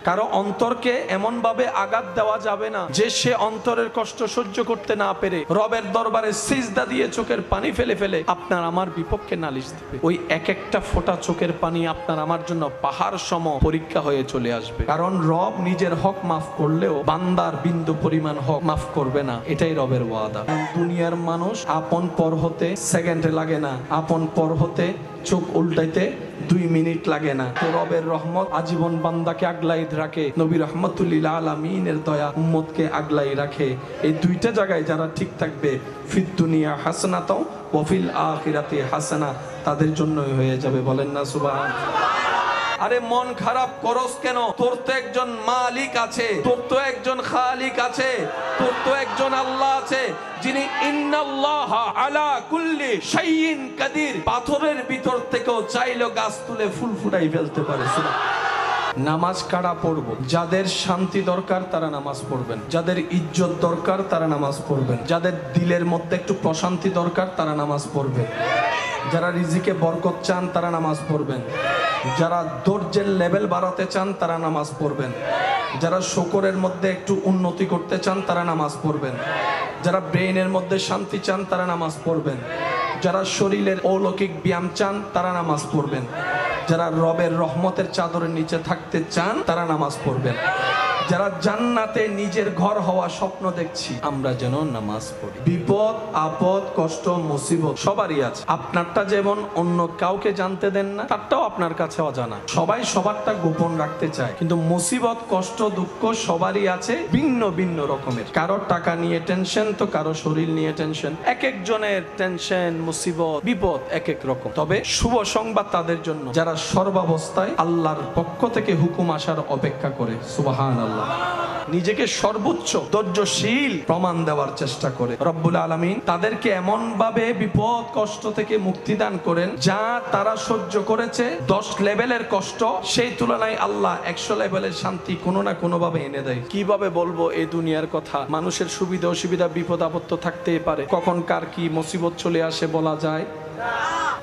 কারো অন্তরকে এমন ভাবে আঘাত দেওয়া যাবে না যে সে অন্তরের কষ্ট সহ্য করতে না পেরে রবের দরবারে সিজদা দিয়ে চোখের পানি ফেলে ফেলে আপনার আমার বিপক্ষে নালিশ দিবে। ওই এক একটা ফোঁটা চোখের পানি আপনার আমার জন্য পাহাড় সম পরীক্ষা হয়ে চলে আসবে। কারণ রব নিজের হক মাফ করলেও বান্দার বিন্দু পরিমাণ হক মাফ করবে না, এটাই রবের ওয়াদা। দুনিয়ার মানুষ আপন পর হতে সেকেন্ডে লাগে না, আপন পর হতে চোখ উল্টাইতে 2 মিনিট লাগে না। তো রবের রহমত আজীবন বান্দাকে আগলাই রাখে, নবী রহমতুল্লিল আলামিনের দয়া উম্মতকে আগলাই রাখে। এই দুইটা জায়গায় যারা ঠিক থাকবে, ফিদ দুনিয়া হাসানাতাও ওয়া ফিল আখিরাতি হাসানা, তাদের জন্যই হয়ে যাবে। বলেন না সুবহানাল্লাহ। আরে মন খারাপ করস কেন? তোর তো একজন মালিক আছে, তোর তো একজন খালিক আছে, তোর তো একজন আল্লাহ আছে যিনি ইন্নাল্লাহা আলা কুল্লি শাইইন কাদির। পাথরের ভিতর থেকেও চাইলো গাছ তুলে ফুল ফুটাই ফেলতে পারে। নামাজ কারা পড়ব? যাদের শান্তি দরকার তারা নামাজ পড়বেন, যাদের ইজ্জত দরকার তারা নামাজ পড়বেন, যাদের দিলের মধ্যে একটু প্রশান্তি দরকার তারা নামাজ পড়বেন, যারা রিজিকে বরকত চান তারা নামাজ পড়বেন, যারা ধৈর্যের লেভেল বাড়াতে চান তারা নামাজ পড়বেন, যারা শুকরের মধ্যে একটু উন্নতি করতে চান তারা নামাজ পড়বেন, যারা ব্রেইনের মধ্যে শান্তি চান তারা নামাজ পড়বেন, যারা শরীরের অলৌকিক ব্যায়াম চান তারা নামাজ পড়বেন, যারা রবের রহমতের চাদরের নিচে থাকতে চান তারা নামাজ পড়বেন, যারা জান্নাতে নিজের ঘর হওয়া স্বপ্ন দেখছি আমরা যেন নামাজ পড়ি। বিপদ আপদ কষ্ট মুসিবত সবারই আছে, আপনারটা যেমন অন্য কাউকে জানতে দেন না, তারটাও আপনার কাছে অজানা। সবাই সবারটা গোপন রাখতে চায়, কিন্তু মুসিবত কষ্ট দুঃখ সবারই আছে, ভিন্ন ভিন্ন রকমের। কারো টাকা নিয়ে টেনশন তো কারো শরীর নিয়ে টেনশন। এক একজনের টেনশন মুসিবত বিপদ এক এক রকম। তবে শুভ সংবাদ তাদের জন্য যারা সর্বাবস্থায় আল্লাহর পক্ষ থেকে হুকুম আসার অপেক্ষা করে। সুবহানাল্লাহ। নিজেকে সর্বোচ্চ ধৈর্যশীল প্রমাণ দেওয়ার চেষ্টা করে রব্বুল আলামিন তাদেরকে এমন ভাবে বিপদ কষ্ট থেকে মুক্তি দান করেন যা তারা সহ্য করেছে 10 লেভেলের কষ্ট, সেই তুলনায় আল্লাহ 100 লেভেলের শান্তি কোনো না কোনো ভাবে এনে দেয়। কিভাবে বলবো এই দুনিয়ার কথা? মানুষের সুবিধা অসুবিধা বিপদ আপদ থাকতেই পারে, কখন কার কি মুসিবত চলে আসে বলা যায়।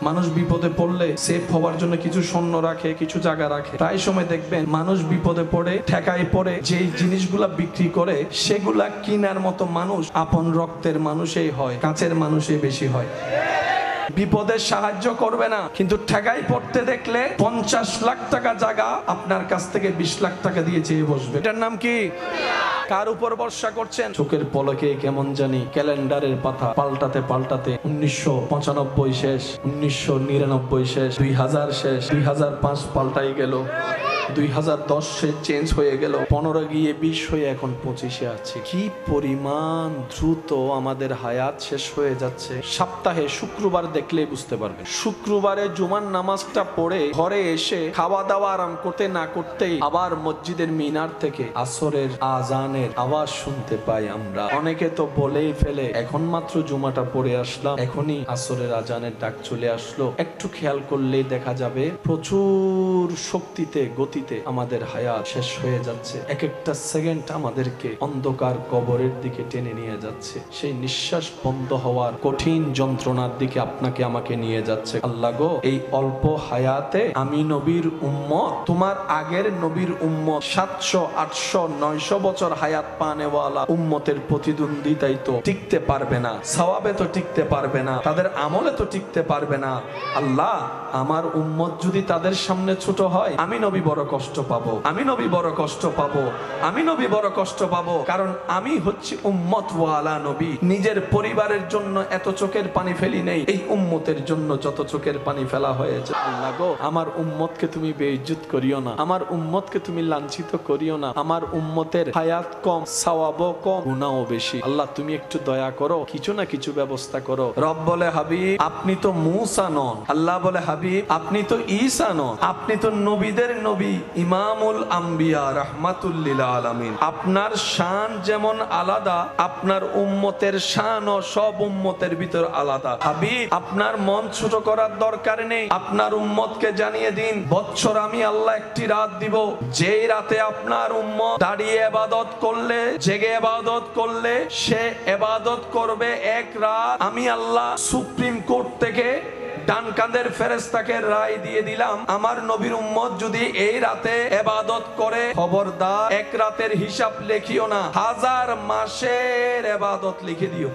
মানুষ বিপদে পড়লে সেফ হওয়ার জন্য কিছু সৈন্য রাখে, কিছু জায়গা রাখে। প্রায় সময় দেখবেন মানুষ বিপদে পড়ে ঠেকায় পড়ে যেই জিনিসগুলা বিক্রি করে সেগুলা কিনার মতো মানুষ আপন রক্তের মানুষই হয়, কাছের মানুষই বেশি হয়। বিপদে সাহায্য করবে না, কিন্তু ঠেকাই পড়তে দেখলে 50 লাখ টাকা জায়গা আপনার কাছ থেকে 20 লাখ টাকা দিয়ে চেয়ে বসবে। এটার নাম কি? কার উপর ভরসা করছেন? চোখের পলকে কেমন জানি ক্যালেন্ডারের পাতা পাল্টাতে পাল্টাতে 1995 শেষ, 1999 শেষ, 2000 শেষ, 2005 পাল্টাই গেল, 2010 চেঞ্জ হয়ে গেল, 15 গিয়ে 20 হয়ে এখন 25-এ আছে। কি পরিমাণ দ্রুত আমাদের হায়াত শেষ হয়ে যাচ্ছে। সপ্তাহে শুক্রবার দেখলেই বুঝতে পারবে। শুক্রবারে জুমার নামাজটা পড়ে ঘরে এসে খাওয়া দাওয়া আরাম করতে না করতেই আবার মসজিদের মিনার থেকে আসরের আজানের আওয়াজ শুনতে পাই আমরা। অনেকে তো বলেই ফেলে এখন মাত্র জুমাটা পড়ে আসলাম, এখনই আসরের আজানের ডাক চলে আসলো। একটু খেয়াল করলেই দেখা যাবে প্রচুর শক্তিতে গতি আমাদের হায়াত শেষ হয়ে যাচ্ছে। এক একটা সেকেন্ড আমাদেরকে অন্ধকার কবরের দিকে টেনে নিয়ে যাচ্ছে। সেই নিঃশ্বাস বন্ধ হওয়ার কঠিন যন্ত্রণার দিকে আপনাকে আমাকে নিয়ে যাচ্ছে। আল্লাহ গো, এই অল্প হায়াতে আমি নবীর উম্মত, তোমার আগের নবীর উম্মত 700 800 900 বছর হায়াত পানেওয়ালা উম্মতের প্রতিদ্বন্দ্বিতায় তো টিকতে পারবে না, সওয়াবে তো টিকতে পারবে না, তাদের আমলে তো টিকতে পারবে না। আল্লাহ, আমার উম্মত যদি তাদের সামনে ছোট হয় আমি নবী বড় কষ্ট পাবো, আমি নবী বড় কষ্ট পাবো, আমি নবী বড় কষ্ট পাবো। কারণ আমি হচ্ছি উম্মত ওয়ালা নবী। নিজের পরিবারের জন্য এত চোখের পানি ফেলি নেই, এই উম্মতের জন্য যত চোখের পানি ফেলা হয়েছে। আল্লাহ গো, আমার উম্মতকে তুমি বেইজ্জত করিও না, আমার উম্মতকে তুমি লাঞ্ছিত করিও না। আমার উম্মতের হায়াত কম, সওয়াবও কম, গুনাহও বেশি। আল্লাহ তুমি একটু দয়া করো, কিছু না কিছু ব্যবস্থা করো। রব বলে হাবিব আপনি তো মূসা নন, আল্লাহ বলে হাবিব আপনি তো ঈসা নন, আপনি তো নবীদের নবী, ইমামুল আম্বিয়া, রাহমাতুল লিল আলামিন। আপনার শান যেমন আলাদা, আপনার উম্মতের শানও সব উম্মতের ভিতর আলাদা। হাবিব আপনার মন ছোট করার দরকার নেই, আপনার উম্মতকে জানিয়ে দিন বৎসর আমি আল্লাহ একটি রাত দিব, যেই রাতে আপনার উম্মত দাঁড়িয়ে ইবাদত করলে, জেগে ইবাদত করলে সে ইবাদত করবে এক রাত। আমি আল্লাহ সুপ্রিম কোর্ট থেকে ডান কাঁধের ফেরেশতাকে রায় দিয়ে দিলাম, আমার নবীর উম্মত যদি এই রাতে ইবাদত করে, খবরদার এক রাতের হিসাব লিখিও না, 1000 মাসের ইবাদত লিখে দিও।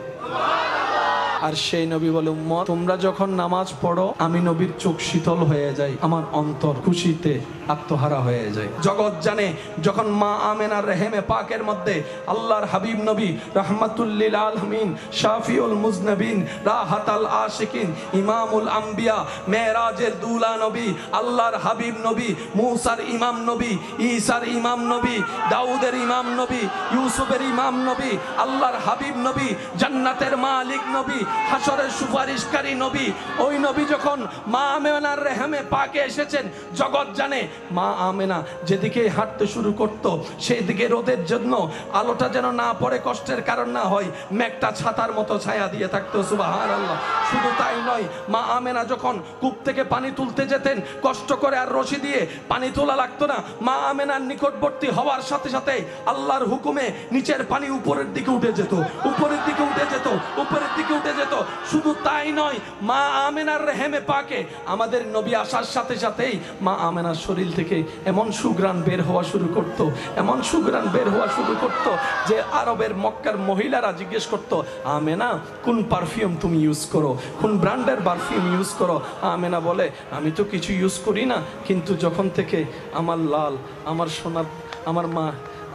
আর সেই নবী বলে, উম্মত তোমরা যখন নামাজ পড়ো, আমি নবীর চোখ শীতল হয়ে যায়, আমার অন্তর খুশিতে আত্মহারা হয়ে যায়। জগৎ জানে যখন মা আমেনার রেহেমে পাকের মধ্যে আল্লাহর হাবিব নবী রাহমাতুল লিল আলামিন, শাফিউল মুজনবিন, রাহাতাল আশিকিন, ইমামুল আম্বিয়া, মেরাজের দুলা নবী, আল্লাহর হাবিব নবী, মুসার ইমাম নবী, ঈসার ইমাম নবী, দাউদের ইমাম নবী, ইউসুফের ইমাম নবী, আল্লাহর হাবিব নবী, জান্নাতের মালিক নবী, হাসরের সুপারিশকারী নবী, ওই নবী যখন মা আমেনার রেহেমে পাকে এসেছেন, জগৎ জানে মা আমেনা যেদিকে হাঁটতে শুরু করত, সেই দিকে রোদের জন্য আলোটা যেন না পড়ে, কষ্টের কারণ না হয়, মেঘটা ছাতার মতো ছায়া দিয়ে থাকতো। সুবহানাল্লাহ। শুধু তাই নয়, মা আমেনা যখন কূপ থেকে পানি তুলতে যেতেন, কষ্ট করে আর রশি দিয়ে পানি তোলা লাগতো না, মা আমেনার নিকটবর্তী হওয়ার সাথে সাথে আল্লাহর হুকুমে নিচের পানি উপরের দিকে উঠে যেত, উপরের দিকে উঠে যেত, উপরের দিকে উঠে যেত। শুধু তাই নয়, মা আমেনার রেহেমে পাকে আমাদের নবী আসার সাথে সাথেই মা আমেনার শরীর থেকে এমন সুঘ্রাণ বের হওয়া শুরু করত, এমন সুঘ্রাণ বের হওয়া শুরু করত যে আরবের মক্কার মহিলারা জিজ্ঞেস করত, আমেনা কোন পারফিউম তুমি ইউজ করো, কোন ব্র্যান্ডের পারফিউম ইউজ করো? আমেনা বলে, আমি তো কিছু ইউজ করি না, কিন্তু যখন থেকে আমার লাল, আমার সোনার, আমার মা,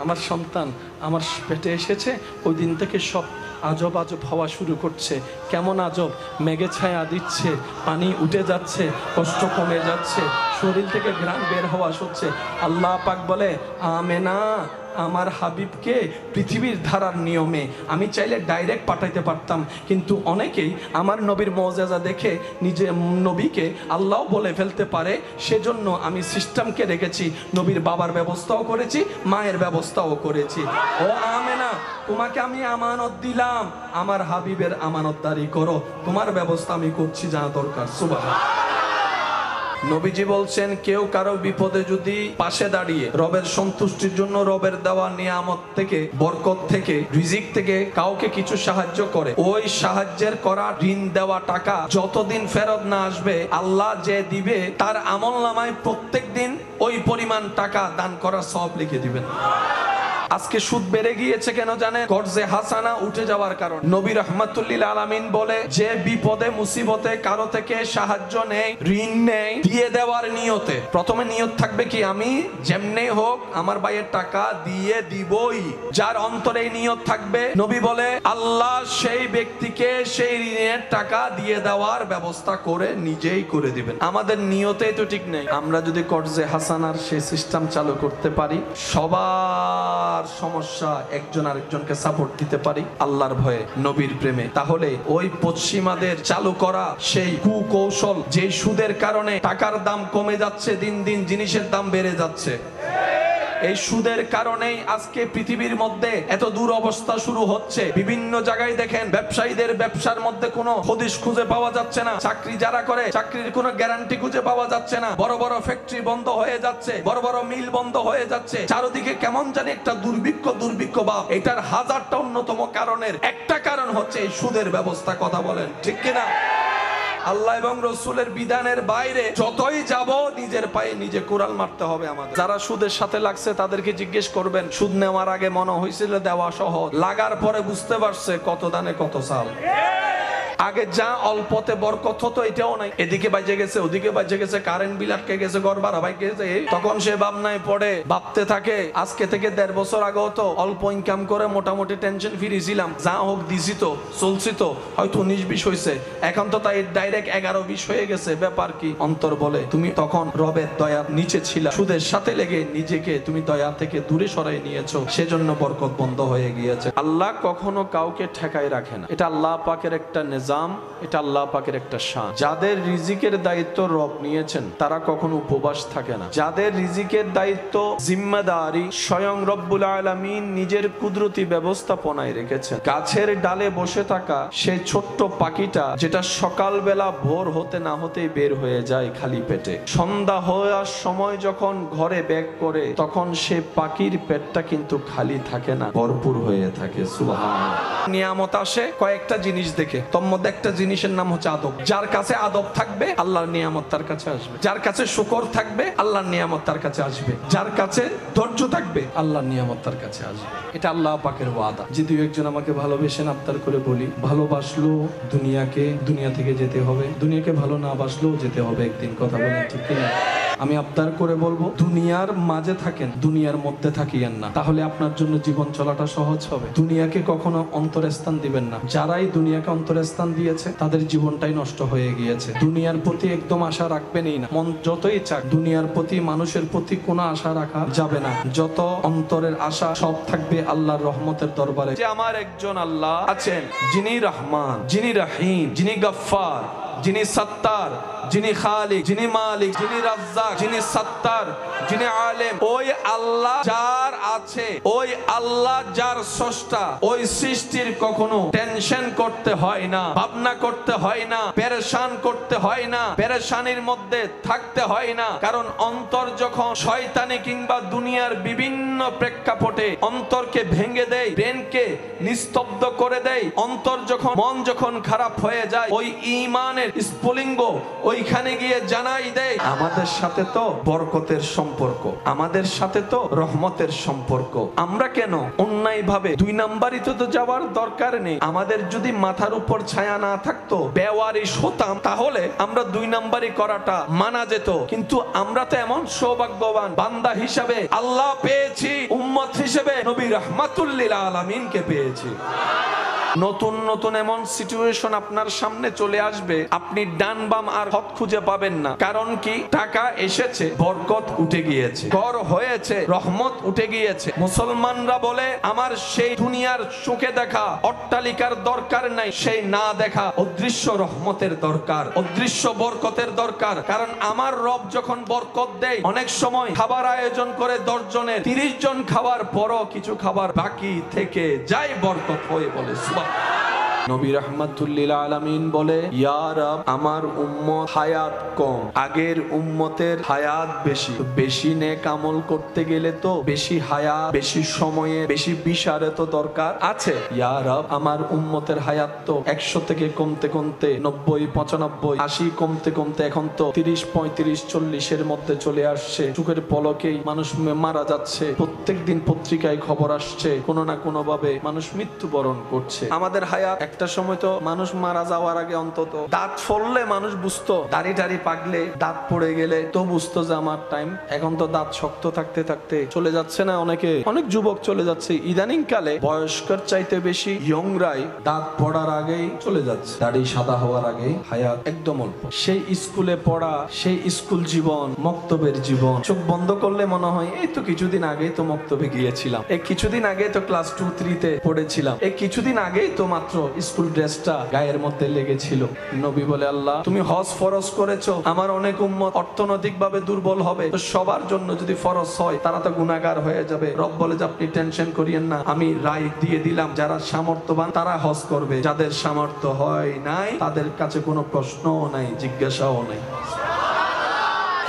আমার সন্তান আমার পেটে এসেছে, ওই দিন থেকে সব আজব আজব হওয়া শুরু করছে। কেমন আজব? মেঘে ছায়া দিচ্ছে, পানি উঠে যাচ্ছে, কষ্ট কমে যাচ্ছে, শরীর থেকে ঘ্রাণ বের হওয়া হচ্ছে। আল্লাহ পাক বলে, আমেনা আমার হাবিবকে পৃথিবীর ধারার নিয়মে আমি চাইলে ডাইরেক্ট পাঠাইতে পারতাম, কিন্তু অনেকেই আমার নবীর মুআজিজা দেখে নিজে নবীকে আল্লাহ বলে ফেলতে পারে, সেজন্য আমি সিস্টেমকে রেখেছি, নবীর বাবার ব্যবস্থাও করেছি, মায়ের ব্যবস্থাও করেছি। ও আমেনা, তোমাকে আমি আমানত দিলাম, আমার হাবিবের আমানতদারি করো, তোমার ব্যবস্থা আমি করছি যা দরকার। সুবহানাল্লাহ। নবীজি বলছেন, কেউ কারো বিপদে যদি পাশে দাঁড়িয়ে রবের সন্তুষ্টির জন্য রবের দেওয়া নিয়ামত থেকে, বরকত থেকে, রিজিক থেকে কাউকে কিছু সাহায্য করে, ওই সাহায্যের করা ঋণ দেওয়া টাকা যতদিন ফেরত না আসবে, আল্লাহ যে দিবে তার আমলনামায় প্রত্যেকদিন ওই পরিমাণ টাকা দান করার সওয়াব লিখে দিবেন। আজকে সুদ বেড়ে গিয়েছে কেন জানেন? কর্জে হাসানা উঠে যাওয়ার কারণে। নবী রাহমাতুল লিল আলামিন বলে, যে বিপদে মুসিবতে কারো থেকে সাহায্য নেয়, ঋণ নেয়, দিয়ে দেওয়ার নিয়তে, প্রথমে নিয়ত থাকবে কি, আমি যেমনি হোক আমার ভাইয়ের টাকা দিয়ে দিবই। যার অন্তরে নিয়ত থাকবে, নবী বলে আল্লাহ সেই ব্যক্তিকে সেই ঋণের টাকা দিয়ে দেওয়ার ব্যবস্থা করে নিজেই করে দিবেন। আমাদের নিয়তেই তো ঠিক নেই। আমরা যদি কর্জে হাসানার সেই সিস্টেম চালু করতে পারি, সবার সমস্যা একজন আরেকজনকে সাপোর্ট দিতে পারি আল্লাহর ভয়ে, নবীর প্রেমে, তাহলে ওই পশ্চিমাদের চালু করা সেই কুকৌশল, যে সুদের কারণে টাকার দাম কমে যাচ্ছে, দিন দিন জিনিসের দাম বেড়ে যাচ্ছে, এই সুদের কারণেই আজকে পৃথিবীর মধ্যে এত দুরবস্থা শুরু হচ্ছে। বিভিন্ন জায়গায় দেখেন ব্যবসায়ীদের ব্যবসার মধ্যে কোনো হদিশ খুঁজে পাওয়া যাচ্ছে না, চাকরি যারা করে চাকরির কোনো গ্যারান্টি খুঁজে পাওয়া যাচ্ছে না, বড় বড় ফ্যাক্টরি বন্ধ হয়ে যাচ্ছে, বড় বড় মিল বন্ধ হয়ে যাচ্ছে, চারদিকে কেমন জানি একটা দুর্ভিক্ষ ভাব। এটার হাজারটা অন্যতম কারণের একটা কারণ হচ্ছে এই সুদের ব্যবস্থা। কথা বলেন ঠিক কিনা? আল্লাহ এবং রসুলের বিধানের বাইরে যতই যাব, নিজের পায়ে নিজে কুড়াল মারতে হবে আমাদের। যারা সুদের সাথে লাগছে তাদেরকে জিজ্ঞেস করবেন, সুদ নেওয়ার আগে মনে হয়েছিল দেওয়া সহজ, লাগার পরে বুঝতে পারছে কত দানে কত চাল। আগে যা অল্পতে বরকত হতো এটাও নাই, এদিকে বাজে গেছে, ওদিকে বাজে গেছে, কারেন্ট বিল আটকে গেছে, ঘর ভাড়া ভাই গেছে, তখন সে ভাবনায় পড়ে ভাবতে থাকে, আজকে থেকে 1.5 বছর আগেও তো অল্প ইনকাম করে মোটামুটি টেনশন ফ্রি ছিলাম, যা হোক দিছি তো, চলছি তো, হয়তো 19-20 হয়েছে, এখন তো তাই ডাইরেক্ট 11-20 হয়ে গেছে, ব্যাপার কি? অন্তর বলে, তুমি তখন রবের দয়ার নিচে ছিলা, সুদের সাথে লেগে নিজেকে তুমি দয়া থেকে দূরে সরাই নিয়েছো, সেজন্য বরকত বন্ধ হয়ে গিয়েছে। আল্লাহ কখনো কাউকে ঠেকায় রাখে না, এটা আল্লাহ পাকের একটা নিজাম, এটা আল্লাহ পাকের একটা শান। যাদের রিজিকের দায়িত্ব রব নিয়েছেন তারা কখনো উপবাস থাকে না। যাদের রিজিকের দায়িত্ব, জিম্মাদারি স্বয়ং রব্বুল আলামিন নিজের কুদরতি ব্যবস্থাপনায় রেখেছেন। গাছের ডালে বসে থাকা সেই ছোট্ট পাখিটা, যেটা সকালবেলা ভোর হতে না হতেই বের হয়ে যায় খালি পেটে, সন্ধ্যা হওয়ার সময় যখন ঘরে ব্যাক করে, তখন সে পাখির পেটটা কিন্তু খালি থাকে না, ভরপুর হয়ে থাকে। সুবহানাল্লাহ। নিয়ামত আসে কয়েকটা জিনিস দেখে, তোর সম্পদ একটা জিনিসের নাম হচ্ছে আদব। যার কাছে আদব থাকবে আল্লাহর নিয়ামত তার কাছে আসবে। যার কাছে শুকর থাকবে আল্লাহর নিয়ামত তার কাছে আসবে। যার কাছে ধৈর্য থাকবে আল্লাহর নিয়ামত তার কাছে আসবে। এটা আল্লাহ পাকের ওয়াদা। যদি একজন আমাকে ভালোবেসেন, আবদার করে বলি, ভালোবাসলো দুনিয়াকে, দুনিয়া থেকে যেতে হবে, দুনিয়াকে ভালো না বাসলেও যেতে হবে একদিন। কথা বলেন ঠিক কিনা? আমি আবদার করে বলবো, দুনিয়ার মাঝে থাকেন, দুনিয়ার মধ্যে থাকিয়েন না, তাহলে আপনার জন্য জীবন চলাটা সহজ হবে। দুনিয়াকে কখনো অন্তরস্থান দিবেন না। যারাই দুনিয়াকে অন্তরস্থান দিয়েছে তাদের জীবনটাই নষ্ট হয়ে গিয়েছে। দুনিয়ার প্রতি একদম আশা রাখবেনই না, মন যতই চাক। দুনিয়ার প্রতি, মানুষের প্রতি কোনো আশা রাখা যাবে না। যত অন্তরের আশা সব থাকবে আল্লাহর রহমতের দরবারে। যে আমার একজন আল্লাহ আছেন, যিনি রহমান, যিনি রহিম, যিনি গফফার, যিনি সত্তার, যিনি খালিক, যিনি মালিক, যিনি রাজ্জাক, যিনি সত্তার, যিনি আলেম, ওই আল্লাহ যার আছে, ওই আল্লাহ যার স্রষ্টা, ওই সৃষ্টির কখনো টেনশন করতে হয় না, ভাবনা করতে হয় না, পেরেশান করতে হয় না, পেরেশানির মধ্যে থাকতে হয় না। কারণ অন্তর যখন শয়তানি কিংবা দুনিয়ার বিভিন্ন প্রেক্ষাপটে অন্তরকে ভেঙে দেয়, ব্রেনকে নিস্তব্ধ করে দেয়, অন্তর যখন, মন যখন খারাপ হয়ে যায়, ওই ঈমানের স্ফুলিঙ্গ ওইখানে গিয়ে জানাই দেয় আমাদের সাথে তো বরকতের সম্পর্ক, আমাদের সাথে তো রহমতের সম্পর্ক। আমরা কেন অন্যায় ভাবে দুই নাম্বারই তো যাওয়ার দরকার নেই। আমাদের যদি মাথার উপর ছায়া না থাকতো, বেওয়ারিশ হতাম, তাহলে আমরা দুই নাম্বারই করাটা মানা যেত। কিন্তু আমরা তো এমন সৌভাগ্যবান বান্দা হিসাবে আল্লাহ পেয়েছি, উম্মত হিসেবে নবী রাহমাতুল লিল আলামিনকে পেয়েছি। নতুন নতুন এমন সিচুয়েশন আপনার সামনে চলে আসবে, আপনি ডান বাম আর হক খুঁজে পাবেন না। কারণ কি? টাকা এসেছে, বরকত উঠে গিয়েছে, ঘর হয়েছে, রহমত উঠে গিয়েছে। মুসলমানরা বলে আমার সেই দুনিয়ার সুখে দেখা অট্টালিকার দরকার নাই, সেই না দেখা অদৃশ্য রহমতের দরকার, অদৃশ্য বরকতের দরকার। কারণ আমার রব যখন বরকত দেয়, অনেক সময় খাবার আয়োজন করে 10 জনের, 30 জন খাবার পরও কিছু খাবার বাকি থেকে যায়, বরকত হয়ে বলে নবী রাহমাতুল লিল আলামিন বলে, ইয়া রব, আমার উম্মত হায়াত কম, আগের উম্মতের হায়াত বেশি। বেশি নেক আমল করতে গেলে তো বেশি হায়াত, বেশি সময়ে, বেশি বিশারে তো দরকার আছে। ইয়া রব, আমার উম্মতের হায়াত তো 100 থেকে কমতে কমতে 90, 95, 80 কমতে কমতে এখন তো 30, 35, 40-এর মধ্যে চলে আসছে। চোখের পলকেই মানুষ মারা যাচ্ছে। প্রত্যেক দিন পত্রিকায় খবর আসছে, কোনো না কোনো ভাবে মানুষ মৃত্যুবরণ করছে। আমাদের হায়াত, একটা সময় তো মানুষ মারা যাওয়ার আগে অন্তত দাঁত ফললে মানুষ বুঝতো, দাড়ি টাড়ি পাকলে, দাঁত পড়ে গেলে তো বুঝতো যে আমার টাইম। এখন তো দাঁত শক্ত থাকতে থাকতে চলে যাচ্ছে না অনেকে, অনেক যুবক চলে যাচ্ছে। ইদানিং কালে বয়স্কর চাইতে বেশি ইয়ংরাই দাঁত পড়ার আগেই চলে যাচ্ছে, দাড়ি সাদা হওয়ার আগেই হায়াত একদম অল্প। সেই স্কুলে পড়া, সেই স্কুল জীবন, মক্তবের জীবন, চোখ বন্ধ করলে মনে হয় এই তো কিছুদিন আগেই তো মক্তবে গিয়েছিলাম, এই কিছুদিন আগে তো ক্লাস 2-3-তে পড়েছিলাম, এই কিছুদিন আগেই তো মাত্র স্কুল ড্রেসটা গায়ের মধ্যে লেগেছিল। নবী বলে, আল্লাহ তুমি হজ ফরজ করেছো, আমার অনেক উম্মত অর্থনৈতিক ভাবে দুর্বল হবে, তো সবার জন্য যদি ফরজ হয় তারা তো গুনাহগার হয়ে যাবে। রব বলে যে আপনি টেনশন করিয়েন না, আমি রায় দিয়ে দিলাম, যারা সামর্থ্যবান তারা হজ করবে, যাদের সামর্থ্য হয় নাই তাদের কাছে কোনো প্রশ্নও নাই, জিজ্ঞাসাও নাই।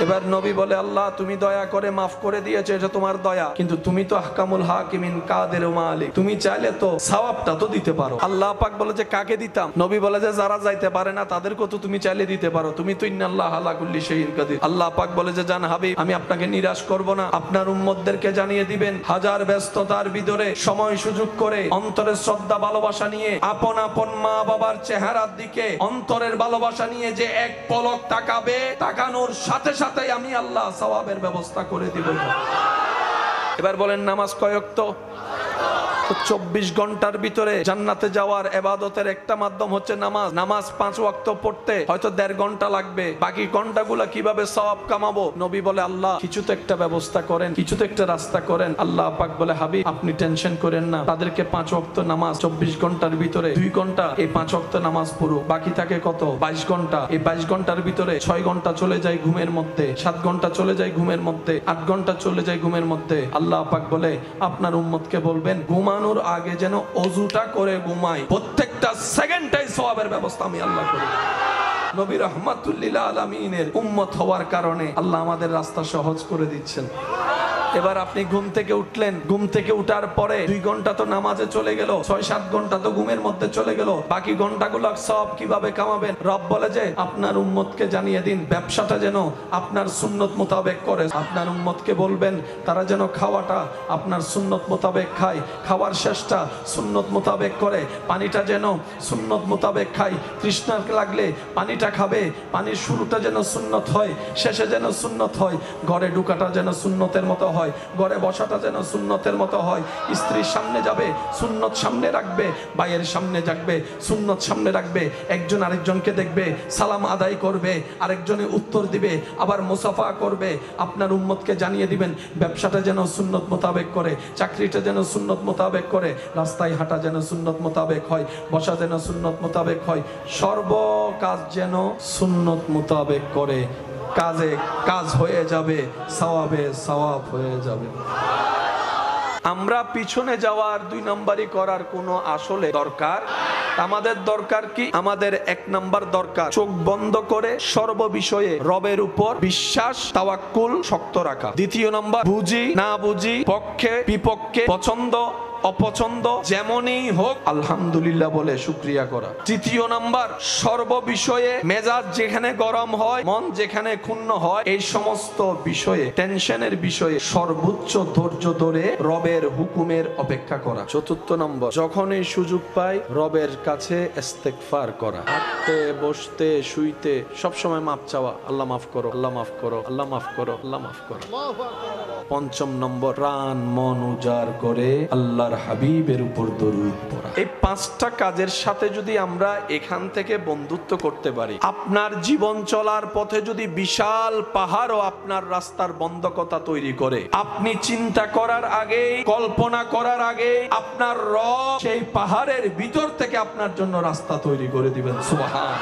এবার নবী বলে, আল্লাহ তুমি দয়া করে মাফ করে দিয়েছো, এটা তোমার দয়া, কিন্তু তুমি তো আহকামুল হাকিমিন কাদের মালিক, তুমি চাইলে তো সওয়াবটা তো দিতে পারো। আল্লাহ পাক বলে যে কাকে দিতাম? নবী বলে যে যারা যাইতে পারে না তাদেরকে তো তুমি চাইলে দিতে পারো, তুমি তো ইন্নাল্লাহ আলা কুল্লি শাইইন কাদির। আল্লাহ পাক বলে যে জান হাবিব, আমি আপনাকে নিরাশ করব না, আপনার উম্মতদেরকে জানিয়ে দিবেন, হাজার ব্যস্ততার ভিতরে সময় সুযোগ করে অন্তরের শ্রদ্ধা ভালোবাসা নিয়ে, আপন আপন মা বাবার চেহারার দিকে অন্তরের ভালোবাসা নিয়ে যে এক পলক তাকাবে, তাকানোর সাথে সাথে আমি আল্লাহ সওয়াবের ব্যবস্থা করে দিব। এবার বলেন নামাজ কয় ওয়াক্ত? 24 ঘন্টার ভিতরে জান্নাতে যাওয়ার ইবাদতের একটা মাধ্যম হচ্ছে নামাজ। নামাজ 5 ওয়াক্ত পড়তে হয়তো 1.5 ঘন্টা লাগবে, বাকি ঘন্টাগুলো কিভাবে সওয়াব কামাবো? নবী বলে, আল্লাহ কিছু তো একটা ব্যবস্থা করেন, কিছু তো একটা রাস্তা করেন। আল্লাহ পাক বলে, হাবিব আপনি টেনশন করেন না, তাদেরকে 5 ওয়াক্ত নামাজ 24 ঘন্টার ভিতরে 2 ঘন্টা এই 5 ওয়াক্ত নামাজ পড়ো, বাকি থাকে কত? 22 ঘন্টা। এই 22 ঘন্টার ভিতরে 6 ঘন্টা চলে যায় ঘুমের মধ্যে, 7 ঘন্টা চলে যায় ঘুমের মধ্যে, 8 ঘন্টা চলে যায় ঘুমের মধ্যে। আল্লাহ পাক বলে, আপনার উম্মতকে বলবেন ঘুমানোর আগে যেন ওযুটা করে ঘুমায়, প্রত্যেকটা সেকেন্ডটাই সওয়াবের ব্যবস্থা আমি আল্লাহ করি। নবী রাহমাতুল লিল আলামিনের উম্মত হওয়ার কারণে আল্লাহ আমাদের রাস্তা সহজ করে দিচ্ছেন। এবার আপনি ঘুম থেকে উঠলেন, ঘুম থেকে উঠার পরে 2 ঘন্টা তো নামাজে চলে গেল, 6-7 ঘন্টা তো ঘুমের মধ্যে চলে গেল, বাকি ঘন্টাগুলো সব কিভাবে কামাবেন? রব বলে যে আপনার উম্মতকে জানিয়ে দিন ব্যবসাটা যেন আপনার সুন্নত মোতাবেক করে। আপনার উম্মতকে বলবেন তারা যেন খাওয়াটা আপনার সুন্নত মোতাবেক খায়, খাওয়ার শেষটা সুন্নত মোতাবেক করে, পানিটা যেন সুন্নত মোতাবেক খায়, তৃষ্ণা লাগলে পানিটা খাবে, পানির শুরুটা যেন সুন্নত হয়, শেষে যেন সুন্নত হয়, ঘরে ঢুকাটা যেন সুন্নতের মতো হয়, ঘরে বসাটা যেন সুন্নতের মতো হয়, স্ত্রীর সামনে যাবে সুন্নত সামনে রাখবে, ভাইয়ের সামনে যাবে সুন্নত সামনে রাখবে, একজন আরেকজনকে দেখবে সালাম আদায় করবে, আরেকজনে উত্তর দিবে, আবার মুসাফা করবে। আপনার উম্মতকে জানিয়ে দিবেন ব্যবসাটা যেন সুন্নত মোতাবেক করে, চাকরিটা যেন সুন্নত মোতাবেক করে, রাস্তায় হাঁটা যেন সুন্নত মোতাবেক হয়, বসা যেন সুন্নত মোতাবেক হয়, সর্ব কাজ যেন সুন্নত মোতাবেক করে। কাজে কাজ হয়ে যাবে, সওয়াবে সওয়াব হয়ে যাবে। আমরা পিছনে যাওয়ার 2 নম্বরই করার কোনো আসলে দরকার। আমাদের দরকার কি? আমাদের 1 নম্বর দরকার চোখ বন্ধ করে সর্ব বিষয়ে রবের উপর বিশ্বাস তাওয়াক্কুল শক্ত রাখা। 2 নম্বর বুঝি না বুঝি, পক্ষে বিপক্ষে, পছন্দ অপছন্দ যেমনই হোক আলহামদুলিল্লাহ বলে শুকরিয়া করা। 3 নম্বর সর্ব বিষয়ে মেজাজ যেখানে গরম হয়, মন যেখানে ক্ষুণ্ণ হয়, এই সমস্ত বিষয়ে টেনশনের বিষয়ে সর্বোচ্চ ধৈর্য ধরে রবের হুকুমের অপেক্ষা করা। 4 নম্বর যখনই সুযোগ পাই রবের কাছে ইস্তেগফার করা, হাঁটতে বসতে শুইতে সবসময় মাফ চাওয়া, আল্লাহ মাফ করো, আল্লাহ মাফ করো, আল্লাহ মাফ করো, আল্লাহ মাফ করো। 5 নম্বর প্রাণ মন উজাড় করে আল্লাহ হাবিবের উপর দরুদ পড়া। এই 5টা কাজের সাথে যদি আমরা এখান থেকে বন্ধুত্ব করতে পারি, আপনার জীবন চলার পথে যদি বিশাল পাহাড়ও আপনার রাস্তার বন্ধকতা তৈরি করে, আপনি চিন্তা করার আগে, কল্পনা করার আগে আপনার রব সেই পাহাড়ের ভিতর থেকে আপনার জন্য রাস্তা তৈরি করে দিবেন। সুবহানাল্লাহ।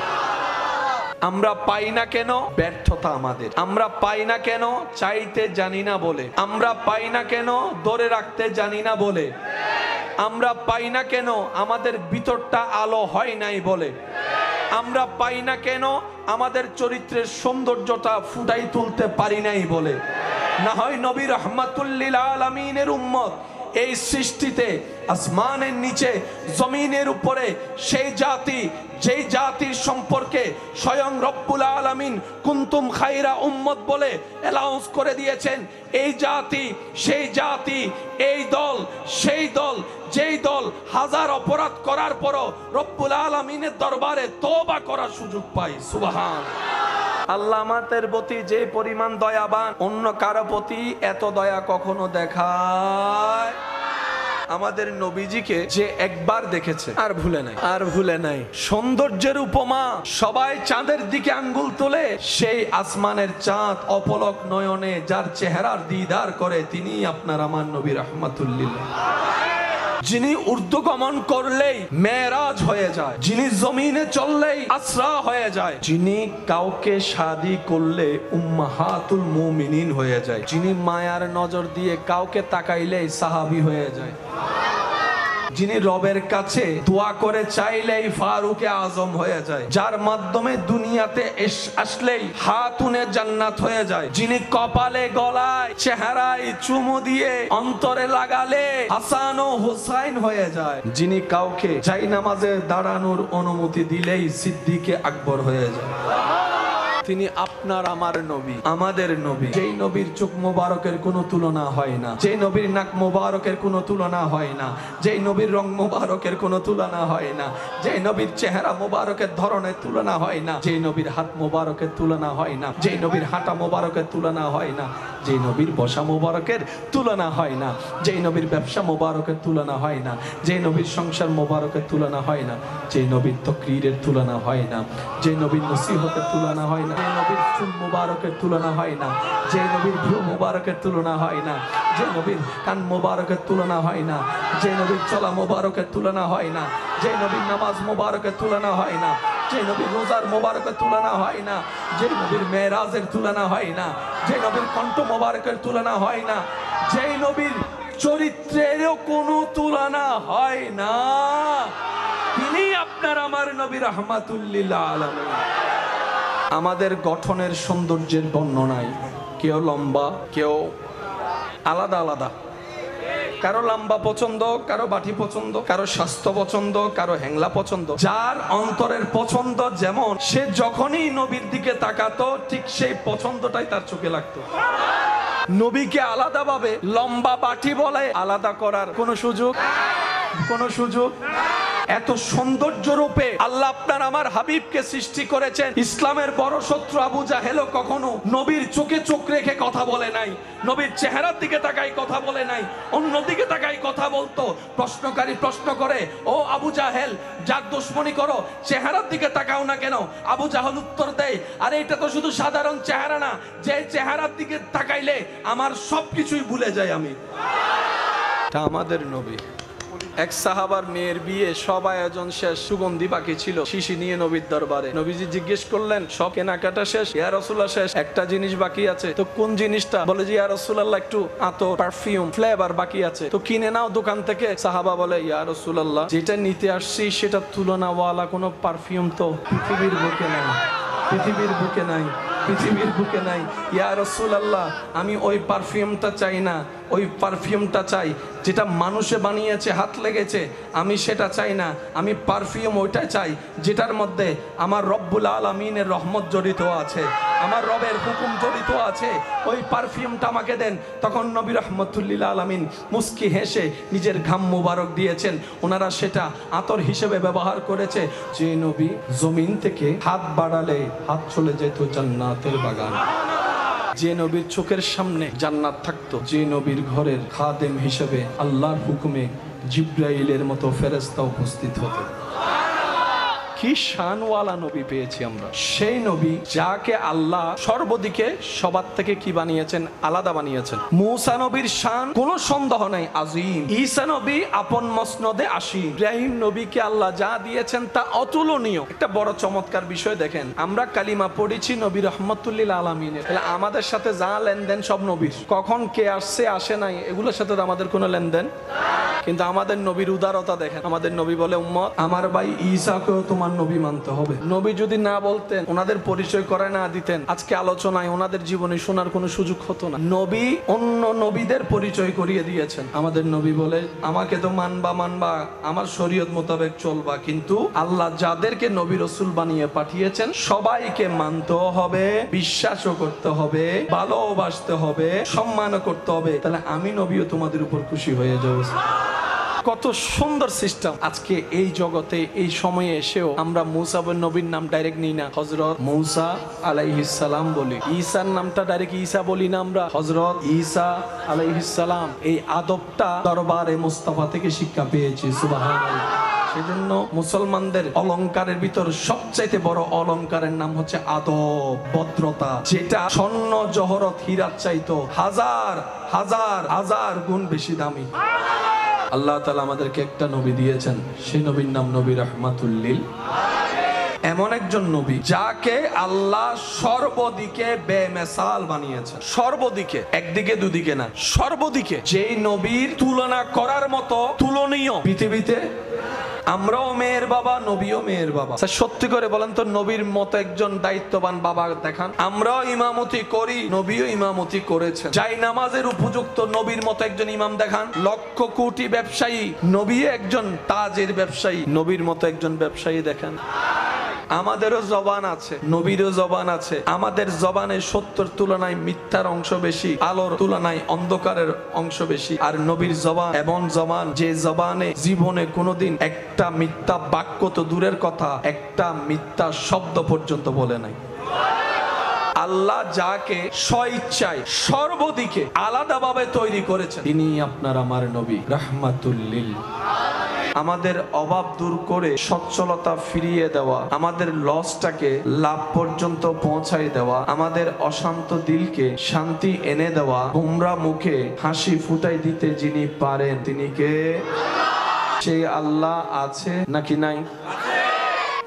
আমরা পাই না কেন? ব্যর্থতা আমাদের। আমরা পাই না কেন? চাইতে জানি না বলে। আমরা পাই না কেন? ধরে রাখতে জানি না বলে। আমরা পাই না কেন? আমাদের ভিতরটা আলো হয় নাই বলে। আমরা পাই না কেন? আমাদের চরিত্রের সৌন্দর্যটা ফুটাই তুলতে পারি নাই বলে। না হয় নবী রাহমাতুল লিল আলামিনের উম্মত এই সৃষ্টিতে আসমানের নিচে জমিনের উপরে সেই জাতি, যেই জাতির সম্পর্কে স্বয়ং রব্বুল আলামিন কুনতুম খায়রা উম্মত বলে অ্যালাউন্স করে দিয়েছেন, এই জাতি সেই জাতি, এই দল সেই দল, যেই দল হাজার অপরাধ করার পরও রব্বুল আলামিনের দরবারে তওবা করার সুযোগ পায়। সুবহানাল্লাহ। আল্লাহ আমাদের প্রতি যে পরিমাণ দয়াবান, অন্য কারো প্রতি এত দয়া কখনো দেখায়। আমাদের নবীজিকে যে একবার দেখেছে আর ভুলে নাই, আর ভুলে নাই। সৌন্দর্যের উপমা, সবাই চাঁদের দিকে আঙ্গুল তোলে, সেই আসমানের চাঁদ অপলক নয়নে যার চেহারার দিদার করে তিনি আপনার আমার নবী রাহমাতুল লিল। যিনি ঊর্ধ্বগমন করলেই মেরাজ হয়ে যায়, যিনি জমিনে চললেই আসরা হয়ে যায়, যিনি কাউকে শাদী করলে উম্মাহাতুল মুমিনিন হয়ে যায়, যিনি মায়ার নজর দিয়ে কাউকে তাকাইলেই সাহাবী হয়ে যায়, যিনি রবের কাছে দোয়া করে চাইলেই ফারুকে আজম হয়ে যায়, যার মাধ্যমে দুনিয়াতে আসলেই হাতুনে জান্নাত হয়ে যায়, যিনি কপালে গলায় চেহারায় চুমু দিয়ে অন্তরে লাগালে হাসান ও হুসাইন হয়ে যায়, যিনি কাউকে জায়নামাজে দাঁড়ানোর অনুমতি দিলেই সিদ্দিকে আকবর হয়ে যায়। তিনি আপনার আমার নবী, আমাদের নবী, যেই নবীর চোখ মোবারকের কোনো তুলনা হয় না, যেই নবীর নাক মোবারকের কোনো তুলনা হয় না, যেই নবীর রং মোবারকের কোনো তুলনা হয় না, যেই নবীর চেহারা মোবারকের ধরনের তুলনা হয় না, যেই নবীর হাত মোবারকের তুলনা হয় না, যেই নবীর হাঁটা মোবারকের তুলনা হয় না, যেই নবীর বসা মোবারকের তুলনা হয় না, যেই নবীর ব্যবসা মোবারকের তুলনা হয় না, যেই নবীর সংসার মোবারকের তুলনা হয় না, যেই নবীর তাকরীরের তুলনা হয় না, যেই নবীর নসিহতের তুলনা হয় না, যেই নবীর চুল মোবারকের তুলনা হয় না, যেই নবীর ভ্রু মোবারকের তুলনা হয় না, যে নবীর কান মোবারকের তুলনা হয় না, যে নবীর চলা মোবারকের তুলনা হয় না, যে নবীর নামাজ মোবারকের তুলনা হয় না, যে নবীর রোজার মোবারকের তুলনা হয় না, যে নবীর মেরাজের তুলনা হয় না, যে নবীর কণ্ঠ মোবারকের তুলনা হয় না, যে নবীর চরিত্রেরও কোনো তুলনা হয় না, তিনি আপনার আমার নবী রাহমাতুল লিল আলামিন। আমাদের গঠনের সৌন্দর্যের বর্ণনায় কেউ লম্বা, কেউ আলাদা আলাদা। কারো লম্বা পছন্দ, কারো বাটি পছন্দ, কারো স্বাস্থ্য পছন্দ, কারো হ্যাংলা পছন্দ। যার অন্তরের পছন্দ যেমন, সে যখনই নবীর দিকে তাকাতো ঠিক সেই পছন্দটাই তার চোখে লাগতো। নবীকে আলাদাভাবে লম্বা বাটি বলে আলাদা করার কোনো সুযোগ এত সৌন্দর্য রূপে আল্লাহ আপনার আমার হাবিবকে সৃষ্টি করেছেন। ইসলামের বড় শত্রু আবু জাহেলও কখনো নবীর চোখে চোখ রেখে কথা বলে নাই, নবীর চেহারার দিকে তাকাই কথা বলে নাই, অন্যদিকে তাকাই কথা বলতো। প্রশ্নকারী প্রশ্ন করে, ও আবু জাহেল, যার দুশমনি করো চেহারার দিকে তাকাও না কেন? আবু জাহেল উত্তর দেয়, আরে এটা তো শুধু সাধারণ চেহারা না, যে চেহারার দিকে তাকাইলে আমার সবকিছুই ভুলে যাই আমি। এটা আমাদের নবী। এক সাহাবার মেয়ের বিয়ে, সব আয়োজন শেষ, সুগন্ধি বাকি ছিল, শিশি নিয়ে নবীর দরবারে। নবীজি জিজ্ঞেস করলেন, সব কেনাকাটা শেষ? ইয়া রাসূলুল্লাহ শেষ, একটা জিনিস বাকি আছে। তো কোন জিনিসটা? বলে যে ইয়া রাসূলুল্লাহ একটু আতর, পারফিউম, ফ্লেভার বাকি আছে, তো কিনে নাও দোকান থেকে। সাহাবা বলে, ইয়া রাসূলুল্লাহ যেটা নিতে আসছি সেটা তুলনাওয়ালা কোনো পারফিউম তো পৃথিবীর বুকে নাই, পৃথিবীর বুকে নাই, পৃথিবীর বুকে নাই। ইয়া রাসূলুল্লাহ আমি ওই পারফিউমটা চাই না, ওই পারফিউমটা চাই যেটা মানুষে বানিয়েছে, হাত লেগেছে, আমি সেটা চাই না। আমি পারফিউম ওইটাই চাই যেটার মধ্যে আমার রব্বুল আলামিনের রহমত জড়িত আছে, আমার রবের হুকুম জড়িত আছে, ওই পারফিউমটা আমাকে দেন। তখন নবী রহমতুল্লিল আলামিন মুস্কি হেসে নিজের ঘাম মুবারক দিয়েছেন, ওনারা সেটা আতর হিসেবে ব্যবহার করেছে। যে নবী জমিন থেকে হাত বাড়ালে হাত চলে যেত জান্নাতের বাগান, যে নবীর চোখের সামনে জান্নাত থাকতো, যে নবীর ঘরের খাদেম হিসেবে আল্লাহর হুকুমে জিব্রাইলের মতো ফেরেশতা উপস্থিত হতো। কি শানওয়ালা নবী পেয়েছি আমরা। সেই নবী যাকে আল্লাহ সর্বদিকে সবার থেকে কি বানিয়েছেন? আলাদা বানিয়েছেন। মূসা নবীর শান কোনো সন্দেহ নাই আযীম, ঈসা নবী আপন মসনদে আসীন, ইব্রাহিম নবীকে আল্লাহ যা দিয়েছেন তা অতুলনীয়। একটা বড় চমৎকার বিষয় দেখেন, আমরা কালিমা পড়েছি নবী রহমতুল্লিল আলামিনের, তাহলে আমাদের সাথে যা লেনদেন সব নবীর। কখন কে আসছে আসে নাই এগুলোর সাথে তো আমাদের কোনো লেনদেন, কিন্তু আমাদের নবীর উদারতা দেখেন। আমাদের নবী বলে, উম্মত আমার ভাই ঈসাকেও তোমার নবী মানতে হবে। নবী যদি না বলতেন, ওনাদের পরিচয় করে না দিতেন, আজকে আলোচনায় ওনাদের জীবনে শোনার কোনো সুযোগ হতো না। নবী অন্য নবীদের পরিচয় করিয়ে দিয়েছেন। আমাদের নবী বলে, আমাকে তো মানবা, আমার শরীয়ত মোতাবেক চলবা, কিন্তু আল্লাহ যাদেরকে নবী রাসূল বানিয়ে পাঠিয়েছেন সবাইকে মানতেও হবে, বিশ্বাসও করতে হবে, ভালোবাসতে হবে, সম্মানও করতে হবে। তাহলে আমি নবীও তোমাদের উপর খুশি হয়ে যাব। কত সুন্দর সিস্টেম। আজকে এই জগতে এই সময়ে এসেও আমরা মূসা নবীর নাম ডাইরেক্ট নিই না, হযরত মূসা আলাইহিস সালাম বলি। ঈসার নামটা ডাইরেক্ট ঈসা বলি না, আমরা হযরত ঈসা আলাইহিস সালাম। এই আদবটা দরবারে মুস্তাফা থেকে শিক্ষা পেয়েছি, সুবহানাল্লাহ। সেজন্য মুসলমানদের অলংকারের ভিতর সবচাইতে বড় অলংকারের নাম হচ্ছে আদব, ভদ্রতা, যেটা স্বর্ণ জহরত হীরার চাইতো হাজার হাজার হাজার গুণ বেশি দামি। আল্লাহ তাআলা আমাদেরকে একটা নবী দিয়েছেন, সেই নবীর নাম নবী রাহমাতুল্লিল। এমন একজন নবী যাকে আল্লাহ সর্বদিকে বেমিসাল বানিয়েছেন, সর্বদিকে, একদিকে দুদিকে না, সর্বদিকে। যেই নবীর তুলনা করার মতো তুলনীয় পৃথিবীতে, আমরাও মেয়ের বাবা, নবীও মেয়ের বাবা। সত্যি করে বলেন তো, নবীর মতো একজন দায়িত্ববান বাবা দেখান। আমরাও ইমামতি করি, নবীও ইমামতি করেছেন। যাই নামাজের উপযুক্ত নবীর মতো একজন ইমাম দেখান। লক্ষ কোটি ব্যবসায়ী, নবী একজন তাজের ব্যবসায়ী, নবীর মতো একজন ব্যবসায়ী দেখান। আমাদেরও জবান আছে, নবীরও জবান আছে। আমাদের জবানে সত্যের তুলনায় মিথ্যার অংশ বেশি, আলোর তুলনায় অন্ধকারের অংশ বেশি। আর নবীর জবান এমন জবান, যে জবানে জীবনে কোনোদিন একটা মিথ্যা বাক্য তো দূরের কথা, একটা মিথ্যা শব্দ পর্যন্ত বলে নাই। আল্লাহ যাকে স্বইচ্ছায় সর্বদিকে আলাদাভাবে তৈরি করেছেন, তিনি আপনার আমার নবী রাহমাতুল্লিল। আমাদের অভাব দূর করে সচ্ছলতা ফিরিয়ে দেওয়া, আমাদের লসটাকে লাভ পর্যন্ত পৌঁছাই দেওয়া, আমাদের অশান্ত দিলকে শান্তি এনে দেওয়া, গোমরা মুখে হাসি ফুটাই দিতে যিনি পারেন, তিনি কে? সেই আল্লাহ আছে নাকি নাই?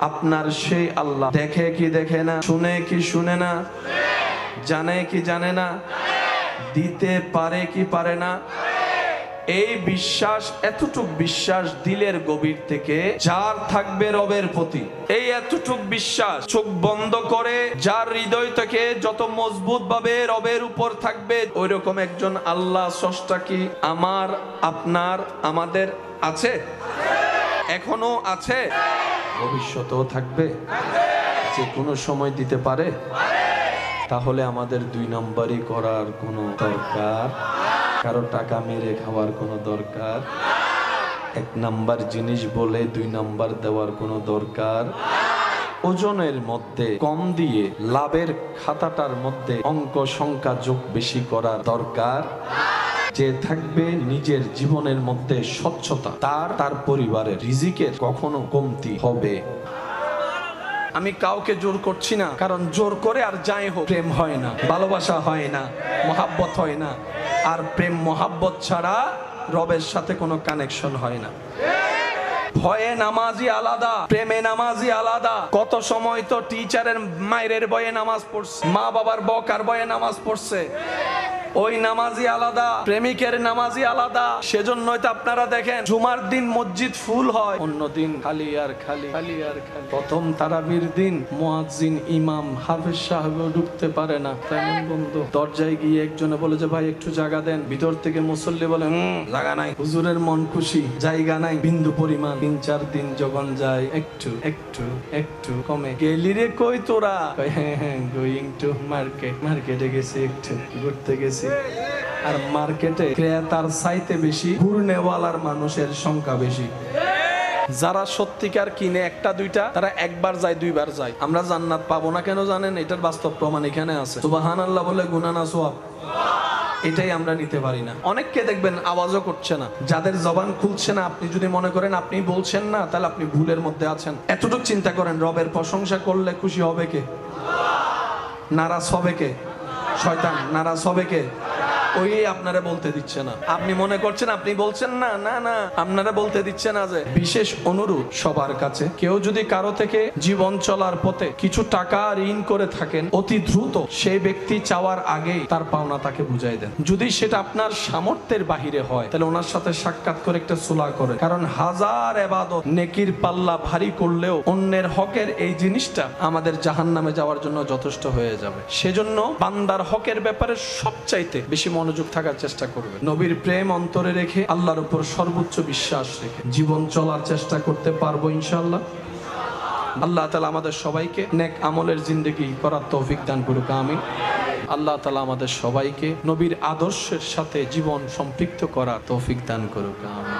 আপনার সেই আল্লাহ দেখে কি দেখে না, শুনে কি শুনে না, জানে কি জানে না, দিতে পারে কি পারে না, এই বিশ্বাস, এতটুক বিশ্বাস দিলের গভীর থেকে যার থাকবে রবের প্রতি, এই এতটুক বিশ্বাস চোখ বন্ধ করে যার হৃদয় থেকে যত মজবুত ভাবে রবের উপর থাকবে, ওই রকম একজন আল্লাহ স্রষ্টা কি আমার, আপনার, আমাদের আছে? এখনো আছে, ভবিষ্যতেও থাকবে, যে কোনো সময় দিতে পারে। তাহলে আমাদের 2 নম্বরই করার কোনো দরকার, কারো টাকা মেরে খাওয়ার কোনো দরকার, 1 নাম্বার জিনিস বলে 2 নাম্বার দেওয়ার কোনো দরকার, ওজনের মধ্যে কম দিয়ে লাভের খাতাটার মধ্যে অঙ্ক সংখ্যা যোগ বেশি করার দরকার। যে থাকবে নিজের জীবনের মধ্যে স্বচ্ছতা, তার পরিবারের রিজিকের কখনো কমতি হবে। আমি কাউকে জোর করছি না, কারণ জোর করে আর যাই হোক প্রেম হয় না, ভালোবাসা হয় না, মহাব্বত হয় না। আর প্রেম মহাব্বত ছাড়া রবের সাথে কোনো কানেকশন হয় না। ভয়ে নামাজি আলাদা, প্রেমে নামাজি আলাদা। কত সময় তো টিচারের মায়ের ভয়ে নামাজ পড়ছে, মা বাবার বকার ভয়ে নামাজ পড়ছে। ওই নামাজি আলাদা, প্রেমিকের নামাজি আলাদা। সেজন্যই তো আপনারা দেখেন জুমার দিন মসজিদ ফুল হয়, অন্য দিন খালি আর খালি, খালি আর খালি। প্রথম তারাবির দিন মুয়াজ্জিন ইমাম হাফেজ সাহেবও ঢুকতে পারে না, তেমন বন্ধ। দরজায় গিয়ে একজনে বলে যে ভাই একটু জায়গা দেন, ভিতর থেকে মুসল্লি বলে জায়গা নাই। হুজুরের মন খুশি, জায়গা নাই বিন্দু পরিমাণ। 3-4 দিন যখন যায় একটু একটু একটু কমে। গেলি রে কই তোরা? হ্যাঁ, গোয়িং টু মার্কেট, মার্কেটে গেছি, একটু ঘুরতে গেছি। আর মার্কেটে ক্রেতার চাইতে বেশি ঘুরনেওয়ালার মানুষের সংখ্যা বেশি। যারা সত্যিকার কিনে 1-2টা, তারা একবার যায়, 2বার যায়। আমরা জান্নাত পাবো না কেন জানেন? এটার বাস্তব প্রমাণ এখানে আছে। সুবহানাল্লাহ বলে গুনাহ না সওয়াব, এটাই আমরা নিতে পারি না। অনেককে দেখবেন আওয়াজও করছে না, যাদের জবান খুলছে না। আপনি যদি মনে করেন আপনি বলছেন না, তাহলে আপনি ভুলের মধ্যে আছেন। এতটুকু চিন্তা করেন, রবের প্রশংসা করলে খুশি হবে কে? নারাজ হবে কে? শয়তান। নারাজ হবে কে? ওই আপনারা বলতে দিচ্ছে না। আপনি মনে করছেন আপনি বলছেন না, না না, আপনারা বলতে দিচ্ছে না। যে বিশেষ অনুরোধ সবার কাছে, কেউ যদি কারো থেকে জীবন চলার পথে কিছু টাকা ঋণ করে থাকেন, অতি দ্রুত সেই ব্যক্তি চাওয়ার আগেই তার পাওনা তাকে বুঝাই দেন। যদি সেটা আপনার সামর্থ্যের বাহিরে হয়, তাহলে ওনার সাথে সাক্ষাৎ করে একটা সুলাহ করেন। কারণ হাজার ইবাদত নেকির পাল্লা ভারী করলেও অন্যের হকের এই জিনিসটা আমাদের জাহান্নামে যাওয়ার জন্য যথেষ্ট হয়ে যাবে। সেজন্য বান্দার হকের ব্যাপারে সবচাইতে বেশি মনোযোগ থাকার চেষ্টা করবে। নবীর প্রেম অন্তরে রেখে, আল্লাহর উপর সর্বোচ্চ বিশ্বাস রেখে জীবন চলার চেষ্টা করতে পারবো ইনশাআল্লাহ। আল্লাহ তাআলা আমাদের সবাইকে নেক আমলের জিন্দেগি করার তৌফিক দান করুক, আমিন। আল্লাহ তাআলা আমাদের সবাইকে নবীর আদর্শের সাথে জীবন সম্পৃক্ত করার তৌফিক দান করুক, আমিন।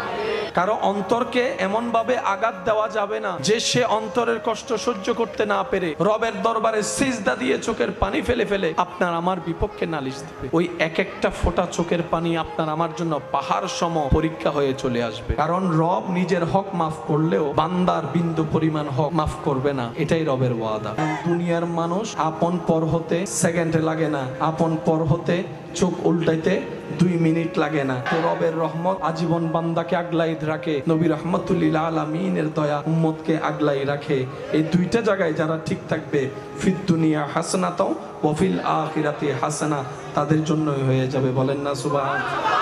কারো অন্তরকে এমন ভাবে আঘাত দেওয়া যাবে না যে সে অন্তরের কষ্ট সহ্য করতে না পেরে রবের দরবারে সিজদা দিয়ে চোখের পানি ফেলে ফেলে আপনার আমার বিপক্ষে নালিশ দিবে। ওই একটা ফোঁটা চোখের পানি আপনার আমার জন্য পাহাড় সম পরীক্ষা হয়ে চলে আসবে। কারণ রব নিজের হক মাফ করলেও বান্দার বিন্দু পরিমাণ হক মাফ করবে না, এটাই রবের ওয়াদা। দুনিয়ার মানুষ আপন পর হতে সেকেন্ডে লাগে না, আপন পর হতে চোখ উল্টাইতে 2 মিনিট লাগে না। তো রবের রহমত আজীবন বান্দাকে আগলাই রাখে, নবী রাহমাতুল্লিল আলামিনের দয়া উম্মতকে আগলাই রাখে। এই 2টা জায়গায় যারা ঠিক থাকবে, ফিদ দুনিয়া হাসানাতাও ওয়া ফিল আখিরাতি হাসানা, তাদের জন্যই হয়ে যাবে। বলেন না সুবহানাল্লাহ।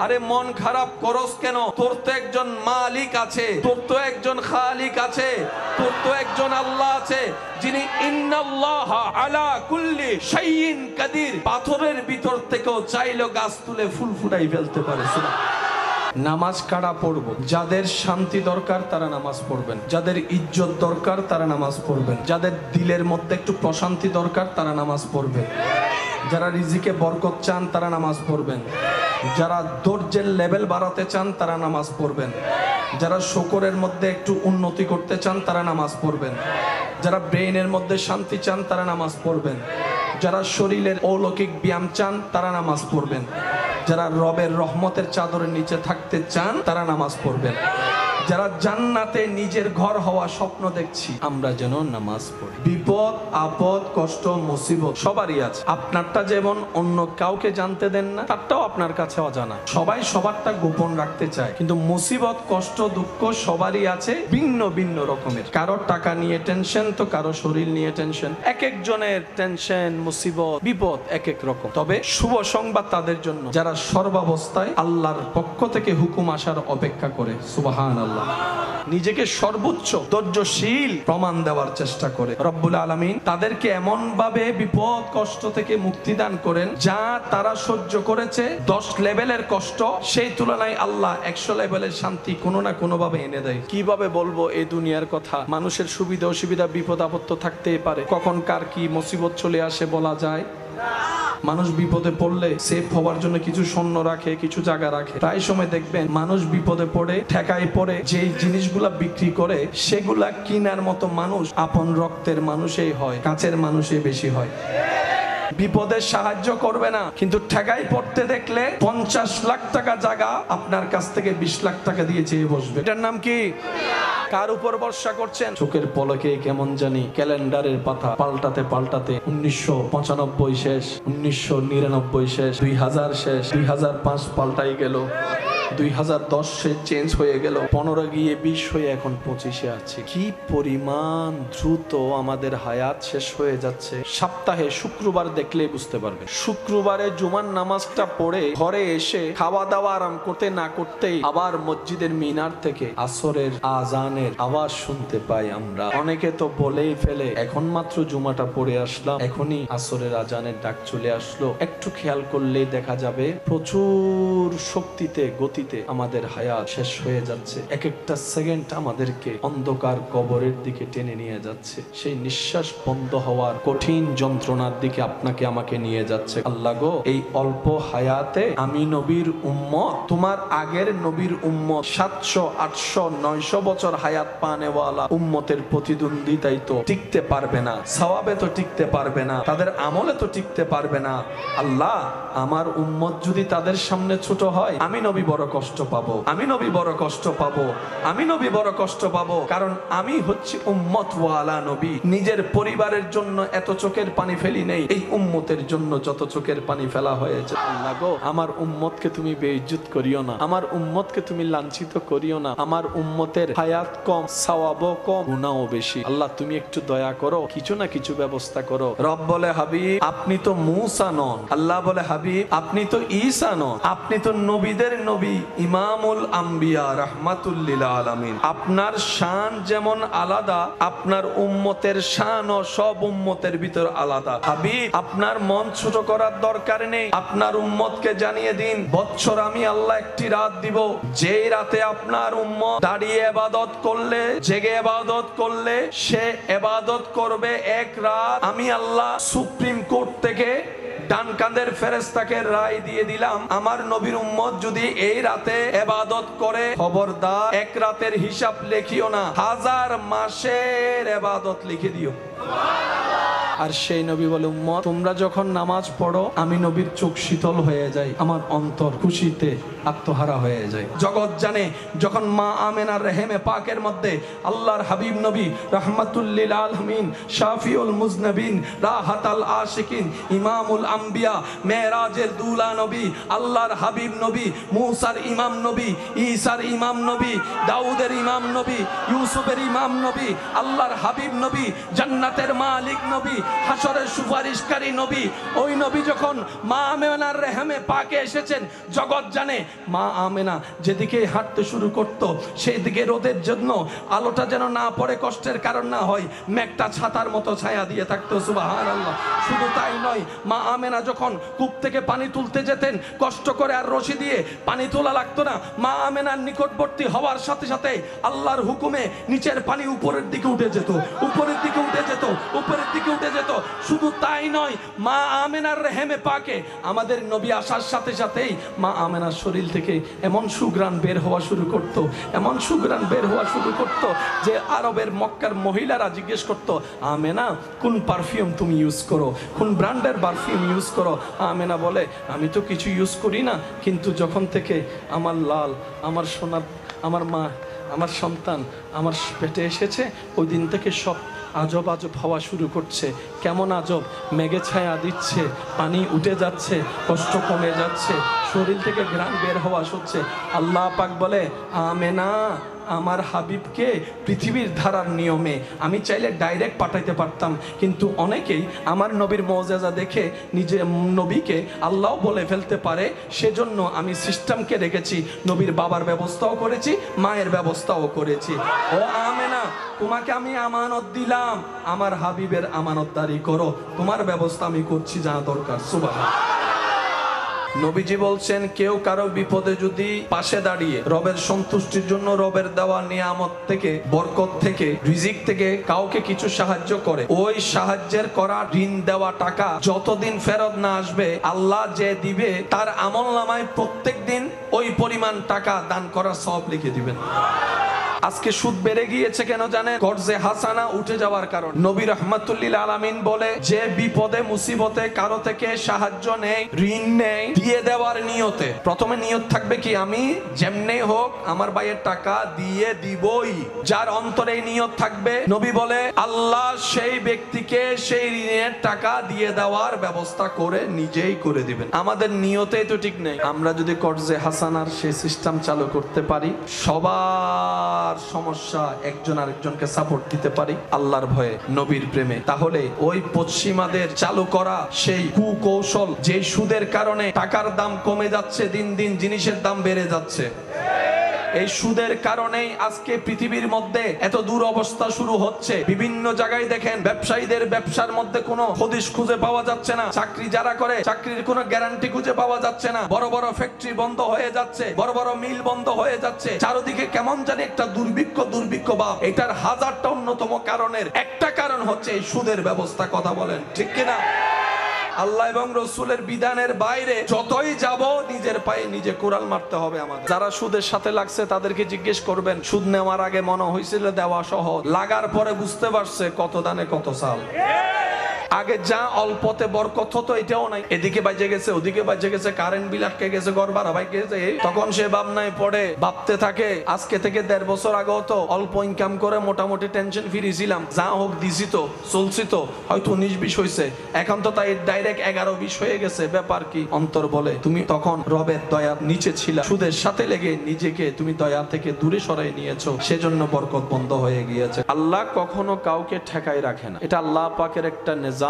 আরে মন খারাপ করস কেন? তোর তো একজন মালিক আছে, তোর তো একজন খালিক আছে, তোর তো একজন আল্লাহ আছে, যিনি ইন্নাল্লাহা আলা কুল্লি শাইইন কাদির। পাথরের ভিতর থেকেও চাইলে গাছ তুলে ফুল ফুটাই ফেলতে পারে। নামাজ কারা পড়ব? যাদের শান্তি দরকার তারা নামাজ পড়বেন, যাদের ইজ্জত দরকার তারা নামাজ পড়বেন, যাদের দিলের মধ্যে একটু প্রশান্তি দরকার তারা নামাজ পড়বেন, যারা রিজিকে বরকত চান তারা নামাজ পড়বেন, যারা ধৈর্যের লেভেল বাড়াতে চান তারা নামাজ পড়বেন, যারা শুকরের মধ্যে একটু উন্নতি করতে চান তারা নামাজ পড়বেন, যারা ব্রেইনের মধ্যে শান্তি চান তারা নামাজ পড়বেন, যারা শরীরের অলৌকিক ব্যায়াম চান তারা নামাজ পড়বেন, যারা রবের রহমতের চাদরের নিচে থাকতে চান তারা নামাজ পড়বেন, যারা জান্নাতে নিজের ঘর হওয়া স্বপ্ন দেখছি, আমরা যেন নামাজ পড়ি। বিপদ আপদ কষ্ট মুসিবত সবারই আছে। আপনারটা যেমন অন্য কাউকে জানতে দেন না, তারটাও আপনার কাছে অজানা। সবাই সবারটা গোপন রাখতে চায়, কিন্তু মুসিবত কষ্ট দুঃখ সবারই আছে, ভিন্ন ভিন্ন রকমের। কারো টাকা নিয়ে টেনশন, তো কারো শরীর নিয়ে টেনশন। এক একজনের টেনশন মুসিবত বিপদ এক এক রকম। তবে শুভ সংবাদ তাদের জন্য যারা সর্বাবস্থায় আল্লাহর পক্ষ থেকে হুকুম আসার অপেক্ষা করে। সুবহানাল্লাহ। নিজেকে সর্বোচ্চ ধৈর্যশীল প্রমাণ দেওয়ার চেষ্টা করে। রব্বুল আলামিন তাদেরকে এমন ভাবে বিপদ কষ্ট থেকে মুক্তি দান করেন, যা তারা সহ্য করেছে 10 লেভেলের কষ্ট, সেই তুলনায় আল্লাহ 100 লেভেলের শান্তি কোনো না কোনো ভাবে এনে দেয়। কিভাবে বলবো এই দুনিয়ার কথা? মানুষের সুবিধা অসুবিধা বিপদ আপদ থাকতেই পারে, কখন কার কি মুসিবত চলে আসে বলা যায়। মানুষ বিপদে পড়লে সেফ হওয়ার জন্য কিছু সৈন্য রাখে, কিছু জায়গা রাখে। প্রায় সময় দেখবেন মানুষ বিপদে পড়ে ঠেকায় পড়ে যে জিনিসগুলা বিক্রি করে, সেগুলা কিনার মতো মানুষ আপন রক্তের মানুষই হয়, কাছের মানুষই বেশি হয়। বিপদে সাহায্য করবে না, কিন্তু ঠেকাই পড়তে দেখলে 50 লাখ টাকা জায়গা আপনার কাছ থেকে 20 লাখ টাকা দিয়ে চেয়ে বসবে। এটার নাম কি? কার উপর ভরসা করছেন? চোখের পলকে কেমন জানি ক্যালেন্ডারের পাতা পাল্টাতে পাল্টাতে 1995 শেষ, 1999 শেষ, 2000 শেষ, 2005 পাল্টাই গেল, 2010 চেঞ্জ হয়ে গেল, 15 গিয়ে 20 হয়ে এখন 25-এ আছে। কি পরিমাণ দ্রুত আমাদের হায়াত শেষ হয়ে যাচ্ছে। সপ্তাহে শুক্রবার দেখলেই বুঝতে পারবে। শুক্রবারে জুমার নামাজটা পড়ে ঘরে এসে খাওয়া দাওয়া আরাম করতে না করতেই আবার মসজিদের মিনার থেকে আসরের আজানের আওয়াজ শুনতে পাই আমরা। অনেকে তো বলেই ফেলে, এখন মাত্র জুমাটা পড়ে আসলাম, এখনই আসরের আজানের ডাক চলে আসলো। একটু খেয়াল করলেই দেখা যাবে প্রচুর শক্তিতে গতি আমাদের হায়াত শেষ হয়ে যাচ্ছে। এক একটা সেকেন্ড আমাদেরকে অন্ধকার কবরের দিকে টেনে নিয়ে যাচ্ছে। সেই নিঃশ্বাস বন্ধ হওয়ার কঠিন যন্ত্রণার দিকে আপনাকে আমাকে নিয়ে যাচ্ছে। আল্লাহ গো, এই অল্প হায়াতে আমি নবীর উম্মত, তোমার আগের নবীর উম্মত 700 800 900 বছর হায়াত পানেওয়ালা উম্মতের প্রতিদ্বন্দ্বিতাই তো টিকতে পারবে না, সওয়াবে তো টিকতে পারবে না, তাদের আমলে তো টিকতে পারবে না। আল্লাহ, আমার উম্মত যদি তাদের সামনে ছোট হয়, আমি নবী বড় কষ্ট পাবো, আমি নবী বড় কষ্ট পাবো, আমি নবী বড় কষ্ট পাবো। কারণ আমি হচ্ছি উম্মত ওয়ালা নবী। নিজের পরিবারের জন্য এত চোখের পানি ফেলি নেই, এই উম্মতের জন্য যত চোখের পানি ফেলা হয়েছে। আল্লাহ গো, আমার উম্মতকে তুমি বেইজ্জত করিও না, আমার উম্মতকে তুমি লাঞ্ছিত করিও না। আমার উম্মতের হায়াত কম, সওয়াবও কম, গুনাহও বেশি। আল্লাহ তুমি একটু দয়া করো, কিছু না কিছু ব্যবস্থা করো। রব বলে, হাবিব আপনি তো মূসা নন। আল্লাহ বলে, হাবিব আপনি তো ঈসা নন, আপনি তো নবীদের নবী, ইমামুল আম্বিয়া, রাহমাতুল লিল আলামিন। আপনার শান যেমন আলাদা, আপনার উম্মতের শানও সব উম্মতের ভিতর আলাদা। হাবিব আপনার মন ছোট করার দরকার নেই, আপনার উম্মতকে জানিয়ে দিন, বৎসর আমি আল্লাহ একটি রাত দিব, যেই রাতে আপনার উম্মত দাঁড়িয়ে ইবাদত করলে, জেগে ইবাদত করলে, সে ইবাদত করবে এক রাত। আমি আল্লাহ সুপ্রিম কোর্ট থেকে ডান কাঁধের ফেরেশতাকে রায় দিয়ে দিলাম, আমার নবীর উম্মত যদি এই রাতে ইবাদত করে, খবরদার এক রাতের হিসাব লিখিও না, 1000 মাসের ইবাদত লিখে দিও। আর সেই নবী বলে, উম্মত তোমরা যখন নামাজ পড়ো, আমি নবীর চোখ শীতল হয়ে যায়, আমার অন্তর খুশিতে আত্মহারা হয়ে যায়। জগৎ জানে, যখন মা আমেনার রেহেমে পাকের মধ্যে আল্লাহর হাবিব নবী রাহমাতুল লিল আলামিন, শাফিউল মুজনবিন, রাহাতাল আশিকিন, ইমামুল আম্বিয়া, মেরাজের দুলা নবী, আল্লাহর হাবিব নবী, মুসার ইমাম নবী, ঈসার ইমাম নবী, দাউদের ইমাম নবী, ইউসুফের ইমাম নবী, আল্লাহর হাবিব নবী, জান্নাতের মালিক নবী, হাসরের সুপারিশকারী নবী, ওই নবী যখন মা আমেনার রেহেমে পাকে এসেছেন, জগৎ জানে মা আমেনা যেদিকে হাঁটতে শুরু করত, সেই দিকে রোদের জন্য আলোটা যেন না পড়ে, কষ্টের কারণ না হয়, মেঘটা ছাতার মতো ছায়া দিয়ে থাকতো। সুবহানাল্লাহ। শুধু তাই নয়, মা আমেনা যখন কূপ থেকে পানি তুলতে যেতেন, কষ্ট করে আর রশি দিয়ে পানি তোলা লাগতো না। মা আমেনার নিকটবর্তী হওয়ার সাথে সাথে আল্লাহর হুকুমে নিচের পানি উপরের দিকে উঠে যেত, উপরের দিকে উঠে যেত। যেত, উপরের দিকে উঠে যেত। শুধু তাই নয়, মা আমেনার রেহেমে পাকে আমাদের নবী আসার সাথে সাথেই মা আমেনার শরীর থেকে এমন সুঘ্রাণ বের হওয়া শুরু করত, এমন সুঘ্রাণ বের হওয়া শুরু করত যে আরবের মক্কার মহিলারা জিজ্ঞেস করত, আমেনা কোন পারফিউম তুমি ইউজ করো, কোন ব্র্যান্ডের পারফিউম ইউজ করো? আমেনা বলে, আমি তো কিছু ইউজ করি না, কিন্তু যখন থেকে আমার লাল, আমার সোনার, আমার মা, আমার সন্তান আমার পেটে এসেছে, ওই দিন থেকে সব আজব আজব হওয়া শুরু করছে। কেমন আজব? মেঘে ছায়া দিচ্ছে, পানি উঠে যাচ্ছে, কষ্ট কমে যাচ্ছে, শরীর থেকে ঘ্রাণ বের হওয়া হচ্ছে। আল্লাহ পাক বলে, আমেনা আমার হাবিবকে পৃথিবীর ধারার নিয়মে আমি চাইলে ডাইরেক্ট পাঠাইতে পারতাম, কিন্তু অনেকেই আমার নবীর মুআজিজা দেখে নিজে নবীকে আল্লাহ বলে ফেলতে পারে, সেজন্য আমি সিস্টেমকে রেখেছি। নবীর বাবার ব্যবস্থাও করেছি, মায়ের ব্যবস্থাও করেছি। ও আমেনা, তোমাকে আমি আমানত দিলাম, আমার হাবিবের আমানতদারি করো, তোমার ব্যবস্থা আমি করছি যা দরকার। সুবহানাল্লাহ। নবীজি বলছেন, কেউ কারো বিপদে যদি পাশে দাঁড়িয়ে রবের সন্তুষ্টির জন্য রবের দেওয়া নিয়ামত থেকে, বরকত থেকে, রিজিক থেকে কাউকে কিছু সাহায্য করে, ওই সাহায্যের করা ঋণ দেওয়া টাকা যতদিন ফেরত না আসবে, আল্লাহ যে দিবে তার আমলনামায় প্রত্যেকদিন ওই পরিমাণ টাকা দান করার সওয়াব লিখে দিবেন। আজকে সুদ বেড়ে গিয়েছে কেন জানেন? কর্জে হাসানা উঠে যাওয়ার কারণ। নবী রাহমাতুল্লিল আলামিন বলে, যে বিপদে মুসিবতে কারো থেকে সাহায্য নেই, ঋণ নেই, দিয়ে দেওয়ার নিয়তে, প্রথমে নিয়ত থাকবে কি, আমি যেমনি হোক আমার ভাইয়ের টাকা দিয়ে দিবই। যার অন্তরে নিয়ত থাকবে, নবী বলে আল্লাহ সেই ব্যক্তিকে সেই ঋণের টাকা দিয়ে দেওয়ার ব্যবস্থা করে নিজেই করে দিবেন। আমাদের নিয়তেই তো ঠিক নেই। আমরা যদি কর্জে হাসানার সেই সিস্টেম চালু করতে পারি, সবার সমস্যা একজন আরেকজনকে সাপোর্ট দিতে পারি আল্লাহর ভয়ে, নবীর প্রেমে, তাহলে ওই পশ্চিমাদের চালু করা সেই কুকৌশল, যে সুদের কারণে টাকার দাম কমে যাচ্ছে, দিন দিন জিনিসের দাম বেড়ে যাচ্ছে, এই সুদের কারণেই আজকে পৃথিবীর মধ্যে এত দুরবস্থা শুরু হচ্ছে। বিভিন্ন জায়গায় দেখেন ব্যবসায়ীদের ব্যবসার মধ্যে কোনো হদিশ খুঁজে পাওয়া যাচ্ছে না, চাকরি যারা করে চাকরির কোনো গ্যারান্টি খুঁজে পাওয়া যাচ্ছে না, বড় বড় ফ্যাক্টরি বন্ধ হয়ে যাচ্ছে, বড় বড় মিল বন্ধ হয়ে যাচ্ছে, চারদিকে কেমন জানি একটা দুর্ভিক্ষ ভাব। এটার হাজারটা অন্যতম কারণের একটা কারণ হচ্ছে এই সুদের ব্যবস্থা। কথা বলেন ঠিক কিনা? আল্লাহ এবং রসুলের বিধানের বাইরে যতই যাব, নিজের পায়ে নিজে কুড়াল মারতে হবে আমাদের। যারা সুদের সাথে লাগছে তাদেরকে জিজ্ঞেস করবেন, সুদ নেওয়ার আগে মনে হয়েছিল দেওয়া সহজ, লাগার পরে বুঝতে পারছে কত দানে কত সাল। আগে যা অল্পতে বরকত হতো এটাও নাই, এদিকে বাজে গেছে, ওদিকে বাজে গেছে, কারেন্ট বিল আটকে গেছে, ঘর ভাড়া ভাই গেছে, তখন সে ভাবনায় পড়ে ভাবতে থাকে, আজকে থেকে 1.5 বছর আগেও তো অল্প ইনকাম করে মোটামুটি টেনশন ফ্রি ছিলাম, যা হোক দিছি তো, চলছি তো, হয়তো 19-20 হয়েছে, এখন তো তাই ডাইরেক্ট 11-20 হয়ে গেছে, ব্যাপার কি? অন্তর বলে, তুমি তখন রবের দয়ার নিচে ছিলা, সুদের সাথে লেগে নিজেকে তুমি দয়া থেকে দূরে সরাই নিয়েছো, সেজন্য বরকত বন্ধ হয়ে গিয়েছে। আল্লাহ কখনো কাউকে ঠেকায় রাখে না, এটা আল্লাহ পাকের একটা নিজাম,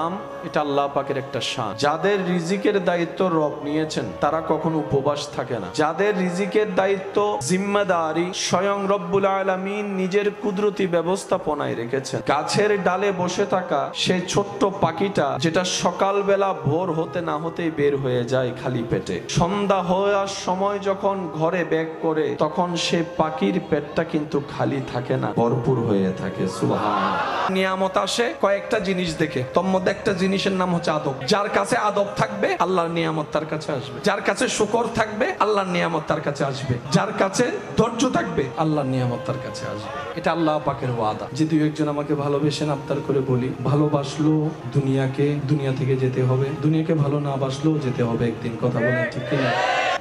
এটা আল্লাহ পাকের একটা শান। যাদের রিজিকের দায়িত্ব রব নিয়েছেন তারা কখনো উপবাস থাকে না। যাদের রিজিকের দায়িত্ব, জিম্মাদারি স্বয়ং রব্বুল আলামিন নিজের কুদরতি ব্যবস্থাপনায় রেখেছেন। গাছের ডালে বসে থাকা সেই ছোট্ট পাখিটা, যেটা সকালবেলা ভোর হতে না হতেই বের হয়ে যায় খালি পেটে, সন্ধ্যা হওয়ার সময় যখন ঘরে ব্যাক করে, তখন সে পাখির পেটটা কিন্তু খালি থাকে না, ভরপুর হয়ে থাকে। সুবহানাল্লাহ। নিয়ামত আসে কয়েকটা জিনিস দেখে, তোর মধ্যে একটা জিনিসের নাম হচ্ছে আদব। যার কাছে আদব থাকবে, আল্লাহর নিয়ামত তার কাছে আসবে। যার কাছে শুকর থাকবে, আল্লাহর নিয়ামত তার কাছে আসবে। যার কাছে ধৈর্য থাকবে, আল্লাহর নিয়ামত তার কাছে আসবে। এটা আল্লাহ পাকের ওয়াদা। যে দুই একজন আমাকে ভালোবেসেন, আবদার করে বলি, ভালোবাসলো দুনিয়াকে, দুনিয়া থেকে যেতে হবে, দুনিয়াকে ভালো না বাসলেও যেতে হবে একদিন। কথা বলেন ঠিক কিনা?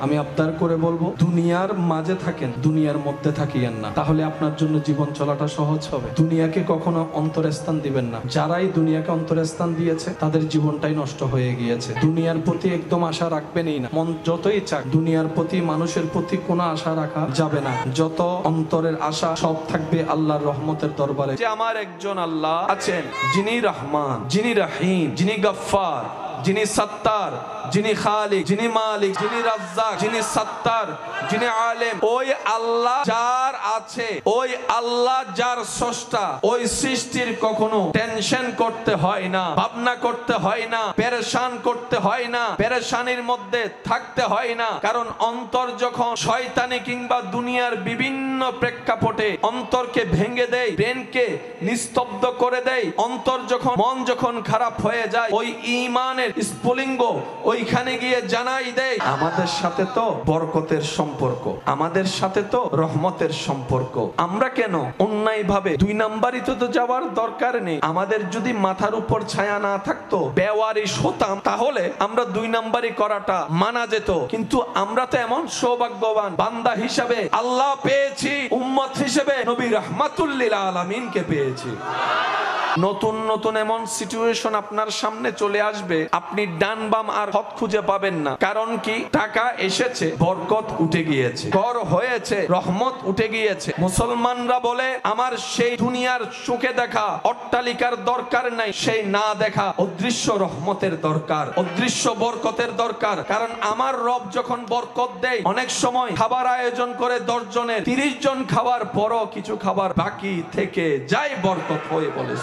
আমি আবদার করে বলবো, দুনিয়ার মাঝে থাকেন, দুনিয়ার মধ্যে থাকিয়েন না, তাহলে আপনার জন্য জীবন চলাটা সহজ হবে। দুনিয়াকে কখনো অন্তরস্থান দিবেন না। যারাই দুনিয়াকে অন্তরস্থান দিয়েছে তাদের জীবনটাই নষ্ট হয়ে গিয়েছে। দুনিয়ার প্রতি একদম আশা রাখবেনই না, মন যতই চাক। দুনিয়ার প্রতি, মানুষের প্রতি কোনো আশা রাখা যাবে না। যত অন্তরের আশা সব থাকবে আল্লাহর রহমতের দরবারে। যে আমার একজন আল্লাহ আছেন, যিনি রহমান, যিনি রহিম, যিনি গফফার, যিনি সত্তার, যিনি খালিক, যিনি মালিক, যিনি রাজ্জাক, যিনি সাত্তার, যিনি আলেম, ওই আল্লাহ যার আছে, ওই আল্লাহ যার স্রষ্টা, ওই সৃষ্টির কখনো টেনশন করতে হয় না, ভাবনা করতে হয় না, পেরেশান করতে হয় না, পেরেশানির মধ্যে থাকতে হয় না। কারণ অন্তর যখন শয়তানি কিংবা দুনিয়ার বিভিন্ন প্রেক্ষাপটে অন্তরকে ভেঙে দেয়, ব্রেনকে নিস্তব্ধ করে দেয়, অন্তর যখন মন যখন খারাপ হয়ে যায়, ওই ঈমানের স্ফুলিঙ্গ ওইখানে গিয়ে জানাই দেয় আমাদের সাথে তো বরকতের সম্পর্ক, আমাদের সাথে তো রহমতের সম্পর্ক। আমরা কেন অন্যায় ভাবে দুই নাম্বারই তো যাওয়ার দরকার নেই। আমাদের যদি মাথার উপর ছায়া না থাকতো, বেওয়ারিশ হতাম, তাহলে আমরা দুই নাম্বারই করাটা মানা যেত। কিন্তু আমরা তো এমন সৌভাগ্যবান বান্দা হিসাবে আল্লাহ পেয়েছি, উম্মত হিসেবে নবী রাহমাতুল লিল আলামিনকে পেয়েছি। নতুন নতুন এমন সিচুয়েশন আপনার সামনে চলে আসবে, আপনি ডান বাম আর হক খুঁজে পাবেন না। কারণ কি? টাকা এসেছে, বরকত উঠে গিয়েছে, ঘর হয়েছে, রহমত উঠে গিয়েছে। মুসলমানরা বলে আমার সেই দুনিয়ার সুখে দেখা অট্টালিকার দরকার নাই, সেই না দেখা অদৃশ্য রহমতের দরকার, অদৃশ্য বরকতের দরকার। কারণ আমার রব যখন বরকত দেয়, অনেক সময় খাবার আয়োজন করে 10 জনের, 30 জন খাওয়ার পরও কিছু খাবার বাকি থেকে যায়, বরকত হয়ে বলে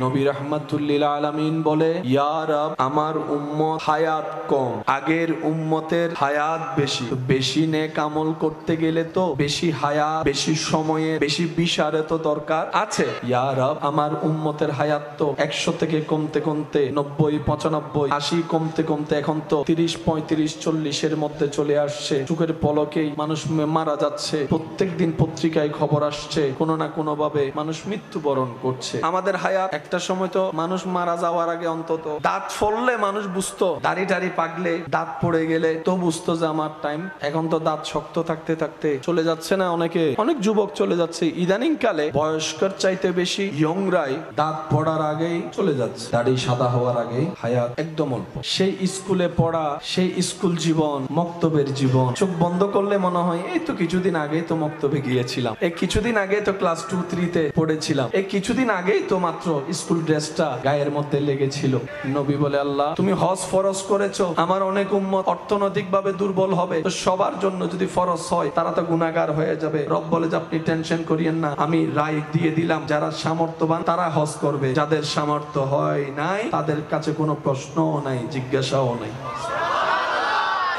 নবী রাহমাতুল লিল আলামিন বলে, ইয়া রব, আমার উম্মত হায়াত কম, আগের উম্মতের হায়াত বেশি। বেশি নেক আমল করতে গেলে তো বেশি হায়াত, বেশি সময়ে, বেশি বিশারে তো দরকার আছে। ইয়া রব, আমার উম্মতের হায়াত তো 100 থেকে কমতে কমতে 90, 95, 80 কমতে কমতে এখন তো 30, 35, 40-এর মধ্যে চলে আসছে। চোখের পলকেই মানুষ মারা যাচ্ছে। প্রত্যেক দিন পত্রিকায় খবর আসছে, কোনো না কোনো ভাবে মানুষ মৃত্যুবরণ করছে। আমাদের হায়াত একটা সময় তো মানুষ মারা যাওয়ার আগে অন্তত দাঁত ফললে মানুষ বুঝতো, দাড়ি টাড়ি পাকলে, দাঁত পড়ে গেলে তো বুঝতো যে আমার টাইম। এখন তো দাঁত শক্ত থাকতে থাকতে চলে যাচ্ছে না অনেকে, অনেক যুবক চলে যাচ্ছে। ইদানিং কালে বয়স্কর চাইতে বেশি ইয়ংরাই দাঁত পড়ার আগেই চলে যাচ্ছে, দাড়ি সাদা হওয়ার আগেই হায়াত একদম অল্প। সেই স্কুলে পড়া, সেই স্কুল জীবন, মক্তবের জীবন, চোখ বন্ধ করলে মনে হয় এই তো কিছুদিন আগেই তো মক্তবে গিয়েছিলাম, এই কিছুদিন আগে তো ক্লাস 2-3-তে পড়েছিলাম, এই কিছুদিন আগেই তো মাত্র স্কুল ড্রেসটা গায়ের মধ্যে লেগেছিল। নবী বলে, আল্লাহ তুমি হজ ফরজ করেছো, আমার অনেক উম্মত অর্থনৈতিক ভাবে দুর্বল হবে, তো সবার জন্য যদি ফরজ হয় তারা তো গুনাহগার হয়ে যাবে। রব বলে যে আপনি টেনশন করিয়েন না, আমি রায় দিয়ে দিলাম, যারা সামর্থ্যবান তারা হজ করবে, যাদের সামর্থ্য হয় নাই তাদের কাছে কোনো প্রশ্নও নাই, জিজ্ঞাসাও নাই।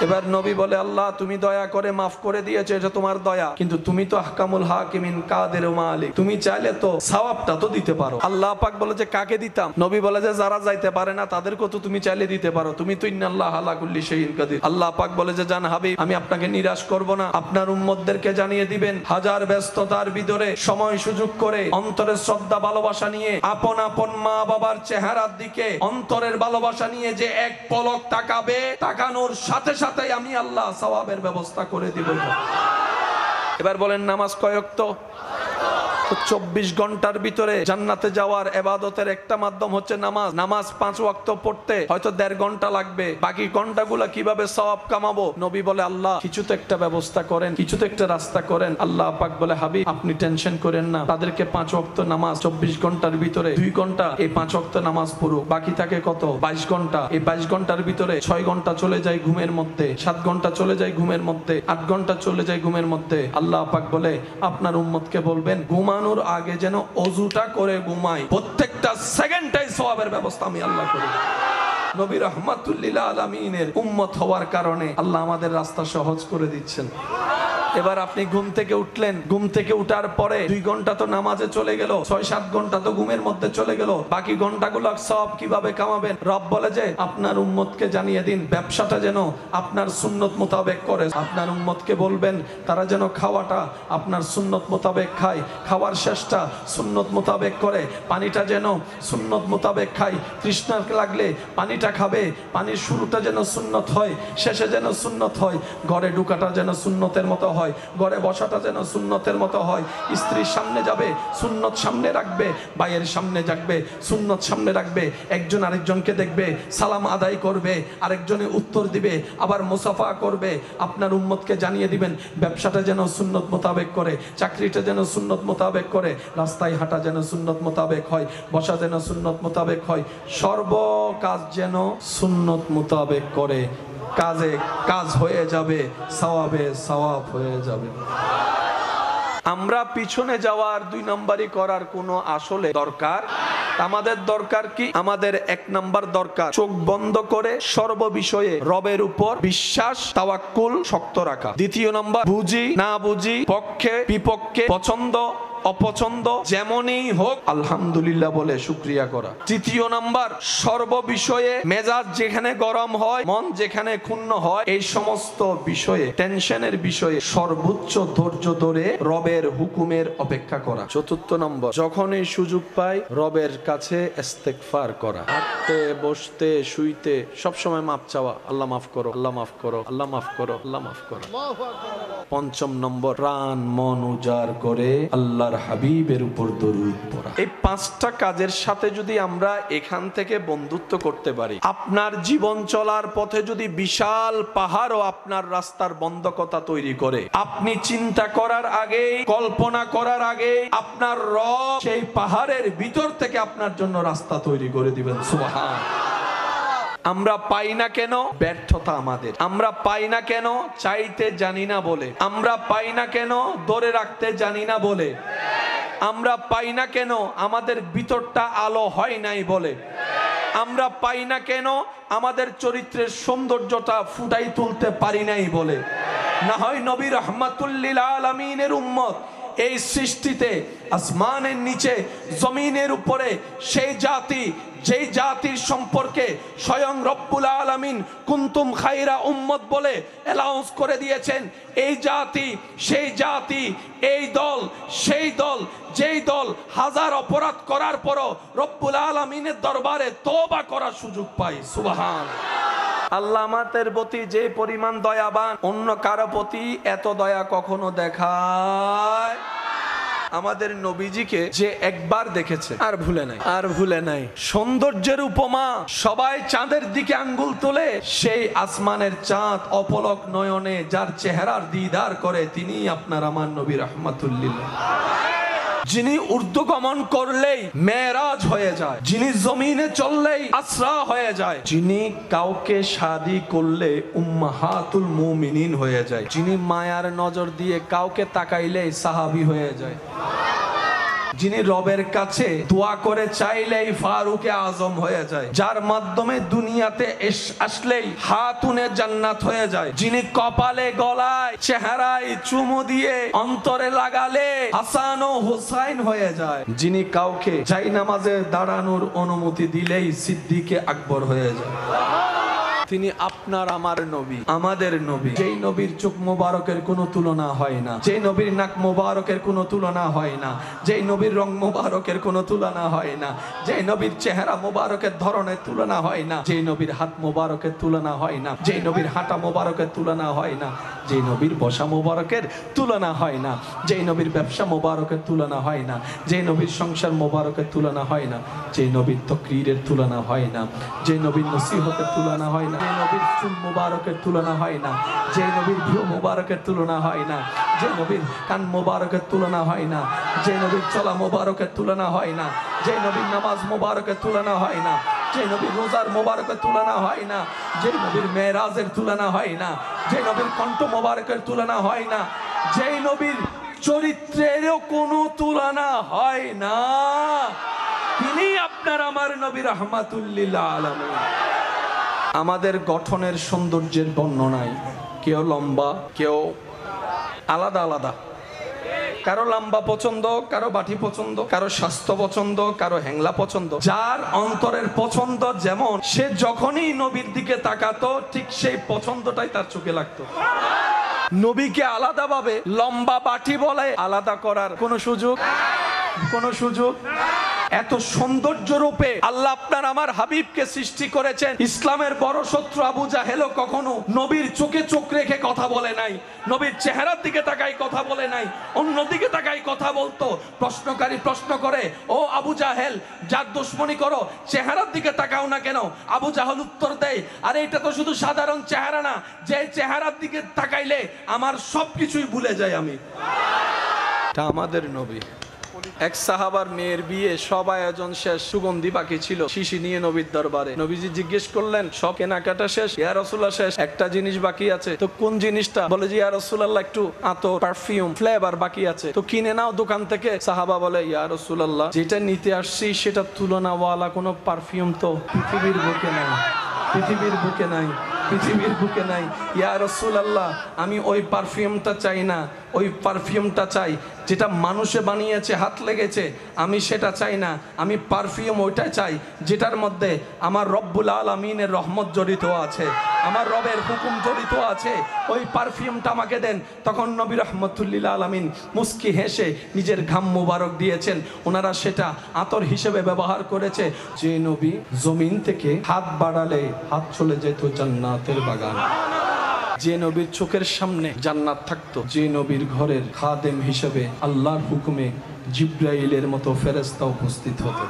এবার নবী বলে, আল্লাহ তুমি দয়া করে মাফ করে দিয়েছো, এটা তোমার দয়া, কিন্তু তুমি তো আহকামুল হাকিমিন কাদের মালিক, তুমি চাইলে তো সওয়াবটা তো দিতে পারো। আল্লাহ পাক বলে যে কাকে দিতাম? নবী বলে যে যারা যাইতে পারে না তাদেরকে তো তুমি চাইলে দিতে পারো, তুমি তো ইন্নাল্লাহ আলা কুল্লি শাইইন কাদির। আল্লাহ পাক বলে যে জান হাবিব, আমি আপনাকে নিরাশ করব না, আপনার উম্মতদেরকে জানিয়ে দিবেন হাজার ব্যস্ততার ভিতরে সময় সুযোগ করে অন্তরের শ্রদ্ধা ভালোবাসা নিয়ে, আপন আপন মা বাবার চেহারার দিকে অন্তরের ভালোবাসা নিয়ে যে এক পলক তাকাবে, তাকানোর সাথে সাথে আমি আল্লাহ সওয়াবের ব্যবস্থা করে দিব। এবার বলেন নামাজ কয় ওয়াক্ত? 24 ঘন্টার ভিতরে জান্নাতে যাওয়ার ইবাদতের একটা মাধ্যম হচ্ছে নামাজ। নামাজ 5 ওয়াক্ত পড়তে হয়তো 1.5 ঘন্টা লাগবে, বাকি ঘন্টাগুলো কিভাবে সওয়াব কামাবো? নবী বলে, আল্লাহ কিছু তো একটা ব্যবস্থা করেন, কিছু তো একটা রাস্তা করেন। আল্লাহ পাক বলে, হাবিব আপনি টেনশন করেন না, তাদেরকে 5 ওয়াক্ত নামাজ 24 ঘন্টার ভিতরে 2 ঘন্টা এই 5 ওয়াক্ত নামাজ পড়ুক, বাকি থাকে কত? 22 ঘন্টা। এই 22 ঘন্টার ভিতরে 6 ঘন্টা চলে যায় ঘুমের মধ্যে, 7 ঘন্টা চলে যায় ঘুমের মধ্যে, 8 ঘন্টা চলে যায় ঘুমের মধ্যে। আল্লাহ পাক বলে, আপনার উম্মতকে বলবেন ঘুমানোর আগে যেন ওযুটা করে ঘুমায়, প্রত্যেকটা সেকেন্ডটাই সওয়াবের ব্যবস্থা আমি আল্লাহ করি। নবী রাহমাতুল লিল আলামিনের উম্মত হওয়ার কারণে আল্লাহ আমাদের রাস্তা সহজ করে দিচ্ছেন। এবার আপনি ঘুম থেকে উঠলেন, ঘুম থেকে উঠার পরে 2 ঘন্টা তো নামাজে চলে গেল, 6-7 ঘন্টা তো ঘুমের মধ্যে চলে গেল, বাকি ঘন্টাগুলো সব কিভাবে কামাবেন? রব বলে যে আপনার উম্মতকে জানিয়ে দিন ব্যবসাটা যেন আপনার সুন্নত মোতাবেক করে। আপনার উম্মতকে বলবেন তারা যেন খাওয়াটা আপনার সুন্নত মোতাবেক খায়, খাওয়ার শেষটা সুন্নত মোতাবেক করে, পানিটা যেন সুন্নত মোতাবেক খায়, তৃষ্ণা লাগলে পানিটা খাবে, পানির শুরুটা যেন সুন্নত হয়, শেষে যেন সুন্নত হয়, ঘরে ঢুকাটা যেন সুন্নতের মতো হয়। হয়, ঘরে বসাটা যেন সুন্নতের মতো হয়। স্ত্রীর সামনে যাবে, সুন্নত সামনে রাখবে, ভাইয়ের সামনে যাবে, সুন্নত সামনে রাখবে, একজন আরেকজনকে দেখবে, সালাম আদায় করবে, আরেকজনে উত্তর দিবে, আবার মুসাফা করবে। আপনার উম্মতকে জানিয়ে দিবেন ব্যবসাটা যেন সুন্নত মোতাবেক করে, চাকরিটা যেন সুন্নত মোতাবেক করে, রাস্তায় হাঁটা যেন সুন্নত মোতাবেক হয়, বসা যেন সুন্নত মোতাবেক হয়, সর্ব কাজ যেন সুন্নত মোতাবেক করে। কাজে কাজ হয়ে যাবে, সওয়াবে সওয়াব হয়ে যাবে। আমরা পিছনে যাওয়ার 2 নম্বরই করার কোনো আসলে দরকার। আমাদের দরকার কি? আমাদের 1 নম্বর দরকার চোখ বন্ধ করে সর্ব বিষয়ে রবের উপর বিশ্বাস, তাওয়াক্কুল শক্ত রাখা। 2 নম্বর, বুঝি না বুঝি, পক্ষে বিপক্ষে, পছন্দ অপছন্দ যেমনই হোক আলহামদুলিল্লাহ বলে শুকরিয়া করা। 3 নম্বর, সর্ব বিষয়ে মেজাজ যেখানে গরম হয়, মন যেখানে ক্ষুণ্ণ হয়, এই সমস্ত বিষয়ে, টেনশনের বিষয়ে সর্বোচ্চ ধৈর্য ধরে রবের হুকুমের অপেক্ষা করা। 4 নম্বর, যখনই সুযোগ পাই রবের কাছে ইস্তেগফার করা। হাঁটতে, বসতে, শুইতে সবসময় মাফ চাওয়া, আল্লাহ মাফ করো, আল্লাহ মাফ করো, আল্লাহ মাফ করো, আল্লাহ মাফ করো। 5 নম্বর, প্রাণ মন উজাড় করে আল্লাহ হাবিবের উপর দরুদ পড়া। এই 5টা কাজের সাথে যদি আমরা এখান থেকে বন্ধুত্ব করতে পারি, আপনার জীবন চলার পথে যদি বিশাল পাহাড়ও আপনার রাস্তার বন্ধকতা তৈরি করে, আপনি চিন্তা করার আগে, কল্পনা করার আগে আপনার রব সেই পাহাড়ের ভিতর থেকে আপনার জন্য রাস্তা তৈরি করে দিবেন। সুবহানাল্লাহ। আমরা পাই না কেন? ব্যর্থতা আমাদের। আমরা পাই না কেন? চাইতে জানি না বলে। আমরা পাই না কেন? ধরে রাখতে জানি না বলে। আমরা পাই না কেন? আমাদের ভিতরটা আলো হয় নাই বলে। আমরা পাই না কেন? আমাদের চরিত্রের সৌন্দর্যটা ফুটাই তুলতে পারি নাই বলে। না হয় নবী রাহমাতুল লিল আলামিনের উম্মত এই সৃষ্টিতে, আসমানের নিচে, জমিনের উপরে সেই জাতি, যেই জাতির সম্পর্কে স্বয়ং রব্বুল আলামিন কুনতুম খায়রা উম্মত বলে অ্যালাউন্স করে দিয়েছেন, এই জাতি, সেই জাতি, এই দল, সেই দল, যেই দল হাজার অপরাধ করার পরও রব্বুল আলামিনের দরবারে তওবা করার সুযোগ পায়। সুবহানাল্লাহ। আল্লাহ আমাদের প্রতি যে পরিমাণ দয়াবান, অন্য কারো প্রতি এত দয়া কখনো দেখায়। আমাদের নবীজিকে যে একবার দেখেছে আর ভুলে নাই, আর ভুলে নাই। সৌন্দর্যের উপমা, সবাই চাঁদের দিকে আঙ্গুল তোলে, সেই আসমানের চাঁদ অপলক নয়নে যার চেহারার দিদার করে, তিনি আপনার আমার নবী রাহমাতুল লিল। যিনি ঊর্ধ্বগমন করলেই মেরাজ হয়ে যায়, যিনি জমিনে চললেই আসরা হয়ে যায়, যিনি কাউকে শাদী করলে উম্মাহাতুল মুমিনিন হয়ে যায়, যিনি মায়ার নজর দিয়ে কাউকে তাকাইলেই সাহাবী হয়ে যায়, যিনি রবের কাছে দোয়া করে চাইলেই ফারুকে আজম হয়ে যায়, যার মাধ্যমে দুনিয়াতে আসলেই হাতুনে জান্নাত হয়ে যায়, যিনি কপালে, গলায়, চেহারায় চুমু দিয়ে অন্তরে লাগালে হাসান ও হুসাইন হয়ে যায়, যিনি কাউকে জায়নামাজে দাঁড়ানোর অনুমতি দিলেই সিদ্দিকে আকবর হয়ে যায়, তিনি আপনার আমার নবী, আমাদের নবী। যেই নবীর চোখ মোবারকের কোনো তুলনা হয় না, যেই নবীর নাক মোবারকের কোনো তুলনা হয় না, যেই নবীর রং মোবারকের কোনো তুলনা হয় না, যেই নবীর চেহারা মোবারকের ধরনের তুলনা হয় না, যেই নবীর হাত মোবারকের তুলনা হয় না, যেই নবীর হাঁটা মোবারকের তুলনা হয় না, যেই নবীর বসা মোবারকের তুলনা হয় না, যেই নবীর ব্যবসা মোবারকের তুলনা হয় না, যেই নবীর সংসার মোবারকের তুলনা হয় না, যেই নবীর তাকরীরের তুলনা হয় না, যেই নবীর নসিহতের তুলনা হয় না, যে নবীর চুল মুবারকের তুলনা হয় না, যে নবীর ভিউ মুবারকের তুলনা হয় না, যে নবীর কান মুবারকের তুলনা হয় না, যে নবীর চলা মুবারকের তুলনা হয় না, যে নবীর নামাজ মুবারকের তুলনা হয় না, যে নবীর রোজার মুবারকের তুলনা হয় না, যে নবীর মেরাজের তুলনা হয় না, যে নবীর কণ্ঠ মুবারকের তুলনা হয় না, যে নবীর চরিত্রেরও কোনো তুলনা হয় না, তিনি আপনার আমার নবী রাহমাতুল লিল আলামিন। আমাদের গঠনের সৌন্দর্যের বর্ণনায় কেউ লম্বা, কেউ আলাদা আলাদা, কারো লম্বা পছন্দ, কারো বাটি পছন্দ, কারো স্বাস্থ্য পছন্দ, কারো হ্যাংলা পছন্দ, যার অন্তরের পছন্দ যেমন, সে যখনই নবীর দিকে তাকাতো ঠিক সেই পছন্দটাই তার চোখে লাগতো। নবীকে আলাদাভাবে লম্বা বাটি বলে আলাদা করার কোনো সুযোগ এত সৌন্দর্য রূপে আল্লাহ আপনার আমার হাবিবকে সৃষ্টি করেছেন। ইসলামের বড় শত্রু আবু জাহেলও কখনো নবীর চোখে চোখ রেখে কথা বলে নাই, নবীর চেহারার দিকে তাকাই কথা বলে নাই, অন্যদিকে তাকাই কথা বলতো। প্রশ্নকারী প্রশ্ন করে, ও আবু জাহেল, যার দুশমনি করো চেহারার দিকে তাকাও না কেন? আবু জাহেল উত্তর দেয়, আরে এটা তো শুধু সাধারণ চেহারা না, যে চেহারার দিকে তাকাইলে আমার সবকিছুই ভুলে যায় আমি। এটা আমাদের নবী। এক সাহাবার মেয়ের বিয়ে, সব আয়োজন শেষ, সুগন্ধি বাকি ছিল, শিশি নিয়ে নবীর দরবারে। নবীজি জিজ্ঞেস করলেন, সব কেনাকাটা শেষ? ইয়া রাসূলুল্লাহ শেষ, একটা জিনিস বাকি আছে। তো কোন জিনিসটা? বলে যে ইয়া রাসূলুল্লাহ একটু আতর, পারফিউম, ফ্লেভার বাকি আছে, তো কিনে নাও দোকান থেকে। সাহাবা বলে, ইয়া রাসূলুল্লাহ যেটা নিতে আসছি সেটা তুলনাওয়ালা কোনো পারফিউম তো পৃথিবীর বুকে নাই, পৃথিবীর বুকে নাই, পৃথিবীর বুকে নাই। ইয়া রাসূলুল্লাহ আমি ওই পারফিউমটা চাই না, ওই পারফিউমটা চাই যেটা মানুষে বানিয়েছে, হাত লেগেছে, আমি সেটা চাই না। আমি পারফিউম ওইটা চাই যেটার মধ্যে আমার রব্বুল আলামিনের রহমত জড়িত আছে, আমার রবের হুকুম জড়িত আছে, ওই পারফিউমটা আমাকে দেন। তখন নবী রহমতুল্লিল আলামিন মুস্কি হেসে নিজের ঘাম মুবারক দিয়েছেন, ওনারা সেটা আতর হিসেবে ব্যবহার করেছে। যে নবী জমিন থেকে হাত বাড়ালে হাত চলে যেত জান্নাতের বাগান, যে নবীর চোখের সামনে জান্নাত থাকতো, যে নবীর ঘরের খাদেম হিসেবে আল্লাহর হুকুমে জিব্রাইলের মতো ফেরেশতা উপস্থিত হতো।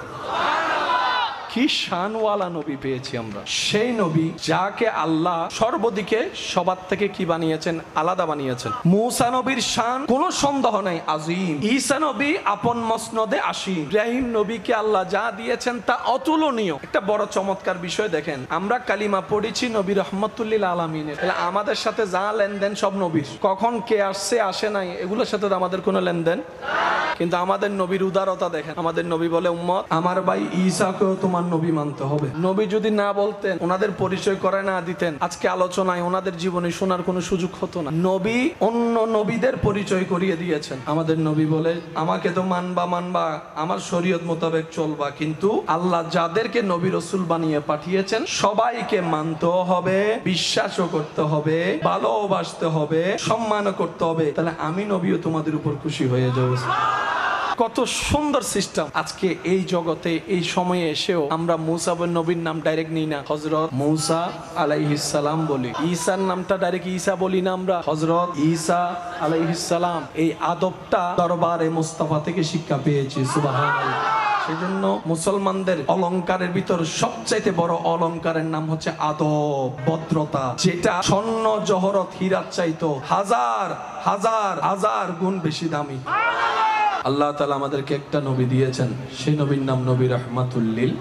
কি শানওয়ালা নবী পেয়েছি আমরা। সেই নবী যাকে আল্লাহ সর্বদিকে সবার থেকে কি বানিয়েছেন? আলাদা বানিয়েছেন। মূসা নবীর শান কোনো সন্দেহ নাই আযীম, ঈসা নবী আপন মসনদে আসীন, ইব্রাহিম নবীকে আল্লাহ যা দিয়েছেন তা অতুলনীয়। একটা বড় চমৎকার বিষয় দেখেন, আমরা কালিমা পড়েছি নবী রহমতুল্লিল আলামিনের, তাহলে আমাদের সাথে যা লেনদেন সব নবীর। কখন কে আসছে আসে নাই এগুলোর সাথে তো আমাদের কোনো লেনদেন, কিন্তু আমাদের নবীর উদারতা দেখেন। আমাদের নবী বলে, উম্মত আমার ভাই ঈসাকেও তোমার নবী মানতে হবে। নবী যদি না বলতেন, ওনাদের পরিচয় করে না দিতেন, আজকে আলোচনায় ওনাদের জীবনে শোনার কোনো সুযোগ হতো না। নবী অন্য নবীদের পরিচয় করিয়ে দিয়েছেন। আমাদের নবী বলে, আমাকে তো মানবা মানবা, আমার শরীয়ত মোতাবেক চলবা, কিন্তু আল্লাহ যাদেরকে নবী রাসূল বানিয়ে পাঠিয়েছেন সবাইকে মানতেও হবে, বিশ্বাসও করতে হবে, ভালোবাসতে হবে, সম্মানও করতে হবে। তাহলে আমি নবীও তোমাদের উপর খুশি হয়ে যাব। কত সুন্দর সিস্টেম। আজকে এই জগতে এই সময়ে এসেও আমরা মূসা নবীর নাম ডাইরেক্ট নিই না, হযরত মূসা আলাইহিস সালাম বলি। ঈসার নামটা ডাইরেক্ট ঈসা বলি না, আমরা হযরত ঈসা আলাইহিস সালাম। এই আদবটা দরবারে মুস্তাফা থেকে শিক্ষা পেয়েছি, সুবহানাল্লাহ। সেজন্য মুসলমানদের অলংকারের ভিতর সবচাইতে বড় অলংকারের নাম হচ্ছে আদব, ভদ্রতা, যেটা স্বর্ণ জহরত হীরার চাইতো হাজার হাজার হাজার গুণ বেশি দামি। আল্লাহ তাআলা আমাদেরকে একটা নবী দিয়েছেন, সেই নবীর নাম নবী রাহমাতুল্লিল।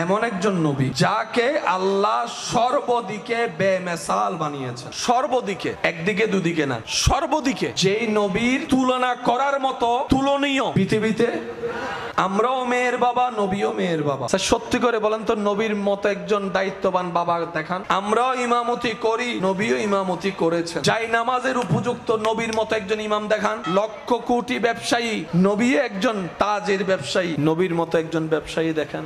এমন একজন নবী যাকে আল্লাহ সর্বদিকে বেমিসাল বানিয়েছেন, সর্বদিকে, একদিকে দুদিকে না, সর্বদিকে। যেই নবীর তুলনা করার মতো তুলনীয় পৃথিবীতে, আমরাও মেয়ের বাবা, নবীও মেয়ের বাবা। সত্যি করে বলেন তো, নবীর মতো একজন দায়িত্ববান বাবা দেখান। আমরাও ইমামতি করি, নবীও ইমামতি করেছেন। যাই নামাজের উপযুক্ত নবীর মতো একজন ইমাম দেখান। লক্ষ কোটি ব্যবসায়ী, নবী একজন তাজের ব্যবসায়ী, নবীর মতো একজন ব্যবসায়ী দেখান।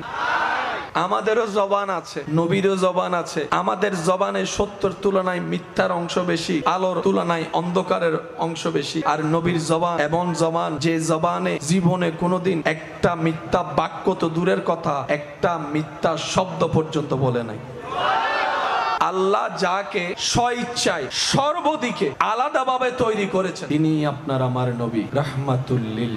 আমাদেরও জবান আছে, নবীরও জবান আছে। আমাদের জবানে সত্যের তুলনায় মিথ্যার অংশ বেশি, আলোর তুলনায় অন্ধকারের অংশ বেশি। আর নবীর জবান এমন জবান, যে জবানে জীবনে কোনোদিন একটা মিথ্যা বাক্য তো দূরের কথা, একটা মিথ্যা শব্দ পর্যন্ত বলে নাই। আল্লাহ যাকে স্বইচ্ছায় সর্বদিকে আলাদাভাবে তৈরি করেছেন, তিনি আপনার আমার নবী রাহমাতুল্লিল।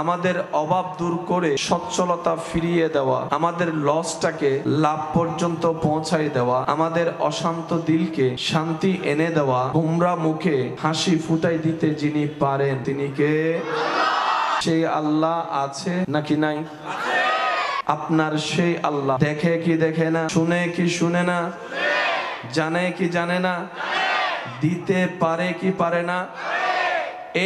আমাদের অভাব দূর করে সচ্ছলতা ফিরিয়ে দেওয়া, আমাদের লসটাকে লাভ পর্যন্ত পৌঁছাই দেওয়া, আমাদের অশান্ত দিলকে শান্তি এনে দেওয়া, গোমরা মুখে হাসি ফুটাই দিতে যিনি পারেন, তিনি কে? সেই আল্লাহ আছে নাকি নাই? আপনার সেই আল্লাহ দেখে কি দেখে না, শুনে কি শুনে না, জানে কি জানে না, দিতে পারে কি পারে না?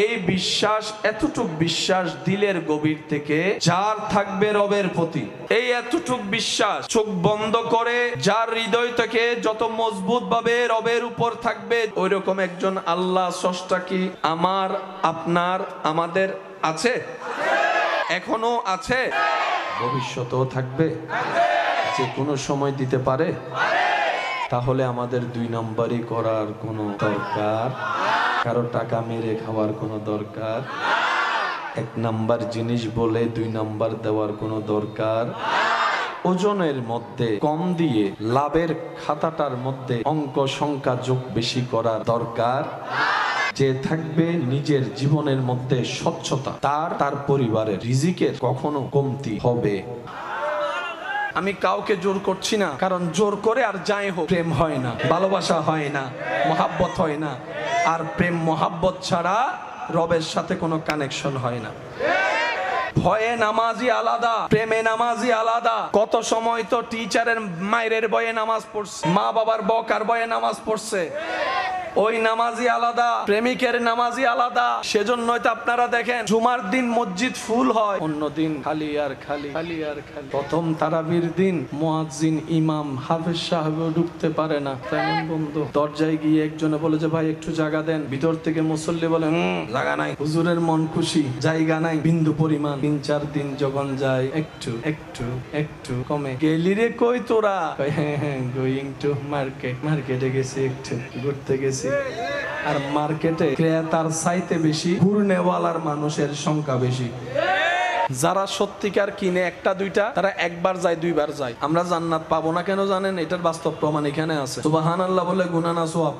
এই বিশ্বাস, এতটুক বিশ্বাস দিলের গভীর থেকে যার থাকবে রবের প্রতি, এই এতটুক বিশ্বাস চোখ বন্ধ করে যার হৃদয় থেকে যত মজবুত ভাবে রবের উপর থাকবে, ওই রকম একজন আল্লাহ স্রষ্টা কি আমার, আপনার, আমাদের আছে? এখনো আছে, ভবিষ্যতেও থাকবে, যে কোনো সময় দিতে পারে। তাহলে আমাদের দুই নম্বরই করার কোনো দরকার, কারো টাকা মেরে খাওয়ার কোনো দরকার, এক নাম্বার জিনিস বলে দুই নাম্বার দেওয়ার কোনো দরকার। ওজনের মধ্যে কম দিয়ে লাভের খাতাটার মধ্যে অঙ্ক সংখ্যা যোগ বেশি করার দরকার। যে থাকবে নিজের জীবনের মধ্যে স্বচ্ছতা, তার পরিবারের রিজিকের কখনো কমতি হবে। আমি কাউকে জোর করছি না, কারণ জোর করে আর যাই হোক প্রেম হয় না, ভালোবাসা হয় না, মহাব্বত হয় না। আর প্রেম মহাব্বত ছাড়া রবের সাথে কোনো কানেকশন হয় না। ভয়ে নামাজি আলাদা, প্রেমে নামাজি আলাদা। কত সময় তো টিচারের মায়ের বয়ে নামাজ পড়ছে, মা বাবার বকার বয়ে নামাজ পড়ছে। ওই নামাজি আলাদা, প্রেমিকের নামাজি আলাদা। সেজন্যই তো আপনারা দেখেন জুমার দিন মসজিদ ফুল হয়, অন্য দিন খালি আর খালি, খালি আর খালি। প্রথম তারাবির দিন মুয়াজ্জিন ইমাম হাফেজ সাহেবও ঢুকতে পারে না। তেমন বন্ধু দরজায় গিয়ে একজনে বলে যে ভাই একটু জায়গা দেন। ভিতর থেকে মুসল্লি বলে জায়গা নাই। হুজুরের মন খুশি, জায়গা নাই বিন্দু পরিমাণ। 3-4 দিন যখন যায় একটু একটু একটু কমে। গেলি রে কই তোরা? হ্যাঁ, গোয়িং টু মার্কেট, মার্কেটে গেছি, একটু ঘুরতে গেছি। আর মার্কেটে ক্রেতার চাইতে বেশি ঘুরনেওয়ালার মানুষের সংখ্যা বেশি। যারা সত্যিকার কিনে একটা দুইটা, তারা একবার যায় দুইবার যায়। আমরা জান্নাত পাবো না কেন জানেন? এটার বাস্তব প্রমাণ এখানে আছে। সুবহানাল্লাহ বলে গুনাহ না সওয়াব,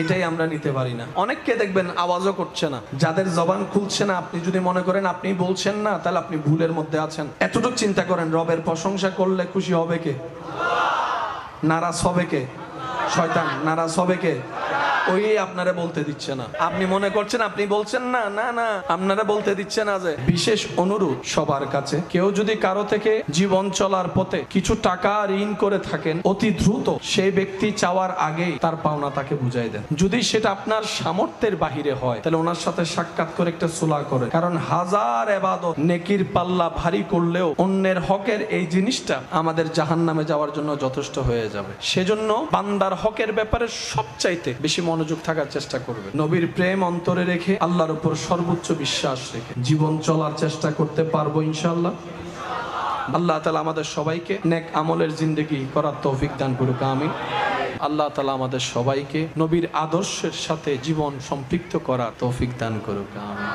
এটাই আমরা নিতে পারি না। অনেককে দেখবেন আওয়াজও করছে না, যাদের জবান খুলছে না। আপনি যদি মনে করেন আপনি বলছেন না, তাহলে আপনি ভুলের মধ্যে আছেন। এতটুকু চিন্তা করেন, রবের প্রশংসা করলে খুশি হবে কে? নারাজ হবে কে? শয়তান। নারাজ হবে কে? ওই আপনারা বলতে দিচ্ছে না। আপনি মনে করছেন আপনি বলছেন না, না না, আপনারা বলতে দিচ্ছে না। যে বিশেষ অনুরোধ সবার কাছে, কেউ যদি কারো থেকে জীবন চলার পথে কিছু টাকা ঋণ করে থাকেন, অতি দ্রুত সেই ব্যক্তি চাওয়ার আগেই তার পাওনা তাকে বুঝাই দেন। যদি সেটা আপনার সামর্থ্যের বাহিরে হয়, তাহলে ওনার সাথে সাক্ষাৎ করে একটা সুলাহ করে। কারণ হাজার ইবাদত নেকির পাল্লা ভারী করলেও অন্যের হকের এই জিনিসটা আমাদের জাহান্নামে যাওয়ার জন্য যথেষ্ট হয়ে যাবে। সেজন্য বান্দার হকের ব্যাপারে সবচাইতে বেশি মনোযোগ থাকার চেষ্টা করবে। নবীর প্রেম অন্তরে রেখে, আল্লাহর উপর সর্বোচ্চ বিশ্বাস রেখে জীবন চলার চেষ্টা করতে পারবো ইনশাআল্লাহ। আল্লাহ তাআলা আমাদের সবাইকে নেক আমলের জিন্দেগি করার তৌফিক দান করুক, আমিন। আল্লাহ তাআলা আমাদের সবাইকে নবীর আদর্শের সাথে জীবন সম্পৃক্ত করার তৌফিক দান করুক, আমিন।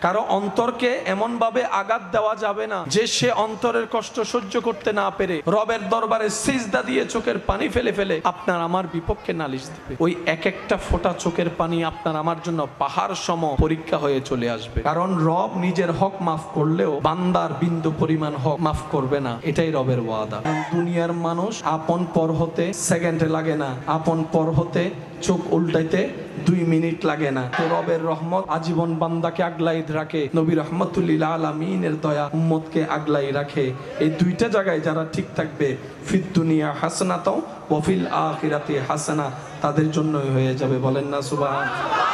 কারো অন্তরকে এমন ভাবে আঘাত দেওয়া যাবে না যে সে অন্তরের কষ্ট সহ্য করতে না পেরে রবের দরবারে সিজদা দিয়ে চোখের পানি ফেলে ফেলে আপনার আমার বিপক্ষে নালিশ দিবে। ওই এক একটা ফোঁটা চোখের পানি আপনার আমার জন্য পাহাড় সম পরীক্ষা হয়ে চলে আসবে। কারণ রব নিজের হক মাফ করলেও বান্দার বিন্দু পরিমাণ হক মাফ করবে না, এটাই রবের ওয়াদা। দুনিয়ার মানুষ আপন পর হতে সেকেন্ডে লাগে না, আপন পর হতে চোখ উল্টাইতে 2 মিনিট লাগে না। তো রবের রহমত আজীবন বান্দাকে আগলাই রাখে, নবী রহমতুল্লিল আলামিনের দয়া উম্মতকে আগলাই রাখে। এই দুইটা জায়গায় যারা ঠিক থাকবে, ফিদ দুনিয়া হাসানাতাও ওয়া ফিল আখিরাতি হাসানা, তাদের জন্যই হয়ে যাবে। বলেন না সুবহানাল্লাহ।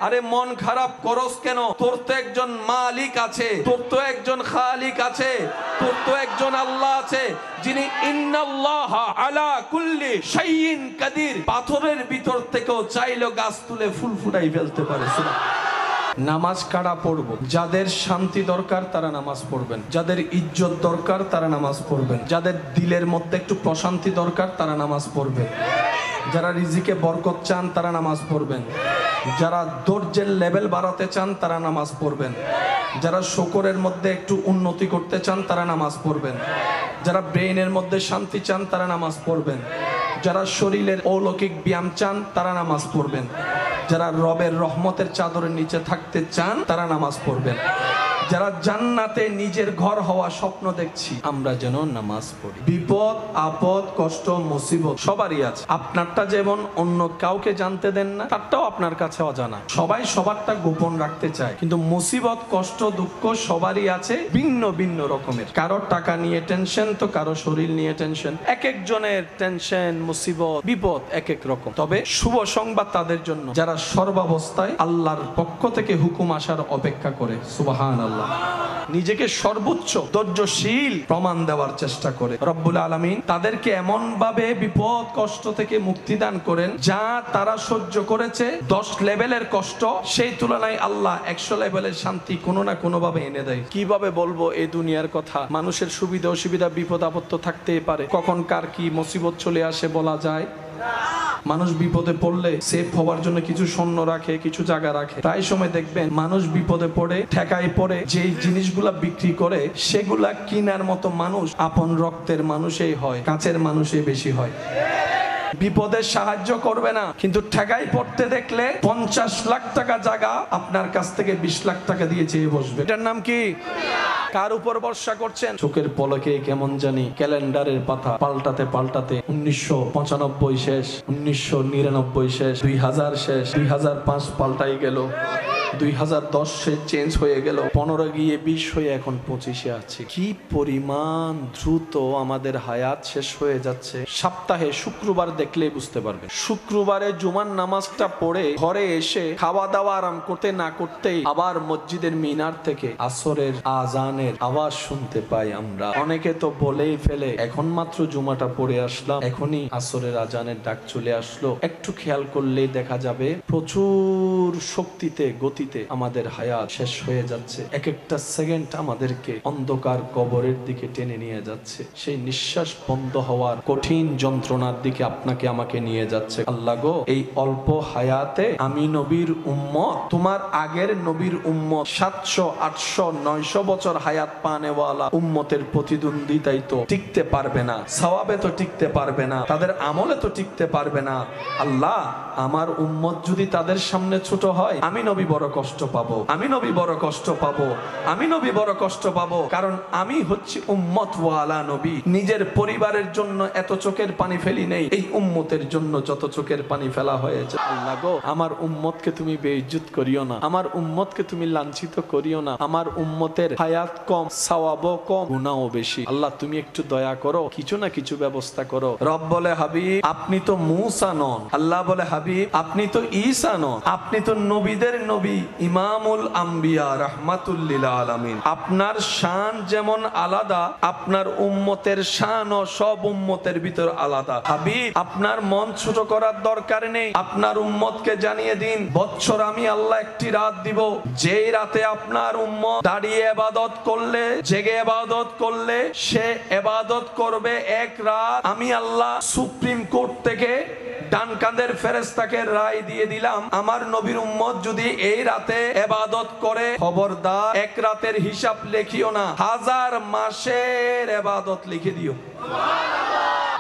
আরে মন খারাপ করস কেন? তোর তো একজন মালিক আছে, তোর তো একজন খালিক আছে, তোর তো একজন আল্লাহ আছে, যিনি ইন্নাল্লাহা আলা কুল্লি শাইইন কাদির। পাথরের ভিতর থেকেও চাইলে গাছ তুলে ফুল ফুটাই ফেলতে পারে। নামাজ কারা পড়ব? যাদের শান্তি দরকার তারা নামাজ পড়বেন, যাদের ইজ্জত দরকার তারা নামাজ পড়বেন, যাদের দিলের মধ্যে একটু প্রশান্তি দরকার তারা নামাজ পড়বেন, যারা রিজিকে বরকত চান তারা নামাজ পড়বেন, যারা ধৈর্যের লেভেল বাড়াতে চান তারা নামাজ পড়বেন, যারা শুকরের মধ্যে একটু উন্নতি করতে চান তারা নামাজ পড়বেন, যারা ব্রেইনের মধ্যে শান্তি চান তারা নামাজ পড়বেন, যারা শরীরের অলৌকিক ব্যায়াম চান তারা নামাজ পড়বেন, যারা রবের রহমতের চাদরের নিচে থাকতে চান তারা নামাজ পড়বেন, যারা জান্নাতে নিজের ঘর হওয়া স্বপ্ন দেখছি আমরা যেন নামাজ পড়ি। বিপদ আপদ কষ্ট মুসিবত সবারই আছে। আপনারটা যেমন অন্য কাউকে জানতে দেন না, তারটাও আপনার কাছে অজানা। সবাই সবারটা গোপন রাখতে চায়, কিন্তু মুসিবত কষ্ট দুঃখ সবারই আছে, ভিন্ন ভিন্ন রকমের। কারো টাকা নিয়ে টেনশন, তো কারো শরীর নিয়ে টেনশন। এক একজনের টেনশন মুসিবত বিপদ এক এক রকম। তবে শুভ সংবাদ তাদের জন্য যারা সর্বাবস্থায় আল্লাহর পক্ষ থেকে হুকুম আসার অপেক্ষা করে। সুবহানাল্লাহ। নিজেকে সর্বোচ্চ ধৈর্যশীল প্রমাণ দেওয়ার চেষ্টা করে। রব্বুল আলামিন তাদেরকে এমন ভাবে বিপদ কষ্ট থেকে মুক্তি দান করেন, যা তারা সহ্য করেছে 10 লেভেলের কষ্ট, সেই তুলনায় আল্লাহ 100 লেভেলের শান্তি কোনো না কোনো ভাবে এনে দেয়। কিভাবে বলবো এই দুনিয়ার কথা? মানুষের সুবিধা অসুবিধা বিপদ আপদ থাকতেই পারে, কখন কার কি মুসিবত চলে আসে বলা যায় মানুষ বিপদে পড়লে সেফ হওয়ার জন্য কিছু সৈন্য রাখে, কিছু জায়গা রাখে। প্রায় সময় দেখবেন মানুষ বিপদে পড়ে, ঠেকায় পড়ে, যেই জিনিসগুলা বিক্রি করে সেগুলা কিনার মতো মানুষ আপন রক্তের মানুষই হয়, কাছের মানুষই বেশি হয়। বিপদে সাহায্য করবে না, কিন্তু ঠেকাই পড়তে দেখলে 50 লাখ টাকা জায়গা আপনার কাছ থেকে 20 লাখ টাকা দিয়ে চেয়ে বসবে। এটার নাম কি? কার উপর ভরসা করছেন? চোখের পলকে কেমন জানি ক্যালেন্ডারের পাতা পাল্টাতে পাল্টাতে 1995 শেষ, 1999 শেষ, 2000 শেষ, 2005 পাল্টাই গেল, 2010 সে চেঞ্জ হয়ে গেল, 15 গিয়ে 20 হয়ে এখন 25-এ আছে। কি পরিমাণ দ্রুত আমাদের হায়াত শেষ হয়ে যাচ্ছে। সপ্তাহে শুক্রবার দেখলেই বুঝতে পারবে। শুক্রবারে জুমার নামাজটা পড়ে ঘরে এসে খাওয়া দাওয়া আরাম করতে না করতেই আবার মসজিদের মিনার থেকে আসরের আজানের আওয়াজ শুনতে পাই আমরা। অনেকে তো বলেই ফেলে এখন মাত্র জুমাটা পড়ে আসলাম, এখনই আসরের আজানের ডাক চলে আসলো। একটু খেয়াল করলেই দেখা যাবে প্রচুর শক্তিতে গতি আমাদের হায়াত শেষ হয়ে যাচ্ছে। এক একটা সেকেন্ড আমাদেরকে অন্ধকার কবরের দিকে টেনে নিয়ে যাচ্ছে। সেই নিঃশ্বাস বন্ধ হওয়ার কঠিন যন্ত্রণার দিকে আপনাকে আমাকে নিয়ে যাচ্ছে। আল্লাহ গো, এই অল্প হায়াতে আমি নবীর উম্মত, তোমার আগের নবীর উম্মত 700, 800, 900 বছর হায়াত পানেওয়ালা উম্মতের প্রতিদ্বন্দ্বিতাই তো টিকতে পারবে না, সওয়াবে তো টিকতে পারবে না, তাদের আমলে তো টিকতে পারবে না। আল্লাহ, আমার উম্মত যদি তাদের সামনে ছোট হয়, আমি নবী বড় কষ্ট পাবো, আমি নবী বড় কষ্ট পাবো, আমি নবী বড় কষ্ট পাবো। কারণ আমি হচ্ছি উম্মত ওয়ালা নবী। নিজের পরিবারের জন্য এত চোখের পানি ফেলি নেই, এই উম্মতের জন্য যত চোখের পানি ফেলা হয়েছে। আল্লাহ গো, আমার উম্মতকে তুমি বেইজ্জত করিও না, আমার উম্মতকে তুমি লাঞ্ছিত করিও না। আমার উম্মতের হায়াত কম, সওয়াবও কম, গুনাহও বেশি। আল্লাহ তুমি একটু দয়া করো, কিছু না কিছু ব্যবস্থা করো। রব বলে হাবিব আপনি তো মূসা নন, আল্লাহ বলে হাবিব আপনি তো ঈসা নন, আপনি তো নবীদের নবী, ইমামুল আম্বিয়া, রাহমাতুল লিল আলামিন। আপনার শান যেমন আলাদা, আপনার উম্মতের শানও সব উম্মতের ভিতর আলাদা। হাবিব আপনার মন ছোট করার দরকার নেই, আপনার উম্মতকে জানিয়ে দিন বৎসর আমি আল্লাহ একটি রাত দিব, যেই রাতে আপনার উম্মত দাঁড়িয়ে ইবাদত করলে, জেগে ইবাদত করলে, সে ইবাদত করবে এক রাত। আমি আল্লাহ সুপ্রিম কোর্ট থেকে ডান কাঁধের ফেরেশতাকে রায় দিয়ে দিলাম, আমার নবীর উম্মত যদি এই রাতে ইবাদত করে, খবরদার এক রাতের হিসাব লিখিও না, 1000 মাসের ইবাদত লিখে দিও।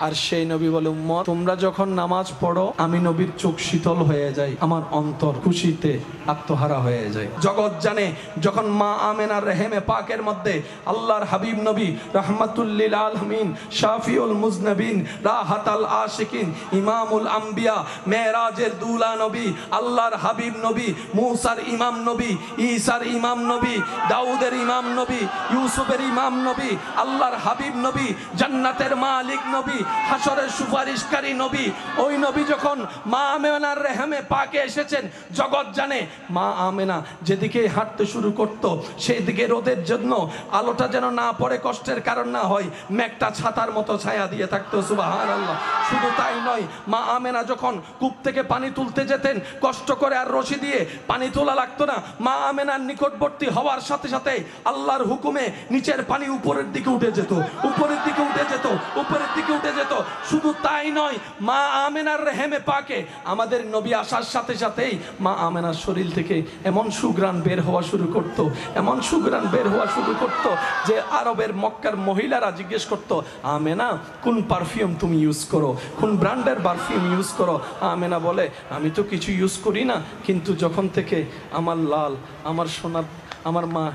আর সেই নবী বলে উম্মত তোমরা যখন নামাজ পড়ো, আমি নবীর চোখ শীতল হয়ে যায়, আমার অন্তর খুশিতে আত্মহারা হয়ে যায়। জগৎ জানে যখন মা আমেনার রেহেমে পাকের মধ্যে আল্লাহর হাবিব নবী রাহমাতুল লিল আলামিন, শাফিউল মুজনবিন, রাহাতাল আশিকিন, ইমামুল আম্বিয়া, মেরাজের দুলা নবী, আল্লাহর হাবিব নবী, মুসার ইমাম নবী, ঈসার ইমাম নবী, দাউদের ইমাম নবী, ইউসুফের ইমাম নবী, আল্লাহর হাবিব নবী, জান্নাতের মালিক নবী, হাসরের সুপারিশকারী নবী, ওই নবী যখন মা আমেনার রেহেমে পাকে এসেছেন, জগৎ জানে মা আমেনা যেদিকে হাঁটতে শুরু করত, সেই দিকে রোদের জন্য আলোটা যেন না পড়ে, কষ্টের কারণ না হয়, মেঘটা ছাতার মতো ছায়া দিয়ে থাকতো। সুবহানাল্লাহ। শুধু তাই নয়, মা আমেনা যখন কূপ থেকে পানি তুলতে যেতেন, কষ্ট করে আর রশি দিয়ে পানি তোলা লাগতো না, মা আমেনার নিকটবর্তী হওয়ার সাথে সাথে আল্লাহর হুকুমে নিচের পানি উপরের দিকে উঠে যেত, উপরের দিকে উঠে যেত, উপরের দিকে উঠে যেত। শুধু তাই নয়, মা আমেনার রেহেমে পাকে আমাদের নবী আসার সাথে সাথেই মা আমেনার শরীর থেকে এমন সুঘ্রাণ বের হওয়া শুরু করত, এমন সুঘ্রাণ বের হওয়া শুরু করত যে আরবের মক্কার মহিলারা জিজ্ঞেস করত, আমেনা কোন পারফিউম তুমি ইউজ করো, কোন ব্র্যান্ডের পারফিউম ইউজ করো? আমেনা বলে আমি তো কিছু ইউজ করি না, কিন্তু যখন থেকে আমার লাল, আমার সোনা, আমার মা,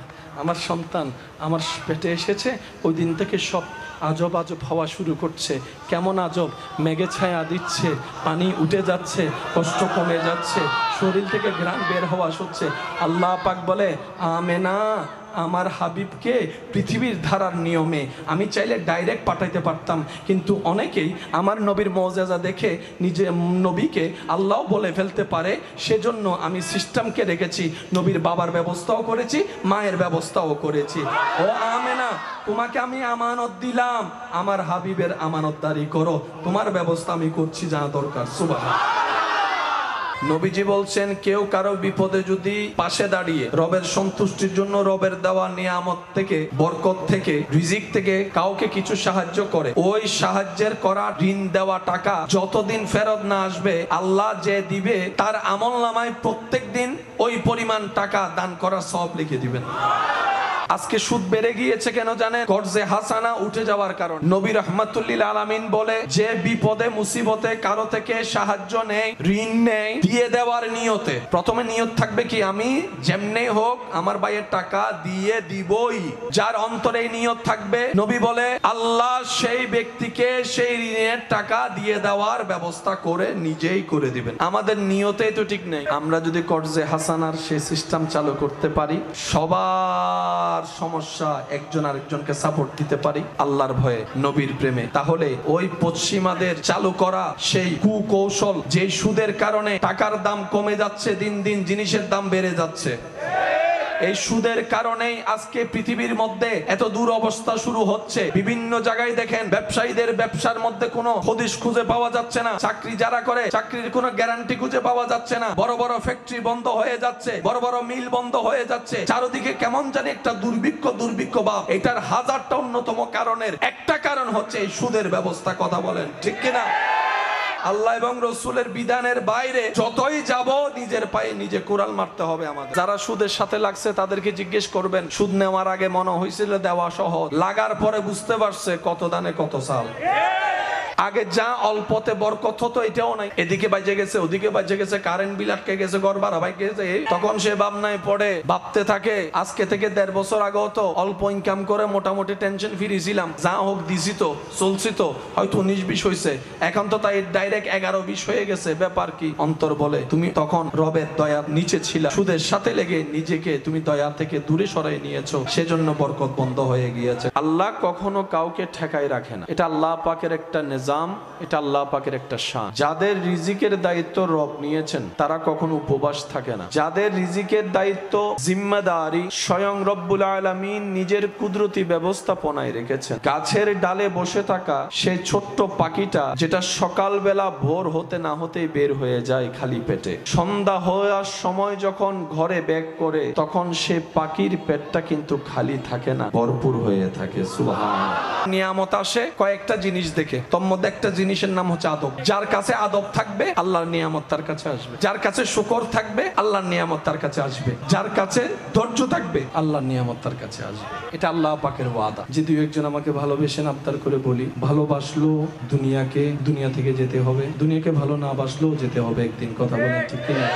আমার সন্তান আমার পেটে এসেছে, ওই দিন থেকে সব আজব আজব হওয়া শুরু করছে। কেমন আজব? মেঘে ছায়া দিচ্ছে, পানি উঠে যাচ্ছে, কষ্ট কমে যাচ্ছে, শরীর থেকে ঘ্রাণ বের হওয়া হচ্ছে। আল্লাহ পাক বলে আমেনা আমার হাবিবকে পৃথিবীর ধারার নিয়মে আমি চাইলে ডাইরেক্ট পাঠাইতে পারতাম, কিন্তু অনেকেই আমার নবীর মুজিজা দেখে নিজে নবীকে আল্লাহ বলে ফেলতে পারে, সেজন্য আমি সিস্টেমকে রেখেছি, নবীর বাবার ব্যবস্থাও করেছি, মায়ের ব্যবস্থাও করেছি। ও আমেনা তোমাকে আমি আমানত দিলাম, আমার হাবিবের আমানতদারি করো, তোমার ব্যবস্থা আমি করছি যা দরকার। সুবহানাল্লাহ। নবীজি বলছেন কেউ কারো বিপদে যদি পাশে দাঁড়িয়ে রবের সন্তুষ্টির জন্য রবের দেওয়া নিয়ামত থেকে, বরকত থেকে, রিজিক থেকে কাউকে কিছু সাহায্য করে, ওই সাহায্যের করা ঋণ দেওয়া টাকা যতদিন ফেরত না আসবে আল্লাহ যে দিবে তার আমলনামায় প্রত্যেকদিন ওই পরিমাণ টাকা দান করার সওয়াব লিখে দিবেন। আজকে সুদ বেড়ে গিয়েছে কেন জানেন? কর্জে হাসানা উঠে যাওয়ার কারণ। নবী রাহমাতুল্লিল আলামিন বলে যে বিপদে মুসিবতে কারো থেকে সাহায্য নেয়, ঋণ নেয়, দিয়ে দেওয়ার নিয়তে, প্রথমে নিয়ত থাকবে কি আমি যেমনি হোক আমার ভাইয়ের টাকা দিয়ে দিবই। যার অন্তরে নিয়ত থাকবে নবী বলে আল্লাহ সেই ব্যক্তিকে সেই ঋণের টাকা দিয়ে দেওয়ার ব্যবস্থা করে নিজেই করে দিবেন। আমাদের নিয়তেই তো ঠিক নেই। আমরা যদি কর্জে হাসানার সেই সিস্টেম চালু করতে পারি, সবার সমস্যা একজন আরেকজনকে সাপোর্ট দিতে পারি আল্লাহর ভয়ে, নবীর প্রেমে, তাহলে ওই পশ্চিমাদের চালু করা সেই কুকৌশল, যে সুদের কারণে টাকার দাম কমে যাচ্ছে, দিন দিন জিনিসের দাম বেড়ে যাচ্ছে, এই সুদের কারণেই আজকে পৃথিবীর মধ্যে এত দুরবস্থা শুরু হচ্ছে। বিভিন্ন জায়গায় দেখেন ব্যবসায়ীদের ব্যবসার মধ্যে কোনো হদিশ খুঁজে পাওয়া যাচ্ছে না, চাকরি যারা করে চাকরির কোনো গ্যারান্টি খুঁজে পাওয়া যাচ্ছে না, বড় বড় ফ্যাক্টরি বন্ধ হয়ে যাচ্ছে, বড় বড় মিল বন্ধ হয়ে যাচ্ছে, চারদিকে কেমন জানি একটা দুর্ভিক্ষ ভাব। এটার হাজারটা অন্যতম কারণের একটা কারণ হচ্ছে এই সুদের ব্যবস্থা। কথা বলেন ঠিক কিনা? আল্লাহ এবং রসুলের বিধানের বাইরে যতই যাব নিজের পায়ে নিজে কুড়াল মারতে হবে আমাদের। যারা সুদের সাথে লাগছে তাদেরকে জিজ্ঞেস করবেন, সুদ নেওয়ার আগে মনে হয়েছিল দেওয়া সহজ, লাগার পরে বুঝতে পারছে কত দানে কত সাল। আগে যা অল্পতে বরকত হতো এটাও নাই, এদিকে বাজে গেছে ওদিকে বাজে গেছে, কারেন্ট বিল আটকে গেছে, ঘর ভাড়া ভাই গেছে, তখন সে ভাবনায় পড়ে ভাবতে থাকে আজকে থেকে 1.5 বছর আগে তো অল্প ইনকাম করে মোটামুটি টেনশন ফ্রি ছিলাম, যা হোক দিছি তো, চলছি তো, হয়তো 19-20 হয়েছে, এখন তো তাই ডাইরেক্ট 11-20 হয়ে গেছে, ব্যাপার কি? অন্তর বলে তুমি তখন রবের দয়ার নিচে ছিলা, সুদের সাথে লেগে নিজেকে তুমি দয়া থেকে দূরে সরাই নিয়েছো, সেজন্য বরকত বন্ধ হয়ে গিয়েছে। আল্লাহ কখনো কাউকে ঠেকায় রাখে না, এটা আল্লাহ পাকের একটা নিজাম, এটা আল্লাহ পাকের একটা শান। যাদের রিজিকের দায়িত্ব রব নিয়েছেন তারা কখনো উপবাস থাকে না। যাদের রিজিকের দায়িত্ব জিম্মাদারি স্বয়ং রব্বুল আলামিন নিজের কুদরতি ব্যবস্থাপনায় রেখেছেন। গাছের ডালে বসে থাকা সেই ছোট্ট পাখিটা যেটা সকালবেলা ভোর হতে না হতেই বের হয়ে যায় খালি পেটে, সন্ধ্যা হওয়ার সময় যখন ঘরে ব্যাক করে তখন সে পাখির পেটটা কিন্তু খালি থাকে না, ভরপুর হয়ে থাকে। সুবহানাল্লাহ। নিয়ামত আসে কয়েকটা জিনিস দেখে, তোর মধ্যে একটা জিনিসের নাম হচ্ছে আদব। যার কাছে আদব থাকবে আল্লাহর নিয়ামত তার কাছে আসবে, যার কাছে শুকর থাকবে আল্লাহর নিয়ামত তার কাছে আসবে, যার কাছে ধৈর্য থাকবে আল্লাহর নিয়ামত তার কাছে আসবে। এটা আল্লাহ পাকের ওয়াদা। যে দুই একজন আমাকে ভালোবেসেন, আবদার করে বলি, ভালোবাসলো দুনিয়াকে, দুনিয়া থেকে যেতে হবে, দুনিয়াকে ভালো না বাসলেও যেতে হবে একদিন। কথা বলেন ঠিক কিনা?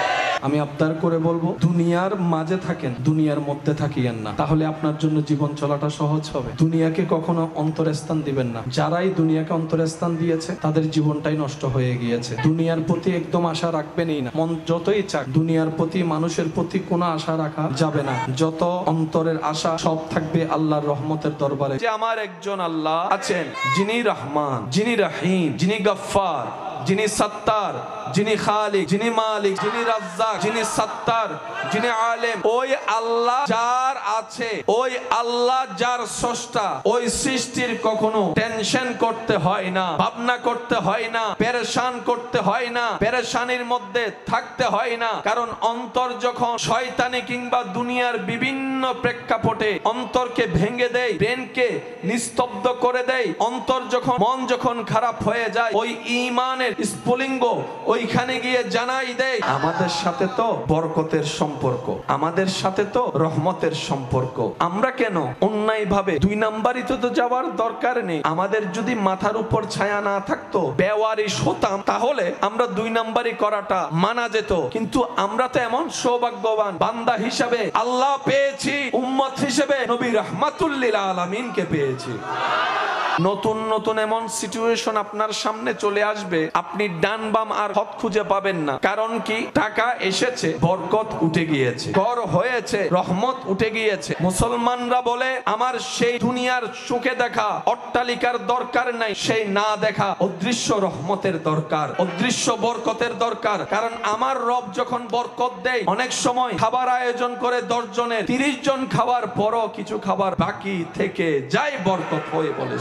আমি আবদার করে বলবো দুনিয়ার মাঝে থাকেন, দুনিয়ার মধ্যে থাকিয়েন না, তাহলে আপনার জন্য জীবন চলাটা সহজ হবে। দুনিয়াকে কখনো অন্তরস্থান দিবেন না। যারাই দুনিয়াকে অন্তরস্থান দিয়েছে তাদের জীবনটাই নষ্ট হয়ে গিয়েছে। দুনিয়ার প্রতি একদম আশা রাখবেনই না, মন যতই চাক দুনিয়ার প্রতি, মানুষের প্রতি কোনো আশা রাখা যাবে না। যত অন্তরের আশা সব থাকবে আল্লাহর রহমতের দরবারে। যে আমার একজন আল্লাহ আছেন যিনি রহমান, যিনি রহিম, যিনি গফফার, যিনি সত্তার, যিনি খালিক, যিনি মালিক, যিনি রাজ্জাক, যিনি সত্তার, যিনি আলেম, ওই আল্লাহ যার আছে, ওই আল্লাহ যার স্রষ্টা, ওই সৃষ্টির কখনো টেনশন করতে হয় না, ভাবনা করতে হয় না, পেরেশান করতে হয় না, পেরেশানির মধ্যে থাকতে হয় না। কারণ অন্তর যখন শয়তানি কিংবা দুনিয়ার বিভিন্ন প্রেক্ষাপটে অন্তরকে ভেঙে দেয়, ব্রেনকে নিস্তব্ধ করে দেয়, অন্তর যখন, মন যখন খারাপ হয়ে যায়, ওই ঈমানের স্ফুলিঙ্গ ওইখানে গিয়ে জানাই দেয় আমাদের সাথে তো বরকতের সম্পর্ক, আমাদের সাথে তো রহমতের সম্পর্ক। আমরা কেন অন্যায় ভাবে 2 নাম্বারই তো যাওয়ার দরকার নেই। আমাদের যদি মাথার উপর ছায়া না থাকতো, বেওয়ারিশ হতাম, তাহলে আমরা 2 নাম্বারই করাটা মানা যেত। কিন্তু আমরা তো এমন সৌভাগ্যবান বান্দা হিসাবে আল্লাহ পেয়েছি, উম্মত হিসেবে নবী রাহমাতুল লিল আলামিনকে পেয়েছি। নতুন নতুন এমন সিচুয়েশন আপনার সামনে চলে আসবে, আপনি ডান বাম আর হক খুঁজে পাবেন না। কারণ কি? টাকা এসেছে, বরকত উঠে গিয়েছে, ঘর হয়েছে, রহমত উঠে গিয়েছে। মুসলমানরা বলে আমার সেই দুনিয়ার সুখে দেখা অট্টালিকার দরকার নাই, সেই না দেখা অদৃশ্য রহমতের দরকার, অদৃশ্য বরকতের দরকার। কারণ আমার রব যখন বরকত দেয়, অনেক সময় খাবার আয়োজন করে 10 জনের, 30 জন খাওয়ার পরও কিছু খাবার বাকি থেকে যায়, বরকত হয়ে বলে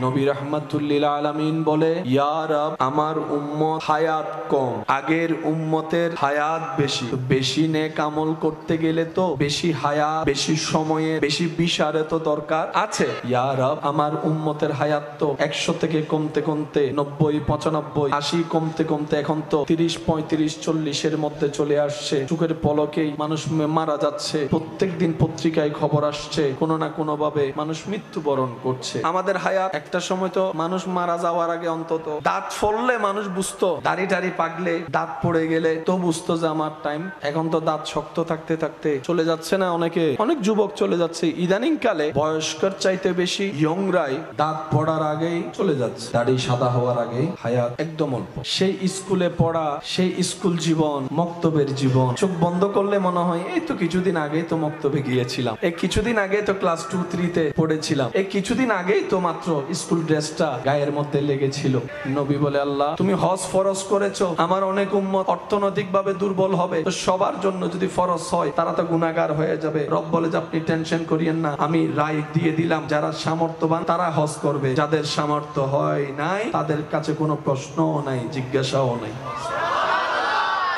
নবী রাহমাতুল লিল আলামিন বলে, ইয়া রব, আমার উম্মত হায়াত কম, আগের উম্মতের হায়াত বেশি। বেশি নেক আমল করতে গেলে তো বেশি হায়াত, বেশি সময়ে, বেশি বিশারে তো দরকার আছে। ইয়া রব, আমার উম্মতের হায়াত তো 100 থেকে কমতে কমতে 90, 95, 80 কমতে কমতে এখন তো 30, 35, 40-এর মধ্যে চলে আসছে। চোখের পলকেই মানুষ মারা যাচ্ছে। প্রত্যেক দিন পত্রিকায় খবর আসছে, কোনো না কোনো ভাবে মানুষ মৃত্যুবরণ করছে। আমাদের হায়াত, একটা সময় তো মানুষ মারা যাওয়ার আগে অন্তত দাঁত ফললে মানুষ বুঝতো, দাড়ি টাড়ি পাকলে, দাঁত পড়ে গেলে তো বুঝতো যে আমার টাইম। এখন তো দাঁত শক্ত থাকতে থাকতে চলে যাচ্ছে না অনেকে, অনেক যুবক চলে যাচ্ছে। ইদানিং কালে বয়স্কর চাইতে বেশি ইয়ংরাই দাঁত পড়ার আগেই চলে যাচ্ছে, দাড়ি সাদা হওয়ার আগেই হায়াত একদম অল্প। সেই স্কুলে পড়া, সেই স্কুল জীবন, মক্তবের জীবন, চোখ বন্ধ করলে মনে হয় এই তো কিছুদিন আগেই তো মক্তবে গিয়েছিলাম, এই কিছুদিন আগে তো ক্লাস 2-3-তে পড়েছিলাম, এই কিছুদিন আগেই তো মাত্র স্কুল ড্রেসটা গায়ের মধ্যে লেগেছিল। নবী বলে, আল্লাহ তুমি হজ ফরজ করেছো, আমার অনেক উম্মত অর্থনৈতিক ভাবে দুর্বল হবে, তো সবার জন্য যদি ফরজ হয় তারা তো গুনাহগার হয়ে যাবে। রব বলে যে আপনি টেনশন করিয়েন না, আমি রায় দিয়ে দিলাম, যারা সামর্থ্যবান তারা হজ করবে, যাদের সামর্থ্য হয় নাই তাদের কাছে কোনো প্রশ্নও নাই, জিজ্ঞাসাও নাই।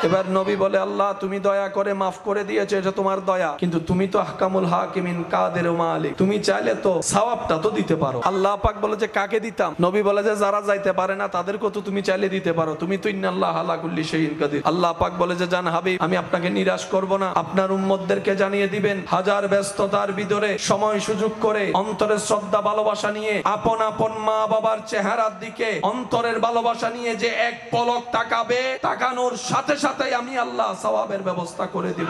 এবার নবী বলে, আল্লাহ তুমি দয়া করে মাফ করে দিয়েছো, এটা তোমার দয়া, কিন্তু তুমি তো আহকামুল হাকিমিন কাদের মালিক, তুমি চাইলে তো সওয়াবটা তো দিতে পারো। আল্লাহ পাক বলে যে কাকে দিতাম? নবী বলে যে যারা যাইতে পারে না তাদেরকে তো তুমি চাইলে দিতে পারো, তুমি তো ইন্নাল্লাহ আলা কুল্লি শাইইন কাদির। আল্লাহ পাক বলে যে জান হাবিব, আমি আপনাকে নিরাশ করব না, আপনার উম্মতদেরকে জানিয়ে দিবেন হাজার ব্যস্ততার ভিতরে সময় সুযোগ করে অন্তরের শ্রদ্ধা ভালোবাসা নিয়ে, আপন আপন মা বাবার চেহারার দিকে অন্তরের ভালোবাসা নিয়ে যে এক পলক তাকাবে, তাকানোর সাথে সাথে আমি আল্লাহ সওয়াবের ব্যবস্থা করে দিব।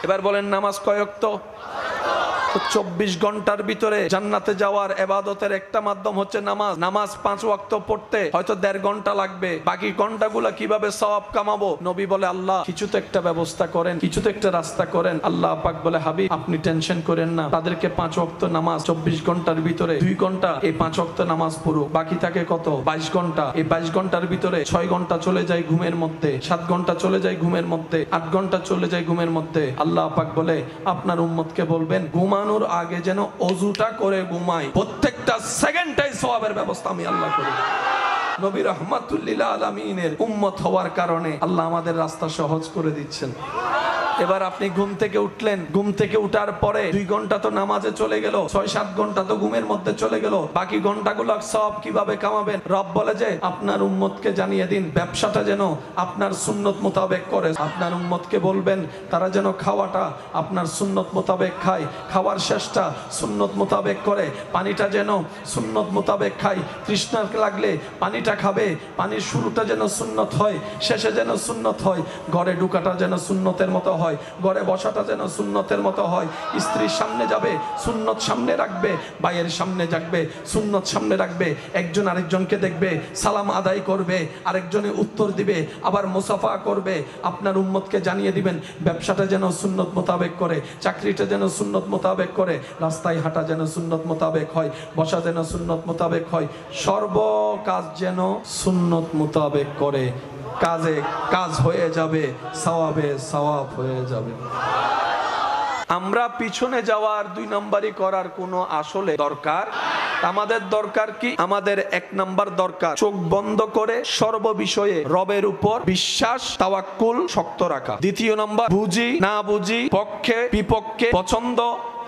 এবার বলেন নামাজ কয় ওয়াক্ত? 24 ঘন্টার ভিতরে জান্নাতে যাওয়ার ইবাদতের একটা মাধ্যম হচ্ছে নামাজ। নামাজ 5 ওয়াক্ত পড়তে হয়তো 1.5 ঘন্টা লাগবে, বাকি ঘন্টাগুলো কিভাবে সওয়াব কামাবো? নবী বলে, আল্লাহ কিছু তো একটা ব্যবস্থা করেন, কিছু তো একটা রাস্তা করেন। আল্লাহ পাক বলে, হাবিব আপনি টেনশন করেন না, তাদেরকে 5 ওয়াক্ত নামাজ 24 ঘন্টার ভিতরে 2 ঘন্টা এই 5 ওয়াক্ত নামাজ পড়ুক, বাকি থাকে কত? 22 ঘন্টা। এই 22 ঘন্টার ভিতরে 6 ঘন্টা চলে যায় ঘুমের মধ্যে, 7 ঘন্টা চলে যায় ঘুমের মধ্যে, 8 ঘন্টা চলে যায় ঘুমের মধ্যে। আল্লাহ পাক বলে, আপনার উম্মতকে বলবেন ঘুমানোর আগে যেন ওযুটা করে ঘুমায়, প্রত্যেকটা সেকেন্ডটাই সওয়াবের ব্যবস্থা আমি আল্লাহ করি। নবী রাহমাতুল লিল আলামিনের উম্মত হওয়ার কারণে আল্লাহ আমাদের রাস্তা সহজ করে দিচ্ছেন। এবার আপনি ঘুম থেকে উঠলেন, ঘুম থেকে উঠার পরে 2 ঘন্টা তো নামাজে চলে গেল, 6-7 ঘন্টা তো ঘুমের মধ্যে চলে গেল, বাকি ঘন্টাগুলো সব কিভাবে কামাবেন? রব বলে যে আপনার উম্মতকে জানিয়ে দিন ব্যবসাটা যেন আপনার সুন্নত মোতাবেক করে। আপনার উম্মতকে বলবেন তারা যেন খাওয়াটা আপনার সুন্নত মোতাবেক খায়, খাওয়ার শেষটা সুন্নত মোতাবেক করে, পানিটা যেন সুন্নত মোতাবেক খায়, তৃষ্ণা লাগলে পানিটা খাবে, পানির শুরুটা যেন সুন্নত হয়, শেষে যেন সুন্নত হয়, ঘরে ঢুকাটা যেন সুন্নতের মতো হয়, ঘরে বসাটা যেন সুন্নতের মতো হয়, স্ত্রীর সামনে যাবে সুন্নত সামনে রাখবে, ভাইয়ের সামনে যাবে সুন্নত সামনে রাখবে, একজন আরেকজনকে দেখবে সালাম আদায় করবে, আরেকজনে উত্তর দিবে, আবার মুসাফা করবে। আপনার উম্মতকে জানিয়ে দিবেন ব্যবসাটা যেন সুন্নত মোতাবেক করে, চাকরিটা যেন সুন্নত মোতাবেক করে, রাস্তায় হাঁটা যেন সুন্নত মোতাবেক হয়, বসা যেন সুন্নত মোতাবেক হয়, সর্ব কাজ যেন সুন্নত মোতাবেক করে। কাজে কাজ হয়ে যাবে, সওয়াবে সওয়াব হয়ে যাবে। আমরা পিছনে যাওয়ার 2 নম্বরই করার কোনো আসলে দরকার। আমাদের দরকার কি? আমাদের 1 নাম্বার দরকার চোখ বন্ধ করে সর্ব বিষয়ে রবের উপর বিশ্বাস, তাওয়াক্কুল শক্ত রাখা। 2 নাম্বার বুঝি না বুঝি, পক্ষে বিপক্ষে, পছন্দ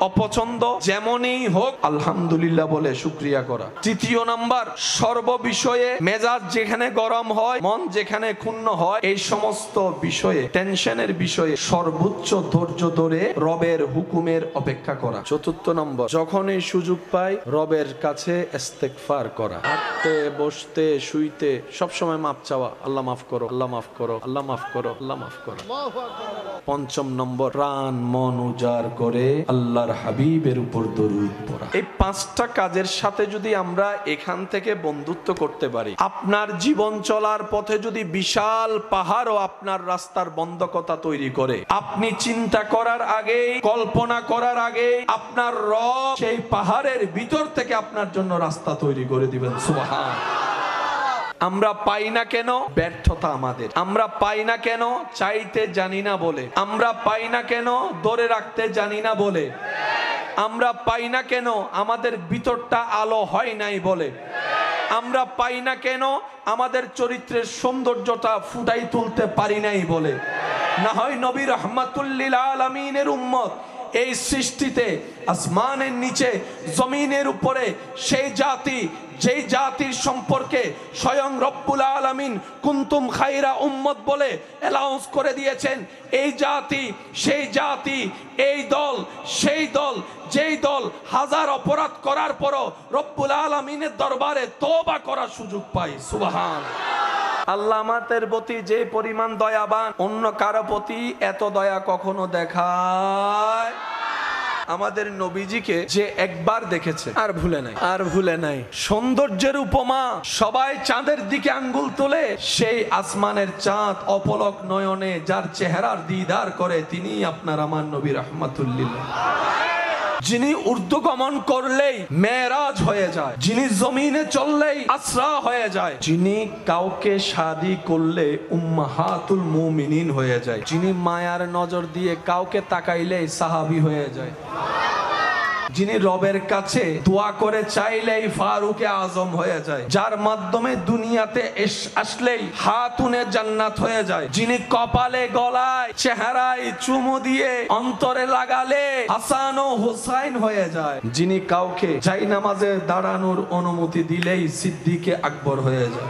অপছন্দ যেমনই হোক আলহামদুলিল্লাহ বলে শুকরিয়া করা। 3 নাম্বার সর্ব বিষয়ে মেজাজ যেখানে গরম হয়, মন যেখানে ক্ষুণ্ণ হয়, এই সমস্ত বিষয়ে টেনশনের বিষয়ে সর্বোচ্চ ধৈর্য ধরে রবের হুকুমের অপেক্ষা করা। 4 নম্বর যখনই সুযোগ পাই রবের কাছে ইস্তেগফার করা। হাঁটতে বসতে শুইতে সবসময় মাফ চাওয়া, আল্লাহ মাফ করো, আল্লাহ মাফ করো, আল্লাহ মাফ করো, আল্লাহ মাফ করো। 5 নম্বর প্রাণ মন উজাড় করে আল্লাহ হাবিবের উপর দরুদ পড়া। এই 5টা কাজের সাথে যদি আমরা এখান থেকে বন্ধুত্ব করতে পারি, আপনার জীবন চলার পথে যদি বিশাল পাহাড়ও আপনার রাস্তার বন্ধকতা তৈরি করে, আপনি চিন্তা করার আগে, কল্পনা করার আগে আপনার রব সেই পাহাড়ের ভিতর থেকে আপনার জন্য রাস্তা তৈরি করে দিবেন। সুবহানাল্লাহ। আমরা পাই না কেন? ব্যর্থতা আমাদের। আমরা পাই না কেন? চাইতে জানি না বলে। আমরা পাই না কেন? ধরে রাখতে জানি না বলে। আমরা পাই না কেন? আমাদের ভিতরটা আলো হয় নাই বলে। আমরা পাই না কেন? আমাদের চরিত্রের সৌন্দর্যটা ফুটাই তুলতে পারি নাই বলে। না হয় নবী রাহমাতুল লিল আলামিনের উম্মত এই সৃষ্টিতে আসমানের নিচে জমিনের উপরে সেই জাতি, যেই জাতির সম্পর্কে স্বয়ং রব্বুল আলামিন কুনতুম খায়রা উম্মত বলে অ্যালাউন্স করে দিয়েছেন, এই জাতি, সেই জাতি, এই দল, সেই দল, যেই দল হাজার অপরাধ করার পরও রব্বুল আলামিনের দরবারে তওবা করার সুযোগ পায়। সুবহানাল্লাহ। আল্লাহ আমাদের প্রতি যে পরিমাণ দয়াবান, অন্য কারো প্রতি এত দয়া কখনো দেখায়। আমাদের নবীজিকে যে একবার দেখেছে আর ভুলে নাই, আর ভুলে নাই। সৌন্দর্যের উপমা, সবাই চাঁদের দিকে আঙ্গুল তোলে, সেই আসমানের চাঁদ অপলক নয়নে যার চেহারার দিদার করে তিনি আপনার আমার নবী রাহমাতুল লিল। যিনি ঊর্ধ্বগমন করলেই মেরাজ হয়ে যায়, যিনি জমিনে চললেই আসরা হয়ে যায়, যিনি কাউকে শাদী করলে উম্মাহাতুল মুমিনিন হয়ে যায়, যিনি মায়ার নজর দিয়ে কাউকে তাকাইলেই সাহাবী হয়ে যায়, যিনি রবের কাছে দোয়া করে চাইলেই ফারুকে আজম হয়ে যায়, যার মাধ্যমে দুনিয়াতে আসলেই হাতুনে জান্নাত হয়ে যায়, যিনি কপালে গলায় চেহারায় চুমু দিয়ে অন্তরে লাগালে হাসান ও হুসাইন হয়ে যায়, যিনি কাউকে জায়নামাজে দাঁড়ানোর অনুমতি দিলেই সিদ্দিকে আকবর হয়ে যায়,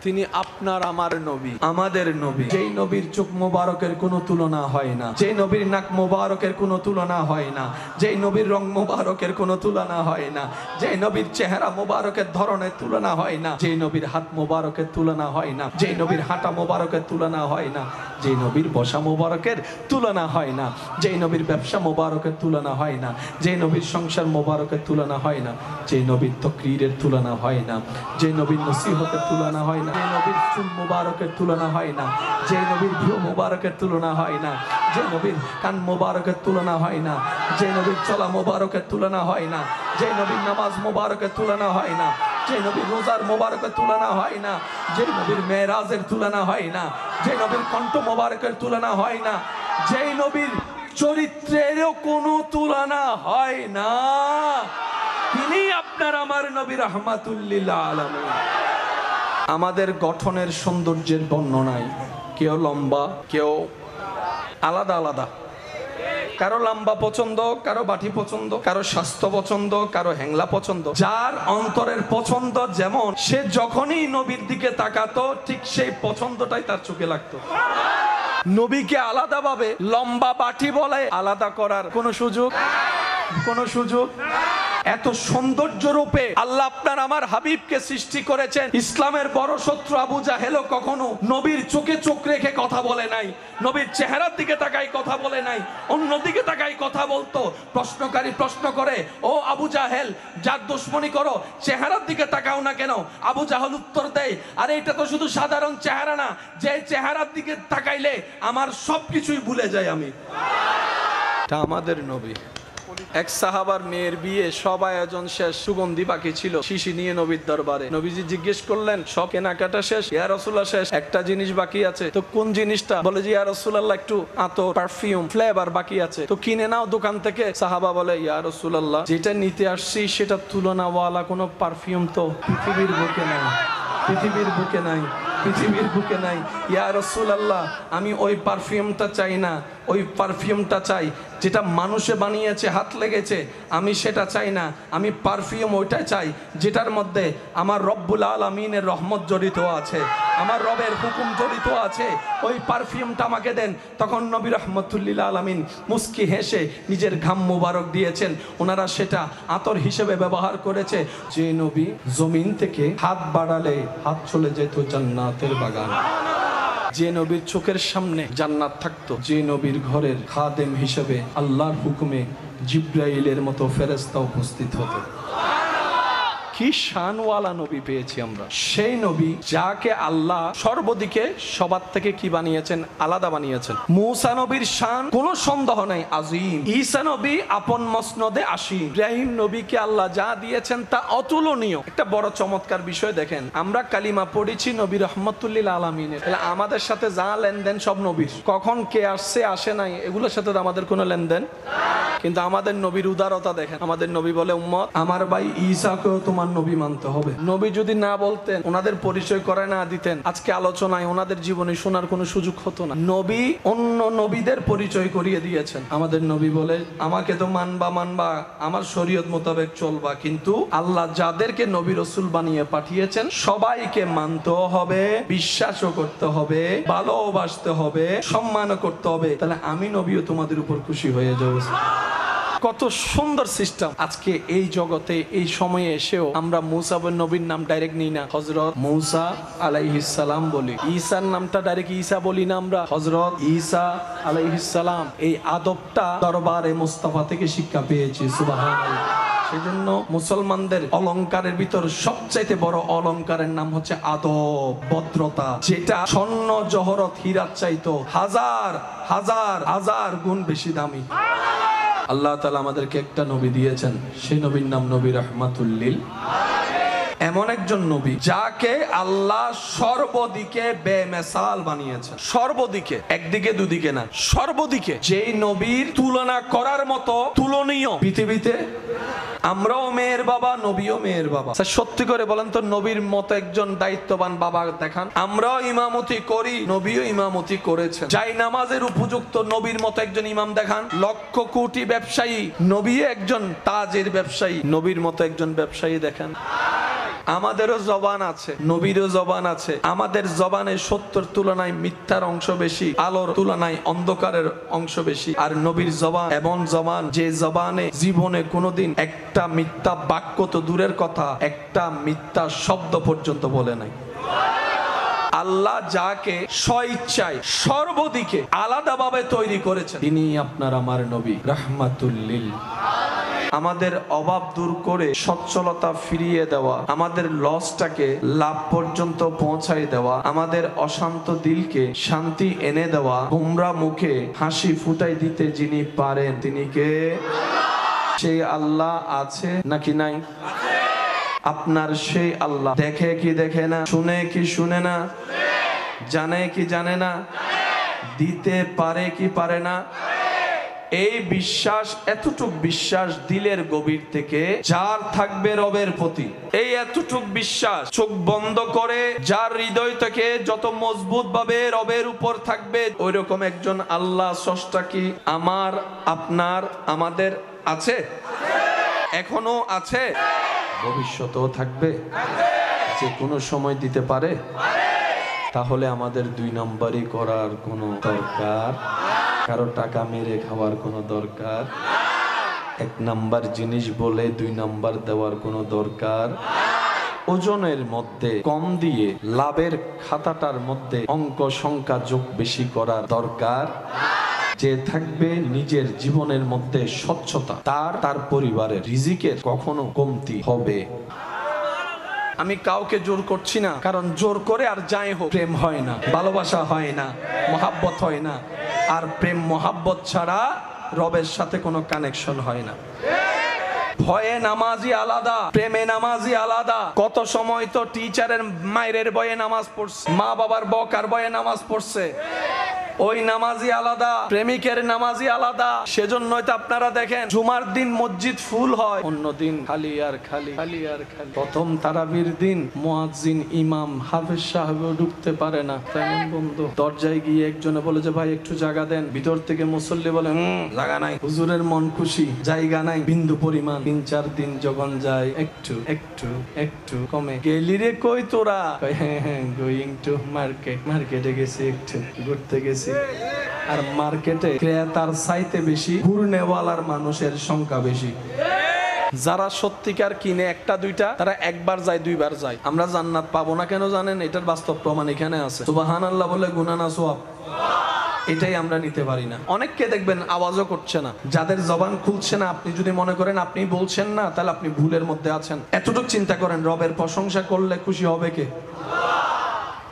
তিনি আপনার আমার নবী, আমাদের নবী। যেই নবীর চোখ মোবারকের কোনো তুলনা হয় না, যেই নবীর নাক মোবারকের কোনো তুলনা হয় না, যেই নবীর রং মোবারকের কোনো তুলনা হয় না, যেই নবীর চেহারা মোবারকের ধরনের তুলনা হয় না, যেই নবীর হাত মোবারকের তুলনা হয় না, যেই নবীর হাঁটা মোবারকের তুলনা হয় না, যেই নবীর বসা মোবারকের তুলনা হয় না, যেই নবীর ব্যবসা মোবারকের তুলনা হয় না, যেই নবীর সংসার মোবারকের তুলনা হয় না, যেই নবীর তকরীরের তুলনা হয় না, যেই নবীর নসিহতের তুলনা হয় না, যে নবীর চুল মুবারকের তুলনা হয় না, যে নবীর ভিউ মুবারকের তুলনা হয় না, যে নবীর কান মুবারকের তুলনা হয় না, যে নবীর চলা মুবারকের তুলনা হয় না, যে নবীর নামাজ মুবারকের তুলনা হয় না, যে নবীর রোজার মুবারকের তুলনা হয় না, যে নবীর মেরাজের তুলনা হয় না, যে নবীর কণ্ঠ মুবারকের তুলনা হয় না, যে নবীর চরিত্রেরও কোনো তুলনা হয় না, তিনি আপনার আমার নবী রাহমাতুল লিল আলামিন। আমাদের গঠনের সৌন্দর্যের বর্ণনায় কেউ লম্বা, কেউ আলাদা আলাদা, কারো লম্বা পছন্দ, কারো বাটি পছন্দ, কারো স্বাস্থ্য পছন্দ, কারো হ্যাংলা পছন্দ, যার অন্তরের পছন্দ যেমন, সে যখনই নবীর দিকে তাকাতো ঠিক সেই পছন্দটাই তার চোখে লাগতো। নবীকে আলাদাভাবে লম্বা বাটি বলে আলাদা করার কোনো সুযোগ এত সৌন্দর্য রূপে আল্লাহ আপনার আমার হাবিবকে সৃষ্টি করেছেন। ইসলামের বড় শত্রু আবু জাহেলও কখনো নবীর চোখে চোখ রেখে কথা বলে নাই, নবীর চেহারার দিকে তাকাই কথা বলে নাই, অন্যদিকে তাকাই কথা বলতো। প্রশ্নকারী প্রশ্ন করে, ও আবু জাহেল, যার দুশমনি করো চেহারার দিকে তাকাও না কেন? আবু জাহেল উত্তর দেয়, আরে এটা তো শুধু সাধারণ চেহারা না, যে চেহারার দিকে তাকাইলে আমার সবকিছুই ভুলে যাই আমি। এটা আমাদের নবী। এক সাহাবার মেয়ের বিয়ে, সব আয়োজন শেষ, সুগন্ধি বাকি ছিল, শিশি নিয়ে নবীর দরবারে। নবীজি জিজ্ঞেস করলেন, সব কেনাকাটা শেষ? ইয়া রাসূলুল্লাহ শেষ, একটা জিনিস বাকি আছে। তো কোন জিনিসটা? বলে যে ইয়া রাসূলুল্লাহ একটু আতর, পারফিউম, ফ্লেভার বাকি আছে, তো কিনে নাও দোকান থেকে। সাহাবা বলে, ইয়া রাসূলুল্লাহ যেটা নিতে আসছি সেটা তুলনাওয়ালা কোনো পারফিউম তো পৃথিবীর বুকে নাই, পৃথিবীর বুকে নাই, পৃথিবীর বুকে নাই। ইয়া রাসূলুল্লাহ আমি ওই পারফিউমটা চাই না, ওই পারফিউমটা চাই যেটা মানুষে বানিয়েছে, হাত লেগেছে, আমি সেটা চাই না। আমি পারফিউম ওইটাই চাই যেটার মধ্যে আমার রব্বুল আলামিনের রহমত জড়িত আছে, আমার রবের হুকুম জড়িত আছে, ওই পারফিউমটা আমাকে দেন। তখন নবী রাহমাতুল লিল আলামিন মুস্কি হেসে নিজের ঘাম মুবারক দিয়েছেন, ওনারা সেটা আতর হিসেবে ব্যবহার করেছে। যে নবী জমিন থেকে হাত বাড়ালে হাত চলে যেত জান্নাতের বাগান, যে নবীর চোখের সামনে জান্নাত থাকতো, যে নবীর ঘরের খাদেম হিসেবে আল্লাহর হুকুমে জিব্রাইলের মতো ফেরেশতা উপস্থিত হতো। কি শানওয়ালা নবী পেয়েছি আমরা। সেই নবী যাকে আল্লাহ সর্বদিকে সবার থেকে কি বানিয়েছেন? আলাদা বানিয়েছেন। মূসা নবীর শান কোনো সন্দেহ নাই আযীম, ঈসা নবী আপন মসনদে আসীন, ইব্রাহিম নবীকে আল্লাহ যা দিয়েছেন তা অতুলনীয়। একটা বড় চমৎকার বিষয় দেখেন, আমরা কালিমা পড়েছি নবী রাহমাতুল লিল আলামিনের, তাহলে আমাদের সাথে যা লেনদেন সব নবীর। কখন কে আসছে আসে নাই এগুলোর সাথে আমাদের কোনো লেনদেন কিন্তু আমাদের নবীর উদারতা দেখেন, আমাদের নবী বলে উম্মত আমার ভাই ঈসাকেও তোমার নবী মানতে হবে। নবী যদি না বলতেন, ওনাদের পরিচয় করে না দিতেন, আজকে আলোচনায় ওনাদের জীবনে শোনার কোনো সুযোগ হতো না। নবী অন্য নবীদের পরিচয় করিয়ে দিয়েছেন। আমাদের নবী বলে আমাকে তো মানবা মানবা, আমার শরীয়ত মোতাবেক চলবা, কিন্তু আল্লাহ যাদেরকে নবী রাসূল বানিয়ে পাঠিয়েছেন সবাইকে মানতেও হবে, বিশ্বাসও করতে হবে, ভালোবাসতে হবে, সম্মানও করতে হবে। তাহলে আমি নবীও তোমাদের উপর খুশি হয়ে যাব। কত সুন্দর সিস্টেম। আজকে এই জগতে এই সময়ে এসেও আমরা মুসা নবীর নাম ডাইরেক্ট নিই না, হযরত মুসা আলাইহিস সালাম বলি। ঈসার নামটা ডাইরেক্ট ঈসা বলি না, আমরা হযরত ঈসা আলাইহিস সালাম। এই আদবটা দরবারে মুস্তাফা থেকে শিক্ষা পেয়েছি। সুবহানাল্লাহ। সেজন্য মুসলমানদের অলংকারের ভিতর সবচাইতে বড় অলংকারের নাম হচ্ছে আদব, ভদ্রতা, যেটা স্বর্ণ জহরত হীরার চাইতো হাজার হাজার হাজার গুণ বেশি দামি। আল্লাহ তাআলা আমাদেরকে একটা নবী দিয়েছেন, সেই নবীর নাম নবী রাহমাতুল লিল আলামিন। এমন একজন নবী যাকে আল্লাহ সর্বদিকে বেমিসাল বানিয়েছেন। সর্বদিকে, একদিকে দুদিকে না, সর্বদিকে। যেই নবীর তুলনা করার মতো তুলনীয় পৃথিবীতে, আমরাও মেয়ের বাবা, নবীও মেয়ের বাবা। সত্যি করে বলেন তো, নবীর মতো একজন দায়িত্ববান বাবা দেখান। আমরাও ইমামতি করি, নবীও ইমামতি করেছেন। যাই নামাজের উপযুক্ত নবীর মতো একজন ইমাম দেখান। লক্ষ কোটি ব্যবসায়ী, নবী একজন তাজের ব্যবসায়ী, নবীর মতো একজন ব্যবসায়ী দেখান। আমাদেরও জবান আছে, নবীরও জবান আছে। আমাদের জবানে সত্যের তুলনায় মিথ্যার অংশ বেশি, আলোর তুলনায় অন্ধকারের অংশ বেশি। আর নবীর জবান এমন জবান, যে জবানে জীবনে কোনোদিন একটা মিথ্যা বাক্য তো দূরের কথা, একটা মিথ্যা শব্দ পর্যন্ত বলে নাই। আল্লাহ যাকে স্বইচ্ছায় সর্বদিকে আলাদাভাবে তৈরি করেছেন, তিনি আপনার আমার নবী রাহমাতুল লিল আলামিন। আমাদের অভাব দূর করে সচ্ছলতা ফিরিয়ে দেওয়া, আমাদের লসটাকে লাভ পর্যন্ত পৌঁছাই দেওয়া, আমাদের অশান্ত দিলকে শান্তি এনে দেওয়া, গোমরা মুখে হাসি ফুটাই দিতে যিনি পারেন, তিনি কে? সেই আল্লাহ আছে নাকি নাই? আপনার সেই আল্লাহ দেখে কি দেখে না, শুনে কি শুনে না, জানে কি জানে না, দিতে পারে কি পারে না? এই বিশ্বাস, এতটুক বিশ্বাস দিলের গভীর থেকে যার থাকবে রবের প্রতি, এই এতটুক বিশ্বাস চোখ বন্ধ করে যার হৃদয় থেকে যত মজবুত ভাবে রবের উপর থাকবে, ওই রকম একজন আল্লাহ স্রষ্টা কি আমার, আপনার, আমাদের আছে? এখনো আছে, ভবিষ্যতেও থাকবে, যে কোনো সময় দিতে পারে। তাহলে আমাদের দুই নম্বরই করার কোনো দরকার, কারো টাকা মেরে খাওয়ার কোনো দরকার, এক নাম্বার জিনিস বলে দুই নাম্বার দেওয়ার কোনো দরকার, ওজনের মধ্যে কম দিয়ে লাভের খাতাটার মধ্যে অঙ্ক সংখ্যা যোগ বেশি করার দরকার। যে থাকবে নিজের জীবনের মধ্যে স্বচ্ছতা, তার পরিবারের রিজিকের কখনো কমতি হবে। আমি কাউকে জোর করছি না, কারণ জোর করে আর যাই হোক প্রেম হয় না, ভালোবাসা হয় না, মহাব্বত হয় না। আর প্রেম মহাব্বত ছাড়া রবের সাথে কোনো কানেকশন হয় না। ভয়ে নামাজি আলাদা, প্রেমে নামাজি আলাদা। কত সময় তো টিচারের মায়ের ভয়ে নামাজ পড়ছে, মা বাবার বকার ভয়ে নামাজ পড়ছে, ওই নামাজি আলাদা, প্রেমিকের নামাজি আলাদা। সেজন্যই তো আপনারা দেখেন জুমার দিন মসজিদ ফুল হয়, অন্য দিন খালি আর খালি, খালি আর খালি। প্রথম তারাবির দিন মুয়াজ্জিন ইমাম হাফেজ সাহেবও ঢুকতে পারে না। তেমন বন্ধু দরজায় গিয়ে একজনে বলে যে ভাই একটু জায়গা দেন, ভিতর থেকে মুসল্লি বলে জায়গা নাই। হুজুরের মন খুশি, জায়গা নাই বিন্দু পরিমাণ। 3-4 দিন যখন যায়, একটু একটু একটু কমে। গেলি রে কই তোরা? হ্যাঁ, গোয়িং টু মার্কেট, মার্কেটে গেছি, একটু ঘুরতে গেছি। আর মার্কেটে ক্রেতার চাইতে বেশি ঘুরনেওয়ালার মানুষের সংখ্যা বেশি। যারা সত্যিকার কিনে একটা দুইটা, তারা একবার যায়, দুইবার যায়। আমরা জান্নাত পাবো না কেন জানেন? এটার বাস্তব প্রমাণ এখানে আছে। সুবহানাল্লাহ বলে গুনাহ না সওয়াব, এটাই আমরা নিতে পারি না। অনেককে দেখবেন আওয়াজও করছে না, যাদের জবান খুলছে না। আপনি যদি মনে করেন আপনি বলছেন না, তাহলে আপনি ভুলের মধ্যে আছেন। এতটুকু চিন্তা করেন, রবের প্রশংসা করলে খুশি হবে কে?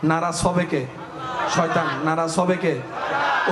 নারাজ হবে কে? শয়তান। নারাজ হবে কে?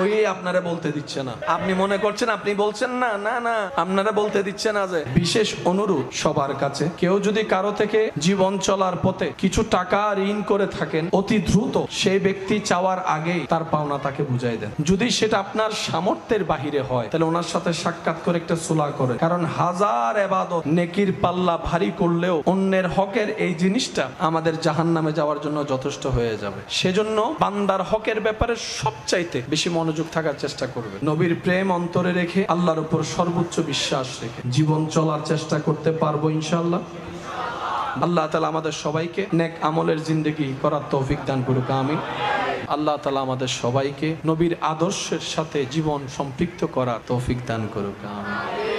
ওই আপনারা বলতে দিচ্ছে না। আপনি মনে করছেন আপনি বলছেন না, না না, আপনারা বলতে দিচ্ছে না। যে বিশেষ অনুরোধ সবার কাছে, কেউ যদি কারো থেকে জীবন চলার পথে কিছু টাকা ঋণ করে থাকেন, অতি দ্রুত সেই ব্যক্তি চাওয়ার আগেই তার পাওনা তাকে বুঝাই দেন। যদি সেটা আপনার সামর্থ্যের বাহিরে হয়, তাহলে ওনার সাথে সাক্ষাৎ করে একটা সুলাহ করে। কারণ হাজার ইবাদত নেকির পাল্লা ভারী করলেও অন্যের হকের এই জিনিসটা আমাদের জাহান্নামে যাওয়ার জন্য যথেষ্ট হয়ে যাবে। সেজন্য বান্দার হকের ব্যাপারে সবচাইতে বেশি মনোযোগ থাকার চেষ্টা করবে। নবীর প্রেম অন্তরে রেখে, আল্লাহর উপর সর্বোচ্চ বিশ্বাস রেখে জীবন চলার চেষ্টা করতে পারবো ইনশাআল্লাহ। আল্লাহ তাআলা আমাদের সবাইকে নেক আমলের জিন্দেগি করার তৌফিক দান করুক, আমিন। আল্লাহ তাআলা আমাদের সবাইকে নবীর আদর্শের সাথে জীবন সম্পৃক্ত করার তৌফিক দান করুক, আমিন।